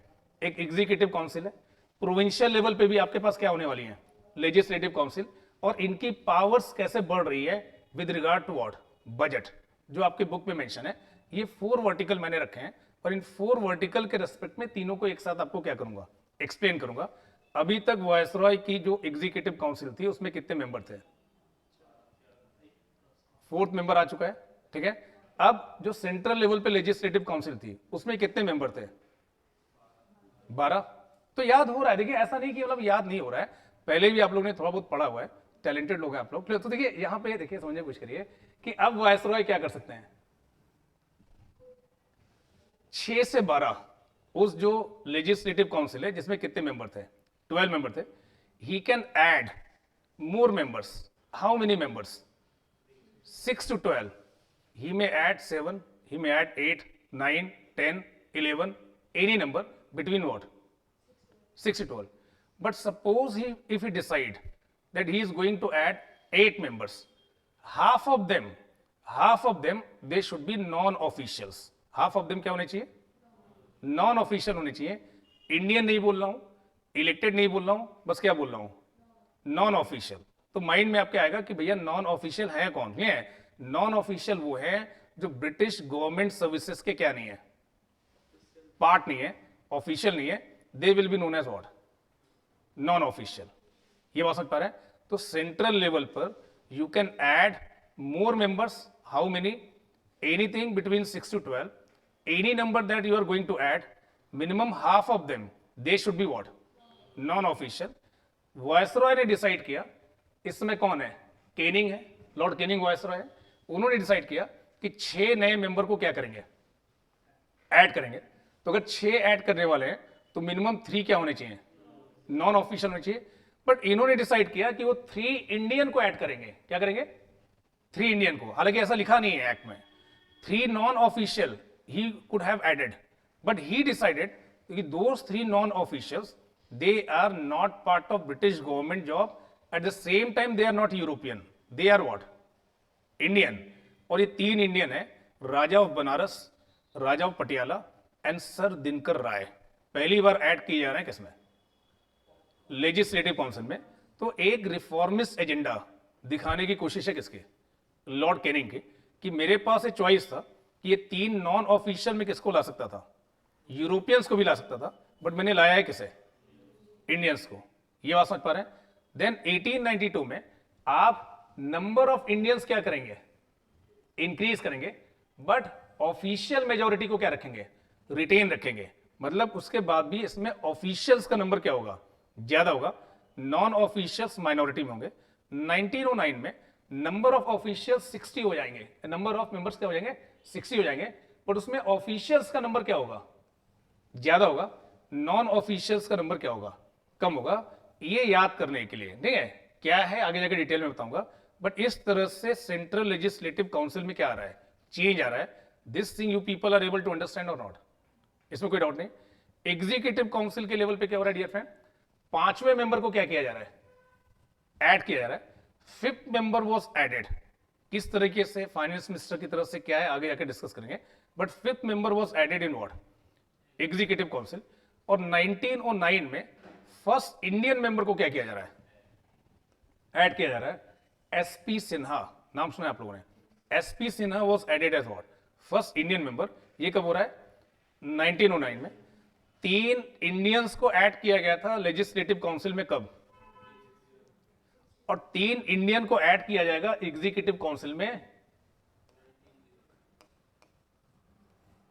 एक एग्जीक्यूटिव काउंसिल है। प्रोविंशियल लेवल पे भी आपके पास क्या होने वाली है, लेजिस्लेटिव काउंसिल। और इनकी पावर्स कैसे बढ़ रही है with regard to what, budget, जो आपके बुक में मेंशन है। ये 4 वर्टिकल मैंने रखे हैं और इन 4 वर्टिकल के रेस्पेक्ट में तीनों को एक साथ आपको क्या करूंगा, एक्सप्लेन करूंगा। अभी तक वायसरॉय की जो एग्जीक्यूटिव काउंसिल थी उसमें कितने मेंबर थे, 4th मेंबर आ चुका है, ठीक है। अब जो सेंट्रल लेवल पे लेजिस्लेटिव काउंसिल थी उसमें कितने मेंबर थे, 12। तो याद हो रहा है, देखिए ऐसा नहीं कि मतलब याद नहीं हो रहा है, पहले भी आप लोगों ने थोड़ा बहुत पढ़ा हुआ है, टैलेंटेड लोग हैं आप लोग। तो देखिए यहां पे देखिए समझने की कोशिश करिए कि अब वायसरॉय क्या कर सकते हैं, 6 से 12 उस जो लेजिस्लेटिव काउंसिल है जिसमें कितने मेंबर थे, 12 मेंबर थे, he can add more members. How many members, 6 to 12. He may add 7, he may add 8, 9, 10, 11, any number between what, 6 to 12. But suppose if he decide that he is going to add 8 members, half of them they should be non-officials. Half of them क्या होने चाहिए, non official होने चाहिए। Indian नहीं बोल रहा हूं, elected नहीं बोल रहा हूं, बस क्या बोल रहा हूं, नॉन ऑफिशियल। तो माइंड में आपके आएगा कि भैया नॉन ऑफिशियल है कौन, ये है नॉन ऑफिशियल, वो है जो ब्रिटिश गवर्नमेंट सर्विसेज के क्या नहीं है, पार्ट नहीं है, ऑफिशियल नहीं है। They will be known as what, non official. ये बात समझ पा रहे हैं। तो सेंट्रल लेवल पर you can add more members, how many, anything between 6 to 12, any number that you are going to add, minimum half of them they should be what, non official. Viceroy ने decide किया, इसमें कौन है, Canning है, Lord Canning viceroy है, उन्होंने decide किया कि 6 नए मेंबर को क्या करेंगे, ऐड करेंगे। तो अगर 6 ऐड करने वाले हैं तो मिनिमम 3 क्या होने चाहिए, नॉन ऑफिशियल होने चाहिए। बट इन्होंने डिसाइड किया कि वो 3 इंडियन को ऐड करेंगे, क्या करेंगे, 3 इंडियन को। हालांकि ऐसा लिखा नहीं है एक्ट में, 3 non official he could have added, but he decided that those 3 non-officials, they are not part of British government job, at the same time they are not European, they are what, Indian। और ये 3 Indian है, Raja of Banaras, Raja of Patiala and sir Dinkar Rai. पहली बार add किए जा रहे हैं किसमें, लेजिस्लेटिव काउंसिल में। तो एक रिफॉर्मिस्ट एजेंडा दिखाने की कोशिश है किसकी, लॉर्ड केनिंग की, कि मेरे पास एक चॉइस था कि ये 3 नॉन ऑफिशियल में किसको ला सकता था, यूरोपियंस को भी ला सकता था, बट मैंने लाया है किसे, इंडियंस को। ये बात समझ पा रहे हैं। देन 1892 में आप नंबर ऑफ इंडियंस क्या करेंगे, इंक्रीज करेंगे, बट ऑफिशियल मेजोरिटी को क्या रखेंगे, रिटेन रखेंगे। मतलब उसके बाद भी इसमें ऑफिशियल्स का नंबर क्या होगा, ज्यादा होगा, नॉन ऑफिशियल्स माइनॉरिटी में होंगे। 1909 में नंबर ऑफ ऑफिशियल्स 60 हो जाएंगे, नंबर ऑफ मेंबर्स क्या हो जाएंगे, 60 हो जाएंगे, बट उसमें ऑफिशियल्स का नंबर क्या होगा, ज्यादा होगा, नॉन ऑफिशियल्स का नंबर क्या होगा, कम होगा। ये याद करने के लिए, ठीक है, क्या है आगे जाकर डिटेल में बताऊंगा, बट इस तरह से सेंट्रल लेजिस्लेटिव काउंसिल में क्या आ रहा है, चेंज आ रहा है। This thing you people are able to understand और नॉट, इसमें कोई डाउट नहीं। एग्जीक्यूटिव काउंसिल के लेवल पे क्या हो रहा है डियर फ्रेंड, पांचवें मेंबर को क्या किया जा रहा है, ऐड किया जा रहा है। फिफ्थ मेंबर वॉज एडेड, किस तरीके से, फाइनेंस मिनिस्टर की तरफ से क्या है आगे जाकर डिस्कस करेंगे, but fifth member was added in what, executive council. और 1909 में फर्स्ट इंडियन मेंबर को क्या किया जा रहा है, ऐड किया जा रहा है, एसपी सिन्हा, नाम सुना है आप लोगों ने, S P Sinha was added as what, first Indian member. ये कब हो रहा है, 1909 में। 3 इंडियंस को ऐड किया गया था लेजिस्लेटिव काउंसिल में, कब, और 3 इंडियन को ऐड किया जाएगा एग्जीक्यूटिव काउंसिल में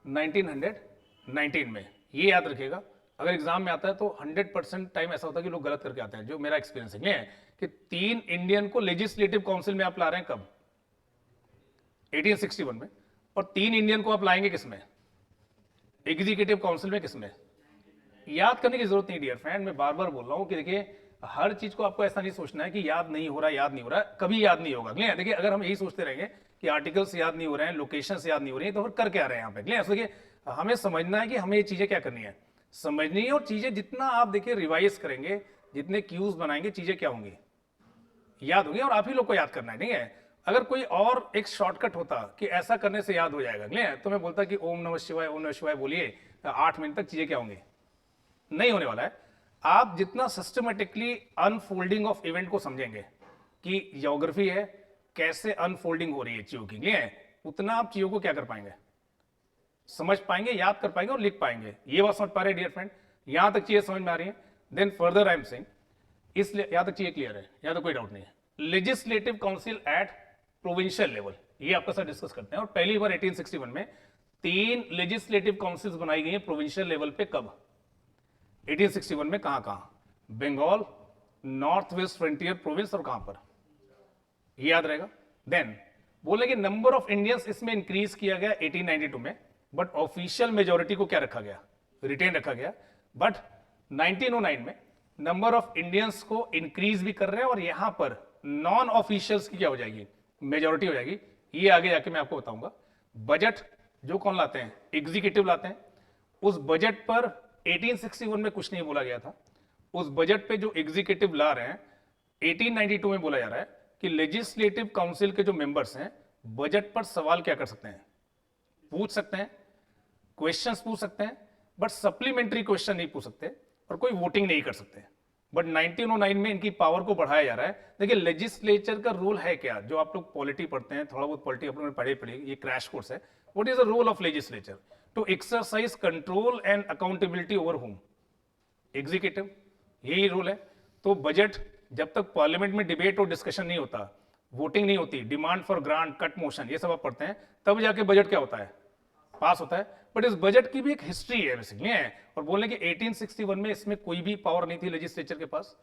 1919 में। ये याद रखिएगा, अगर एग्जाम में आता है तो 100% टाइम ऐसा होता है कि लोग गलत करके आते हैं, जो मेरा एक्सपीरियंस है कि 3 इंडियन को लेजिस्लेटिव काउंसिल में आप ला रहे हैं कब, 1861 में, और 3 इंडियन को आप लाएंगे किसमें, एग्जीक्यूटिव काउंसिल में, किसमें। याद करने की जरूरत नहीं डियर फ्रेंड, मैं बार बार बोल रहा हूं कि देखिए हर चीज को आपको ऐसा नहीं सोचना है कि याद नहीं हो रहा, याद नहीं हो रहा, कभी याद नहीं होगा। देखिए अगर हम यही सोचते रहेंगे कि आर्टिकल्स याद नहीं हो रहे हैं, लोकेशंस याद नहीं हो रही है, तो फिर कर क्या रहे हैं यहाँ पे। देखिए हमें समझना है कि हमें ये चीजें क्या करनी है, समझनी है, और चीजें जितना आप देखिए रिवाइज करेंगे, जितने क्यूज बनाएंगे, चीजें क्या होंगी, याद होगी, और आप ही लोग को याद करना है, ठीक है। अगर कोई और एक शॉर्टकट होता कि ऐसा करने से याद हो जाएगा, तो मैं बोलता कि ओम नमः शिवाय, ओम नमः शिवाय बोलिए, 8 मिनट तक चीजें क्या होंगी, नहीं होने वाला है। आप जितना सिस्टमेटिकली अनफोल्डिंग ऑफ इवेंट को समझेंगे कि ज्योग्राफी है, कैसे अनफोल्डिंग हो रही है चीजों की, उतना आप चीजों को क्या कर पाएंगे, समझ पाएंगे, याद कर पाएंगे और लिख पाएंगे। ये बात समझ पा रहे हैं डियर फ्रेंड, यहां तक चीजें समझ में आ रही है। Then further I am saying, इसलिए यहां तक चीजें क्लियर है, यहां तो कोई डाउट नहीं है। Legislative council at provincial level, ये आपके साथ डिस्कस करते हैं। और पहली बार 1861 में 3 लेजिस्लेटिव काउंसिल्स बनाई गई हैं प्रोविंशियल लेवल पे, कब, 1861 में। कहां कहां, Bengal, north west frontier province, और कहां पर, ये याद रहेगा। देन बोले कि नंबर ऑफ इंडियंस इसमें इंक्रीज किया गया 1892 में, बट ऑफिशियल मेजोरिटी को क्या रखा गया, रिटेन रखा गया। बट 1909 में नंबर ऑफ इंडियंस को इंक्रीज भी कर रहे हैं, और यहां पर नॉन ऑफिशियल्स की क्या हो जाएगी, मेजोरिटी हो जाएगी। ये आगे जाके मैं आपको बताऊंगा। बजट जो कौन लाते हैं, एग्जीक्यूटिव लाते हैं। उस बजट पर 1861 में कुछ नहीं बोला गया था। उस बजट पे जो एग्जीक्यूटिव ला रहे हैं 1892 में बोला जा रहा है कि लेजिस्लेटिव काउंसिल के जो मेंबर्स हैं बजट पर सवाल क्या कर सकते हैं, पूछ सकते हैं, क्वेश्चंस पूछ सकते हैं, बट सप्लीमेंट्री क्वेश्चन नहीं पूछ सकते, और कोई वोटिंग नहीं कर सकते। बट 1909 में इनकी पावर को बढ़ाया जा रहा है। देखिए लेजिस्लेचर का रोल है क्या, जो आप लोग पॉलिटी पढ़ते हैं, थोड़ा बहुत पॉलिटी आप लोगों ने पढ़ी, ये क्रैश कोर्स है। What is the role of legislature, to exercise control and accountability over home, executive, यही रोल है। तो बजट जब तक पार्लियामेंट में डिबेट और डिस्कशन नहीं होता, वोटिंग नहीं होती, demand for grant, cut motion, ये सब आप पढ़ते हैं, तब जाके बजट क्या होता है, पास होता है। बट इस बजट की भी एक हिस्ट्री है बेसिकली है, और बोलने कि 1861 में इसमें कोई भी पावर नहीं थी लेजिस्लेचर के पास।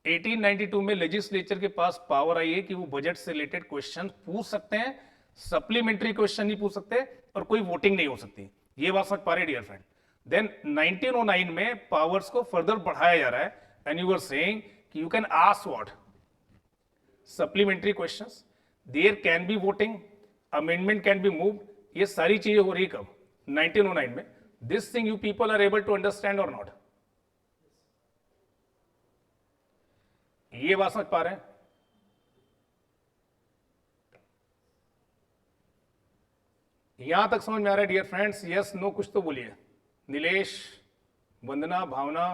1892 में लेजिस्लेचर के पास पावर आई है कि वो बजट से रिलेटेड क्वेश्चन पूछ सकते हैं, सप्लीमेंट्री क्वेश्चन नहीं पूछ सकते, और कोई वोटिंग नहीं हो सकती। ये बात समझ पा रहे डियर फ्रेंड। देन 1909 में पावर्स को फर्दर बढ़ाया जा रहा है, एंड यू आर सेइंग कि you can ask what, supplementary questions, there can be voting, amendment can be moved. ये सारी चीजें हो रही कब, 1909 में। This thing you people are able to understand और नॉट, ये बात समझ पा रहे हैं। यहां तक समझ में आ रहा है डियर फ्रेंड्स, यस नो कुछ तो बोलिए। नीलेश, वंदना, भावना,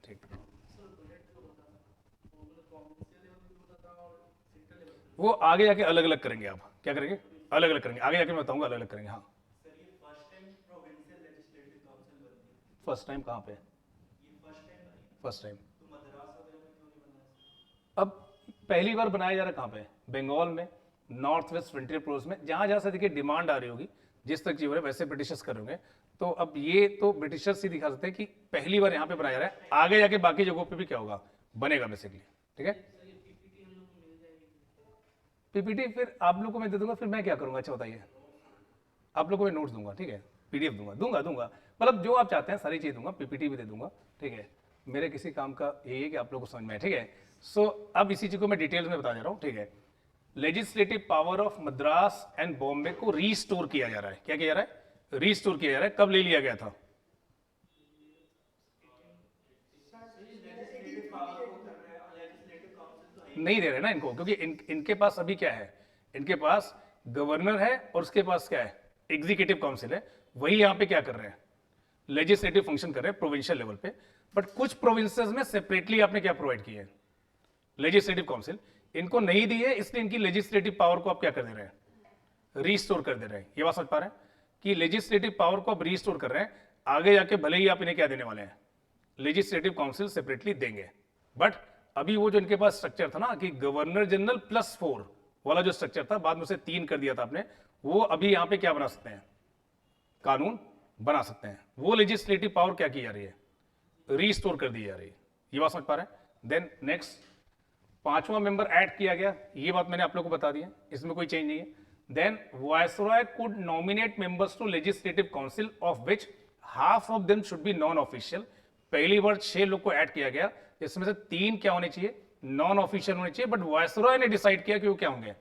ठीक, वो आगे जाके अलग अलग करेंगे। आप क्या करेंगे, अलग अलग करेंगे, आगे जाके मैं बताऊंगा अलग अलग करेंगे। हाँ फर्स्ट टाइम कहाँ पे, फर्स्ट टाइम अब पहली बार बनाया जा रहा है कहाँ पे, बंगाल में, नॉर्थ वेस्ट फ्रंटियर प्रोविंस में, जहां जहां से देखिए डिमांड आ रही होगी, जिस तक चाहिए वैसे ब्रिटिशर्स करेंगे। तो अब ये तो ब्रिटिशर्स ही दिखा सकते हैं कि पहली बार यहाँ पे बनाया जा रहा है, आगे जाके बाकी जगहों पे भी क्या होगा, बनेगा बेसिकली। ठीक है, पीपीटी फिर आप लोगों को मैं दे दूंगा, फिर मैं क्या करूंगा, अच्छा बताइए। आप लोगों को मैं नोट्स दूंगा, ठीक है, पीडीएफ दूंगा, दूंगा मतलब जो आप चाहते हैं सारी चीज दूंगा, पीपीटी भी दे दूंगा। ठीक है, मेरे किसी काम का यही है कि आप लोगों को समझ में आए। ठीक है, सो अब इसी चीज को मैं डिटेल्स में बता जा रहा हूँ। ठीक है, legislative power of Madras and Bombay को रीस्टोर किया जा रहा है। क्या किया जा रहा है, रीस्टोर किया जा रहा है। कब ले लिया गया था, नहीं दे रहे ना इनको, क्योंकि इनके पास अभी क्या है, इनके पास गवर्नर है और उसके पास क्या है, एग्जीक्यूटिव काउंसिल है। वही यहां पे क्या कर रहे हैं, लेजिस्लेटिव फंक्शन कर रहे हैं प्रोविंशियल लेवल पे। बट कुछ प्रोविंसेस में सेपरेटली आपने क्या प्रोवाइड किया है, लेजिस्लेटिव काउंसिल। इनको नहीं दी है, इसलिए इनकी लेजिस्लेटिव पावर को आप क्या कर दे रहे हैं, रीस्टोर कर दे रहे हैं। ये बात समझ पा रहे हैं कि लेजिस्लेटिव पावर को आप रीस्टोर कर रहे हैं, आगे जाके भले ही आप इन्हें क्या देने वाले हैं, लेजिस्लेटिव काउंसिल सेपरेटली देंगे। बट अभी वो जो इनके पास स्ट्रक्चर था ना कि गवर्नर जनरल +4 वाला जो स्ट्रक्चर था, बाद में उसे 3 कर दिया था आपने, वो अभी यहां पे क्या बना सकते हैं, कानून बना सकते हैं। वो लेजिस्लेटिव पावर क्या की जा रही है, रीस्टोर कर दी जा रही है। ये बात समझ पा रहे हैं। देन नेक्स्ट, 5वां मेंबर ऐड किया गया, ये बात मैंने आप लोगों को बता दी है, इसमें कोई चेंज नहीं है। Then viceroy could nominate members to legislative council of which half of them should be non official. पहली बार 6 लोग को ऐड किया गया, जिसमें से 3 क्या होने चाहिए, नॉन ऑफिशियल होने चाहिए। बट वायसरॉय ने डिसाइड किया कि वो क्या होंगे,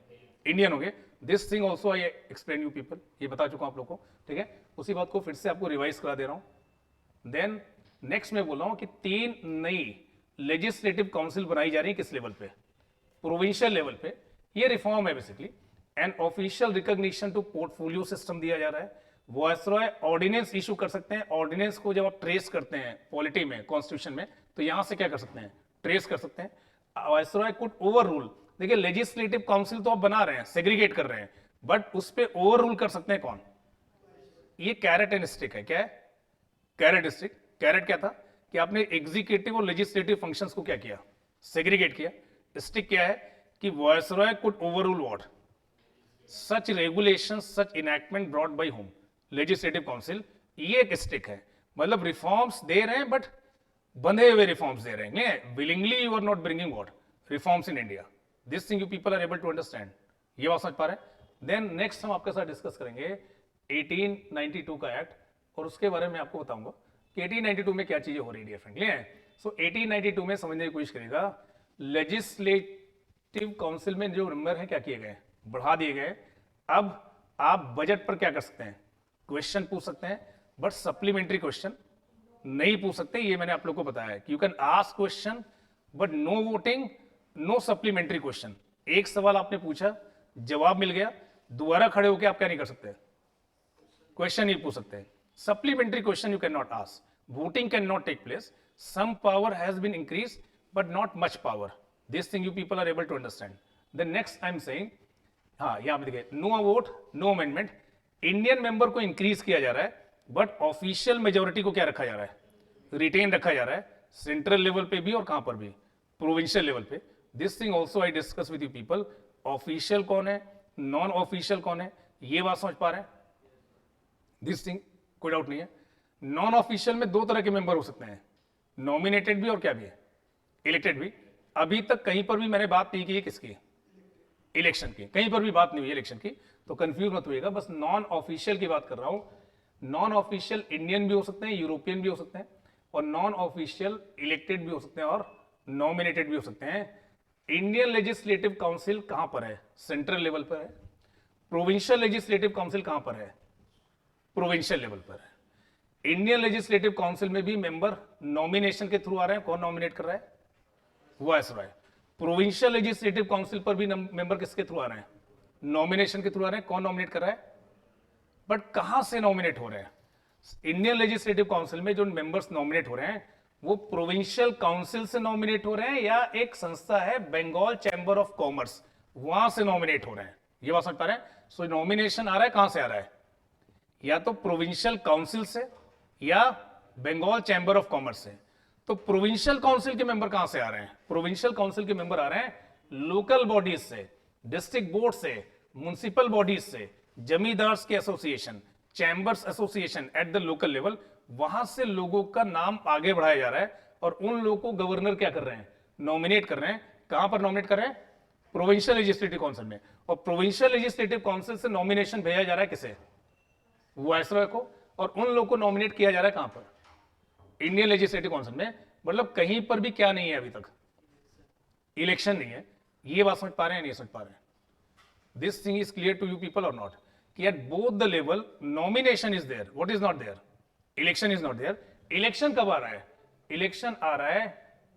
इंडियन होंगे। This thing also I explain you people, ये बता चुका हूं आप लोग को। ठीक है, उसी बात को फिर से आपको रिवाइज करा दे रहा हूं। देन नेक्स्ट मैं बोल रहा हूं कि 3 नई लेजिस्लेटिव काउंसिल बनाई जा रही है, किस लेवल पे, प्रोविंशियल लेवल पे। ये रिफॉर्म है basically. And official recognition to portfolio system दिया जा रहा है। वायसरॉय ऑर्डिनेंस इशू कर सकते हैं। ऑर्डिनेंस को जब आप ट्रेस करते हैं पॉलिटी में, कॉन्स्टिट्यूशन में, तो यहां से क्या कर सकते हैं, ट्रेस कर सकते हैं। वायसरॉय कुड ओवर रूल, देखिए लेजिस्लेटिव काउंसिल तो आप बना रहे हैं, सेग्रीगेट कर रहे हैं, बट उस पर ओवर रूल कर सकते हैं कौन, ये कैरेट एंड स्टिक है। क्या है, कैरेट स्टिक। कैरेट क्या था कि आपने एग्जीक्यूटिव और लेजिस्लेटिव फंक्शंस को क्या किया, सेग्रीगेट किया। स्टिक क्या है कि viceroy could overrule what, such regulation, such enactment brought by home, legislative council. ये एक स्टिक है, मतलब रिफॉर्म्स दे रहे हैं बट बंधे हुए रिफॉर्म्स दे रहे हैं। Willingly you are not bringing what, reforms in India. This thing you people are able to understand. ये बात समझ पा रहे हैं। देन नेक्स्ट हम आपके साथ डिस्कस करेंगे 1892 का एक्ट, और उसके बारे में आपको बताऊंगा कि 1892 में क्या चीजें हो रही है डिफरेंटली है। सो 1892 में समझने की कोशिश करेगा, लेजिस्लेटिव काउंसिल में जो मेंबर है क्या किए गए, बढ़ा दिए गए। अब आप बजट पर क्या कर सकते हैं, क्वेश्चन पूछ सकते हैं, बट सप्लीमेंट्री क्वेश्चन नहीं पूछ सकते। ये मैंने आप लोग को बताया है कि you can ask question but no voting, no supplementary question. एक सवाल आपने पूछा, जवाब मिल गया, दोबारा खड़े होकर आप क्या नहीं कर सकते, क्वेश्चन नहीं पूछ सकते। Supplementary question you can not ask, voting can not take place, some power has been increase but not much power. This thing you people are able to understand. The next I am saying, हाँ यहां पे देखिए, no vote no amendment. Indian member को increase किया जा रहा है, but official majority को क्या रखा जा रहा है, रिटेन रखा जा रहा है, सेंट्रल लेवल पे भी और कहां पर भी, प्रोविंशियल लेवल पे। This thing also I discuss with you people. Official कौन है, नॉन ऑफिशियल कौन है, ये बात समझ पा रहे हैं। दिस थिंग कोई डाउट नहीं है। नॉन ऑफिशियल में 2 तरह के मेंबर हो सकते हैं, नॉमिनेटेड भी और क्या भी है, इलेक्टेड भी। अभी तक कहीं पर भी मैंने बात नहीं की है किसकी, इलेक्शन की, कहीं पर भी बात नहीं हुई इलेक्शन की, तो कंफ्यूज मत होइएगा। बस नॉन ऑफिशियल की बात कर रहा हूं। नॉन ऑफिशियल इंडियन भी हो सकते हैं, यूरोपियन भी हो सकते हैं, और नॉन ऑफिशियल इलेक्टेड भी हो सकते हैं और नॉमिनेटेड भी हो सकते हैं। इंडियन लेजिस्लेटिव काउंसिल कहां पर है, सेंट्रल लेवल पर है। प्रोविंशियल लेजिस्लेटिव काउंसिल कहां पर है, प्रोविंशियल लेवल पर है। इंडियन लेजिस्लेटिव काउंसिल में भी मेंबर नॉमिनेशन के थ्रू आ रहे हैं, कौन नॉमिनेट कर रहा है, वायसरॉय। प्रोविंशियल लेजिस्लेटिव काउंसिल पर भी मेंबर किसके थ्रू आ रहे हैं, नॉमिनेशन के थ्रू आ रहे हैं, कौन नॉमिनेट कर रहा है, बट कहां से नॉमिनेट हो रहे हैं। इंडियन लेजिस्लेटिव काउंसिल में जो मेंबर्स नॉमिनेट हो रहे हैं वो प्रोविंशियल काउंसिल से नॉमिनेट हो रहे हैं, या एक संस्था है बंगाल चैंबर ऑफ कॉमर्स, वहां से नॉमिनेट हो रहे हैं। ये बात समझ पा रहे हैं। सो नॉमिनेशन आ रहा है कहां से आ रहा है, या तो प्रोविंशियल काउंसिल से या बंगाल चैंबर ऑफ कॉमर्स से। तो प्रोविंशियल काउंसिल के मेंबर कहां से आ रहे हैं? प्रोविंशियल काउंसिल के मेंबर आ रहे हैं लोकल बॉडीज से, डिस्ट्रिक्ट बोर्ड से, म्युनिसिपल बॉडीज से, जमींदार्स के association, chambers association at the local level, वहां से लोगों का नाम आगे बढ़ाया जा रहा है और उन लोगों को गवर्नर क्या कर रहे हैं? नॉमिनेट कर रहे हैं। कहां पर नॉमिनेट कर रहे हैं? प्रोविंशियल लेजिस्लेटिव काउंसिल में। और प्रोविंशियल लेजिस्लेटिव काउंसिल से नॉमिनेशन भेजा जा रहा है किसे? वायसरॉय को। और उन लोगों को नॉमिनेट किया जा रहा है कहां पर? इंडियन लेजिस्लेटिव काउंसिल में। मतलब कहीं पर भी क्या नहीं है अभी तक? इलेक्शन नहीं है। ये बात समझ पा रहे हैं? नहीं समझ पा रहे हैं? This thing is clear to you people और नॉट? कि at both the level nomination is there, what is not there? Election is not there. Election कब आ रहा है? इलेक्शन आ रहा है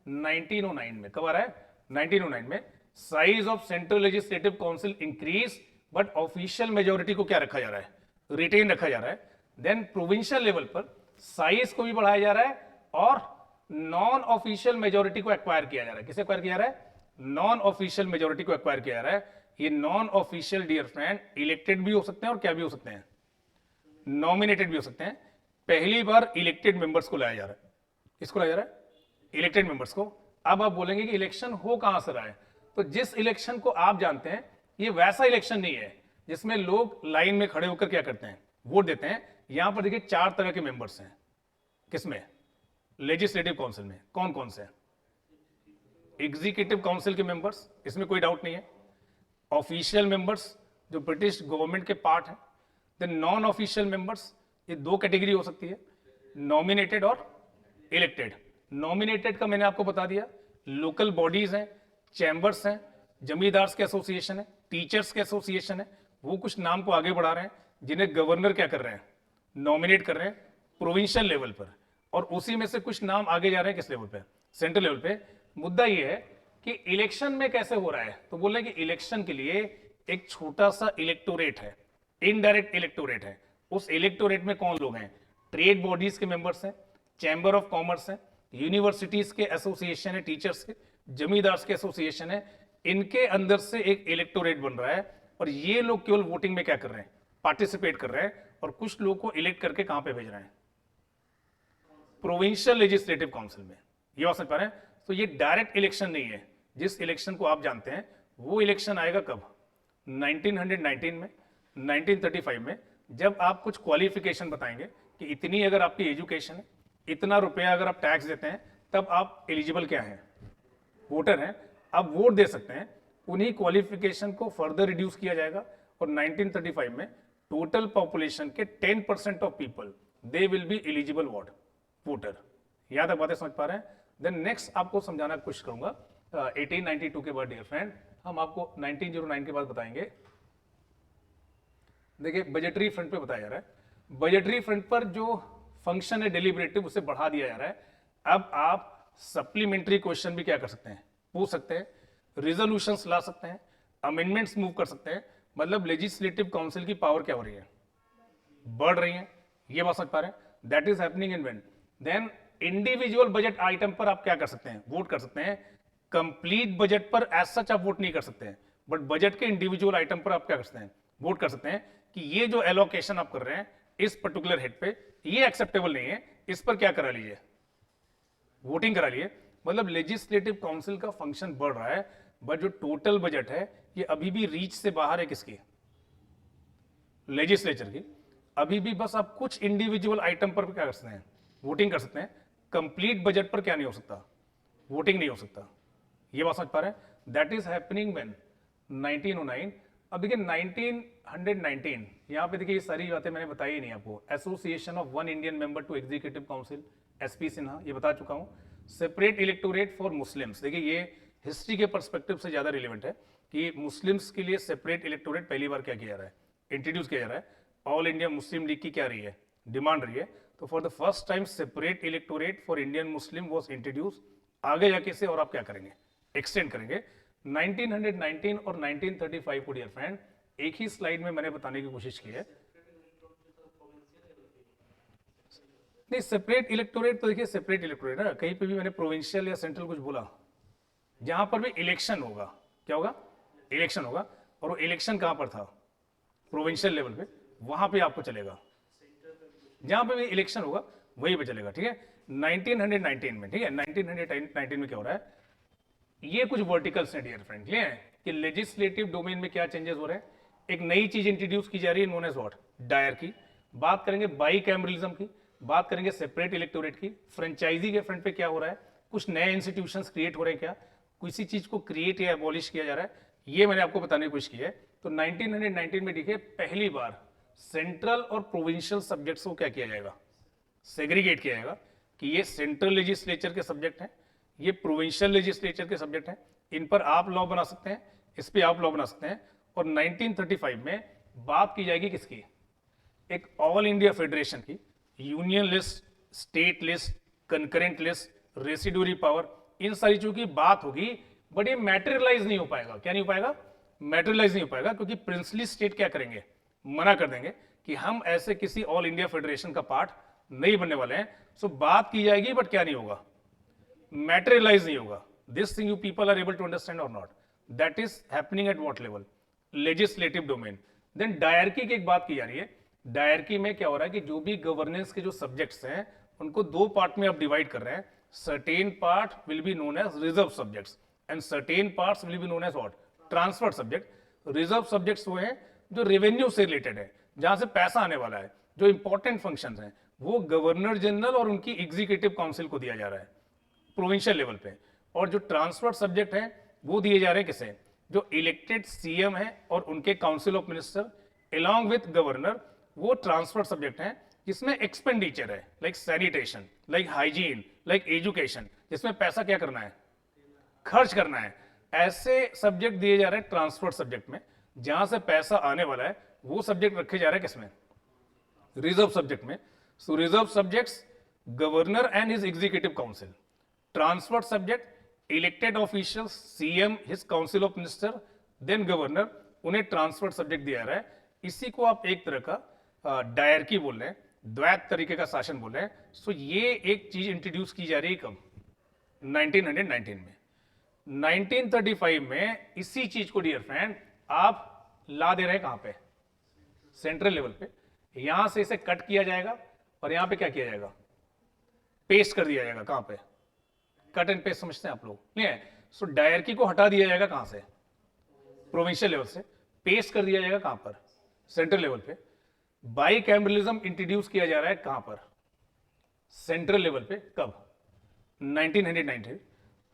1909 में। कब आ रहा है? 1909 में। Size of central legislative council increase, but official majority को क्या रखा जा रहा है? रिटेन रखा जा रहा है। देन प्रोविंशियल लेवल पर साइज को भी बढ़ाया जा रहा है और नॉन ऑफिशियल मेजोरिटी को एक्वायर किया जा रहा है। किसे एक्वायर किया जा रहा है? नॉन ऑफिशियल मेजोरिटी को एक्वायर किया जा रहा है। ये non official dear friend elected भी हो सकते हैं और क्या भी हो सकते हैं? नॉमिनेटेड भी हो सकते हैं। पहली बार इलेक्टेड मेंबर्स को लाया जा रहा है। किसको लाया जा रहा है? इलेक्टेड मेंबर्स को। अब आप बोलेंगे कि इलेक्शन हो कहां से रहा है? तो जिस इलेक्शन को आप जानते हैं ये वैसा इलेक्शन नहीं है जिसमें लोग लाइन में खड़े होकर क्या करते हैं? वोट देते हैं। यहां पर देखिए 4 तरह के मेंबर्स हैं। किसमें? लेजिस्लेटिव काउंसिल में। कौन कौन से? एग्जीक्यूटिव काउंसिल के मेंबर्स, इसमें कोई डाउट नहीं है। ऑफिशियल मेंबर्स जो ब्रिटिश गवर्नमेंट के पार्ट हैं। देन नॉन ऑफिशियल मेंबर्स, ये 2 कैटेगरी हो सकती है, नॉमिनेटेड और इलेक्टेड। नॉमिनेटेड का मैंने आपको बता दिया, लोकल बॉडीज हैं, चैम्बर्स हैं, जमींदार्स के एसोसिएशन है, टीचर्स के एसोसिएशन है। वो कुछ नाम को आगे बढ़ा रहे हैं जिन्हें गवर्नर क्या कर रहे हैं? नॉमिनेट कर रहे हैं प्रोविंशियल लेवल पर। और उसी में से कुछ नाम आगे जा रहे हैं किस लेवल पे? सेंट्रल लेवल पे। मुद्दा ये है कि इलेक्शन में कैसे हो रहा है? तो बोल रहे हैं कि इलेक्शन के लिए एक छोटा सा इलेक्टोरेट है, इनडायरेक्ट इलेक्टोरेट है। उस इलेक्टोरेट में कौन लोग हैं? ट्रेड बॉडीज के मेंबर्स हैं, चैम्बर ऑफ कॉमर्स है, यूनिवर्सिटीज के एसोसिएशन है, टीचर्स के, जमींदार्स के एसोसिएशन है। इनके अंदर से एक इलेक्टोरेट बन रहा है और ये लोग केवल वोटिंग में क्या कर रहे हैं? पार्टिसिपेट कर रहे हैं। और कुछ लोगों को इलेक्ट करके कहां पे भेज रहे हैं? प्रोविंशियल लेजिस्लेटिव काउंसिल में। ये बात समझ पा रहे हैं? तो ये डायरेक्ट इलेक्शन नहीं है। जिस इलेक्शन को आप जानते हैं वो इलेक्शन आएगा कब? 1919 में, 1935 में, जब आप कुछ क्वालिफिकेशन बताएंगे कि इतनी अगर आपकी एजुकेशन है, इतना रुपया अगर आप टैक्स देते हैं, तब आप एलिजिबल क्या हैं? वोटर हैं, आप वोट दे सकते हैं। उन्हीं क्वालिफिकेशन को फर्दर रिड्यूस किया जाएगा और 1935 में टोटल पॉपुलेशन के 10% of people they will be eligible voter. यहां तक बातें समझ पा रहे हैं? देन नेक्स्ट आपको समझाना कोशिश करूंगा 1892 के बाद डियर फ्रेंड, हम आपको 1909 के बाद बताएंगे। देखिए बजटरी फ्रंट पे बताया जा रहा है। बजटरी फ्रंट पर जो फंक्शन है डेलिब्रेटिव उसे बढ़ा दिया जा रहा है। अब आप सप्लीमेंट्री क्वेश्चन भी क्या कर सकते हैं? पूछ सकते हैं, रिजोल्यूशंस ला सकते हैं, अमेंडमेंट्स मूव कर सकते हैं। मतलब लेजिस्लेटिव काउंसिल की पावर क्या हो रही है? बढ़ रही है। ये बात समझ पा रहे हैं? That is happening in when then individual budget item पर आप क्या कर सकते हैं? वोट कर सकते हैं। कंप्लीट बजट पर एज सच आप वोट नहीं कर सकते हैं, बट बजट के इंडिविजुअल आइटम पर आप क्या कर सकते हैं? वोट कर सकते हैं कि ये जो एलोकेशन आप कर रहे हैं इस पर्टिकुलर हेड पे, ये एक्सेप्टेबल नहीं है, इस पर क्या करा लीजिए? वोटिंग करा लिए। मतलब लेजिस्लेटिव काउंसिल का फंक्शन बढ़ रहा है, बट जो टोटल बजट है ये अभी भी रीच से बाहर है। किसकी? लेजिस्लेचर की। अभी भी बस आप कुछ इंडिविजुअल आइटम पर क्या कर सकते हैं? वोटिंग कर सकते हैं। कंप्लीट बजट पर क्या नहीं हो सकता? वोटिंग नहीं हो सकता। ये बात समझ पा रहे हैं? That is happening when 1909। अब देखिए 1919, यहां पे देखिए ये सारी बातें मैंने बताई ही नहीं आपको। Association of one Indian member to executive council, S P Sinha, ये बता चुका हूं। सेपरेट इलेक्टोरेट फॉर मुस्लिम्स, देखिए ये हिस्ट्री के परस्पेक्टिव से ज्यादा रिलेवेंट है कि मुस्लिम्स के लिए सेपरेट इलेक्टोरेट पहली बार क्या किया जा रहा है? इंट्रोड्यूस किया जा रहा है। ऑल इंडिया मुस्लिम लीग की क्या रही है? डिमांड रही है। तो for the first time separate electorate for Indian Muslim was introduce. आगे जाके से और आप क्या करेंगे? एक्सटेंड करेंगे। 1919 और 1935 को डियर फ्रेंड एक ही स्लाइड में मैंने बताने की कोशिश की है। नहीं, सेपरेट इलेक्टोरेट तो देखिए सेपरेट इलेक्टोरेट है। कहीं पे भी मैंने प्रोविंशियल या सेंट्रल कुछ बोला? जहां पर भी इलेक्शन होगा, क्या होगा? इलेक्शन होगा। और वो इलेक्शन कहां पर था? प्रोविंशियल लेवल पे। वहां पे आपको चलेगा। जहां पे भी इलेक्शन होगा वहीं पे चलेगा। ठीक है? 1919 में, ठीक है, 1919 में क्या हो रहा है, ये कुछ वर्टिकल्स हैं डियर फ्रेंड, ये है कि लेजिस्लेटिव डोमेन में क्या चेंजेस हो रहे हैं, एक नई चीज इंट्रोड्यूस की जा रही है नोन एज व्हाट, डायरकी। बात करेंगे बाई कैमरलिज्म की, बात करेंगे सेपरेट इलेक्टोरेट की, फ्रेंचाइजी के फ्रंट पे क्या हो रहा है, कुछ नए इंस्टीट्यूशंस क्रिएट हो रहे हैं क्या, किसी चीज को क्रिएट या एबॉलिश किया जा रहा है, ये मैंने आपको बताने की कोशिश की है। तो 1919 में देखिए पहली बार सेंट्रल और प्रोविंशियल सब्जेक्ट्स को क्या किया जाएगा, सेग्रीगेट किया जाएगा कि ये सेंट्रल लेजिस्लेचर के सब्जेक्ट हैं, ये प्रोविंशियल लेजिस्लेचर के सब्जेक्ट हैं, इन पर आप लॉ बना सकते हैं, इस पे आप लॉ बना सकते हैं। और 1935 में बात की जाएगी किसकी, एक ऑल इंडिया फेडरेशन की, union list, state list, concurrent list, residuary power, इन सारी चीजों की बात होगी, बट ये मैटेरियलाइज नहीं हो पाएगा। क्या नहीं हो पाएगा, मैटेरियलाइज नहीं हो पाएगा, क्योंकि प्रिंसली स्टेट क्या करेंगे, मना कर देंगे कि हम ऐसे किसी ऑल इंडिया फेडरेशन का पार्ट नहीं बनने वाले हैं। सो बात की जाएगी बट क्या नहीं होगा, मैटेरियलाइज नहीं होगा। This thing you people are able to understand और not, that is happening at what level, legislative domain. Then diarchy की एक बात की जा रही है, डायरकी में क्या हो रहा है कि जो भी गवर्नेंस के जो सब्जेक्ट्स हैं उनको दो पार्ट में आप डिवाइड कर रहे हैं, certain part will be known as reserve subjects and certain parts will be known as what, transfer subject. Reserve subjects वो हैं जो रेवेन्यू से रिलेटेड है, जहां से पैसा आने वाला है, जो इंपॉर्टेंट फंक्शंस हैं वो गवर्नर जनरल और उनकी एग्जीक्यूटिव काउंसिल को दिया जा रहा है प्रोविंशियल लेवल पे। और जो ट्रांसफर सब्जेक्ट है वो दिए जा रहे हैं किसे, जो इलेक्टेड सीएम है और उनके council of minister along with governor, वो ट्रांसफर सब्जेक्ट हैं जिसमें एक्सपेंडिचर है, like sanitation, like hygiene, like education, जिसमें पैसा क्या करना है, खर्च करना है। ऐसे सब्जेक्ट दिए जा रहे हैं ट्रांसफर सब्जेक्ट में, जहां से पैसा आने वाला है वो सब्जेक्ट रखे जा रहे हैं किसमें, रिजर्व सब्जेक्ट में। So reserve subjects governor and his executive council, transfer subject elected officials, CM, his council of minister, then governor, उन्हें ट्रांसफर सब्जेक्ट दिया जा रहा है। इसी को आप एक तरह का डायरकी बोल रहे हैं, द्वैत तरीके का शासन बोल रहे हैं। सो ये एक चीज इंट्रोड्यूस की जा रही है कब, 1919 में। 1935 में इसी चीज को डियर फ्रेंड आप ला दे रहे हैं कहां पे, सेंट्रल लेवल पे। यहां से इसे कट किया जाएगा और यहां पे क्या किया जाएगा, पेस्ट कर दिया जाएगा। कहां पे, कट एंड पेस्ट समझते हैं आप लोग, नहीं है। सो डायरकी को हटा दिया जाएगा कहां से, प्रोविंशियल लेवल से, पेस्ट कर दिया जाएगा कहां पर, सेंट्रल लेवल पे। बाई कैमरलिज्म इंट्रोड्यूस किया जा रहा है कहां पर, सेंट्रल लेवल पे। कब, 1990।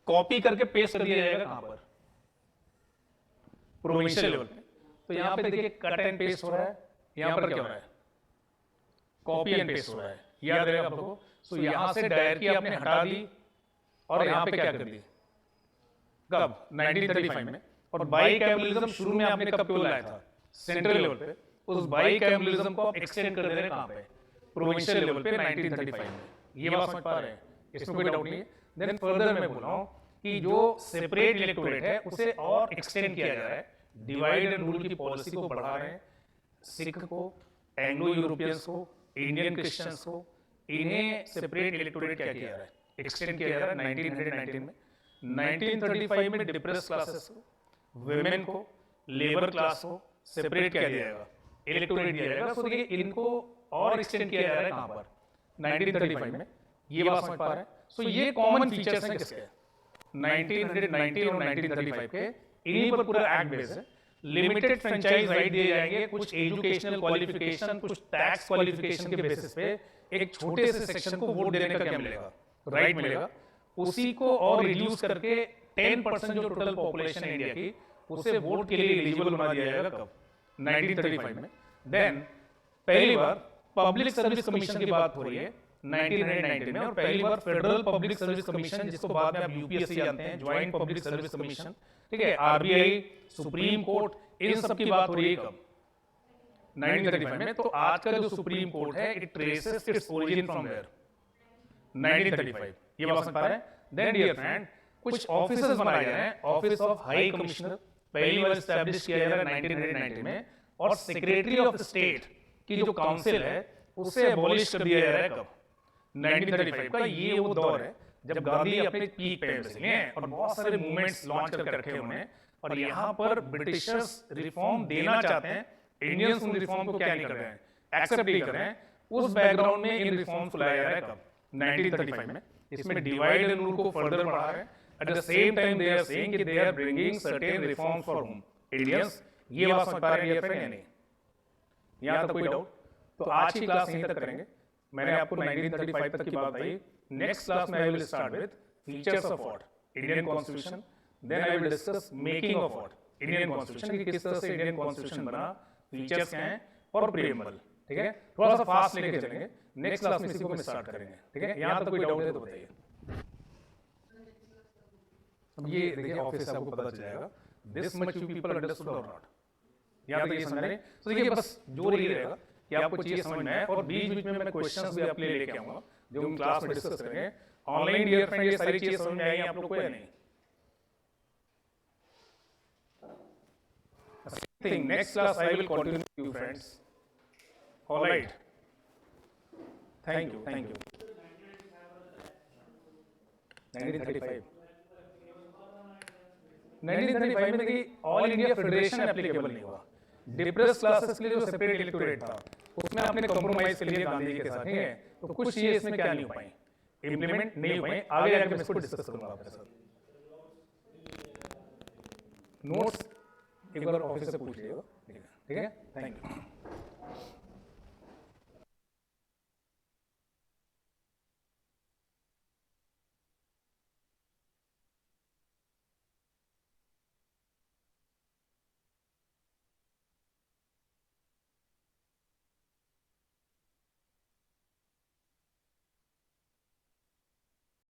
कॉपी करके पेस्ट कर दिया जाएगा कहां पर, प्रोविंशियल लेवल पे। तो यहां पे देखिए कट एंड पेस्ट हो रहा है, यहां पर क्या हो रहा है, कॉपी एंड पेस्ट हो रहा है, याद रहेगा आप लोगों को। सो यहां से डायरकी आपने हटा दी और यहां पे क्या कर दी, कब, 1935 में। और बाई कैमरलिज्म शुरू में आपने कब क्यों लाया था, सेंट्रल लेवल पे। उस बाई कैमरलिज्म को आप एक्सटेंड कर दे रहे हैं कहां पे, प्रोविंशियल लेवल पे 1935 में। ये बात समझ पा रहे हैं, इसमें कोई डाउट नहीं है। देन फर्दर मैं बोल रहा हूं कि जो सेपरेट इलेक्टोरेट है उसे और एक्सटेंड किया जा रहा है, डिवाइड एंड रूल की पॉलिसी को बढ़ा रहे हैं। सिख को, एंग्लो यूरोपियंस को, इंडियन क्रिश्चियंस को, इन्हें सेपरेट इलेक्टोरेट क्या किया जा रहा है, एक्सटेंड किया जा रहा है 1919 में। 1935 में डिप्रेस क्लासेस को, वुमेन को, लेबर क्लास को सेपरेट किया जाएगा, इलेक्टोरेट दिया जाएगा। सो देखिए इनको और एक्सटेंड किया जा रहा है कहां पर, 1935 में। ये बात समझ पा रहे हैं। सो ये कॉमन फीचर्स हैं किसके, 1919 और 1935 के, इन्हीं पर पूरा एक्ट बेस है। लिमिटेड फ्रेंचाइज राइट दिए जाएंगे, कुछ एजुकेशनल क्वालिफिकेशन, कुछ टैक्स क्वालिफिकेशन के बेसिस पे एक छोटे से सेक्शन को वोट देने का क्या मिलेगा, राइट मिलेगा। उसी को और रिड्यूस करके 10% जो टोटल पॉपुलेशन है इंडिया की, उसे वोट के लिए एलिजिबल बना दिया जाएगा कब, 1935 में। देन पहली बार पब्लिक सर्विस कमीशन की बात हो रही है 1919 में, और पहली बार फेडरल पब्लिक सर्विस कमीशन, जिसको बाद में आप यूपीएससी जानते हैं, ज्वाइंट पब्लिक सर्विस कमीशन, ठीक है, आरबीआई, सुप्रीम कोर्ट, इन सब की बात हो रही है कब, 1935 में। तो आज का जो सुप्रीम कोर्ट है, it traces its origin from where, 1935। ये बात समझ पा रहे हैं। देन डियर फ्रेंड कुछ ऑफिसर्स बनाए जा रहे हैं। ऑफिस ऑफ हाई कमिश्नर पहली बार एस्टैब्लिश किया जा रहा है 1990 में, और सेक्रेटरी ऑफ स्टेट की जो काउंसिल है उसे एबॉलिश कर दिया जा रहा है कब, 1935 का। ये वो दौर है जब गांधी अपने पीक पे हैं और बहुत सारे मूवमेंट्स लॉन्च करके रखे उन्होंने, और यहाँ पर ब्रिटिशर्स रिफॉर्म देना चाहते हैं, इंडियंस उन रिफॉर्म को क्या नहीं कर रहे हैं, एक्सेप्ट नहीं कर रहे हैं। उस बैकग्राउंड में इन रिफॉर्म्स को लाया जा रहा है कब, 1935 में, इसमें डिवाइड एंड रूल को फर्दर बढ़ा है। At the same time they are saying कि they are bringing certain reforms for hmm Indians. ये बात समझ पा रहे हैं या नहीं? यहां तक कोई डाउट? तो आज की क्लास यहीं तक करेंगे। मैंने आपको 1935 तक की बात बताई। नेक्स्ट क्लास में I will start with features of what Indian constitution, then I will discuss making of what Indian constitution, कि किस तरह से इंडियन कॉन्स्टिट्यूशन बना, फीचर्स क्या हैं और प्रीएम्बल। ठीक है, थोड़ा सा फास्ट लेके चलेंगे। नेक्स्ट क्लास में इसी को स्टार्ट करेंगे। ठीक है, यहां तक कोई डाउट है तो बताइए। अब ये देखिए ऑफिस से आपको पता चल जाएगा this much you people understood और नॉट। यहां तक ये समझ रहे हैं? तो देखिए बस जोर ये रहेगा कि आपको चीजें समझ में आए, और बीच बीच में मैं क्वेश्चंस भी आपके लिए लेके आऊंगा जो हम क्लास में डिस्कस करेंगे। ऑनलाइन डियर फ्रेंड ये सारी चीजें समझ में आई आप लोग को या नहीं? Thing. Next class I will continue with you friends. All right. Thank you. 1935 में देखिए ऑल इंडिया फेडरेशन एप्लीकेबल नहीं हुआ। डिप्रेस क्लासेस के लिए जो सेपरेट इलेक्टोरेट था उसमें आपने कॉम्प्रोमाइज कर लिया गांधी जी के साथ। ठीक है, तो कुछ चीजें इसमें क्या नहीं हो पाई, इंप्लीमेंट नहीं हो पाई। आगे जाकर मैं इसको डिस्कस करूंगा आपके साथ। नोट्स एक बार ऑफिस से पूछ लीजिएगा। ठीक है, थैंक यू।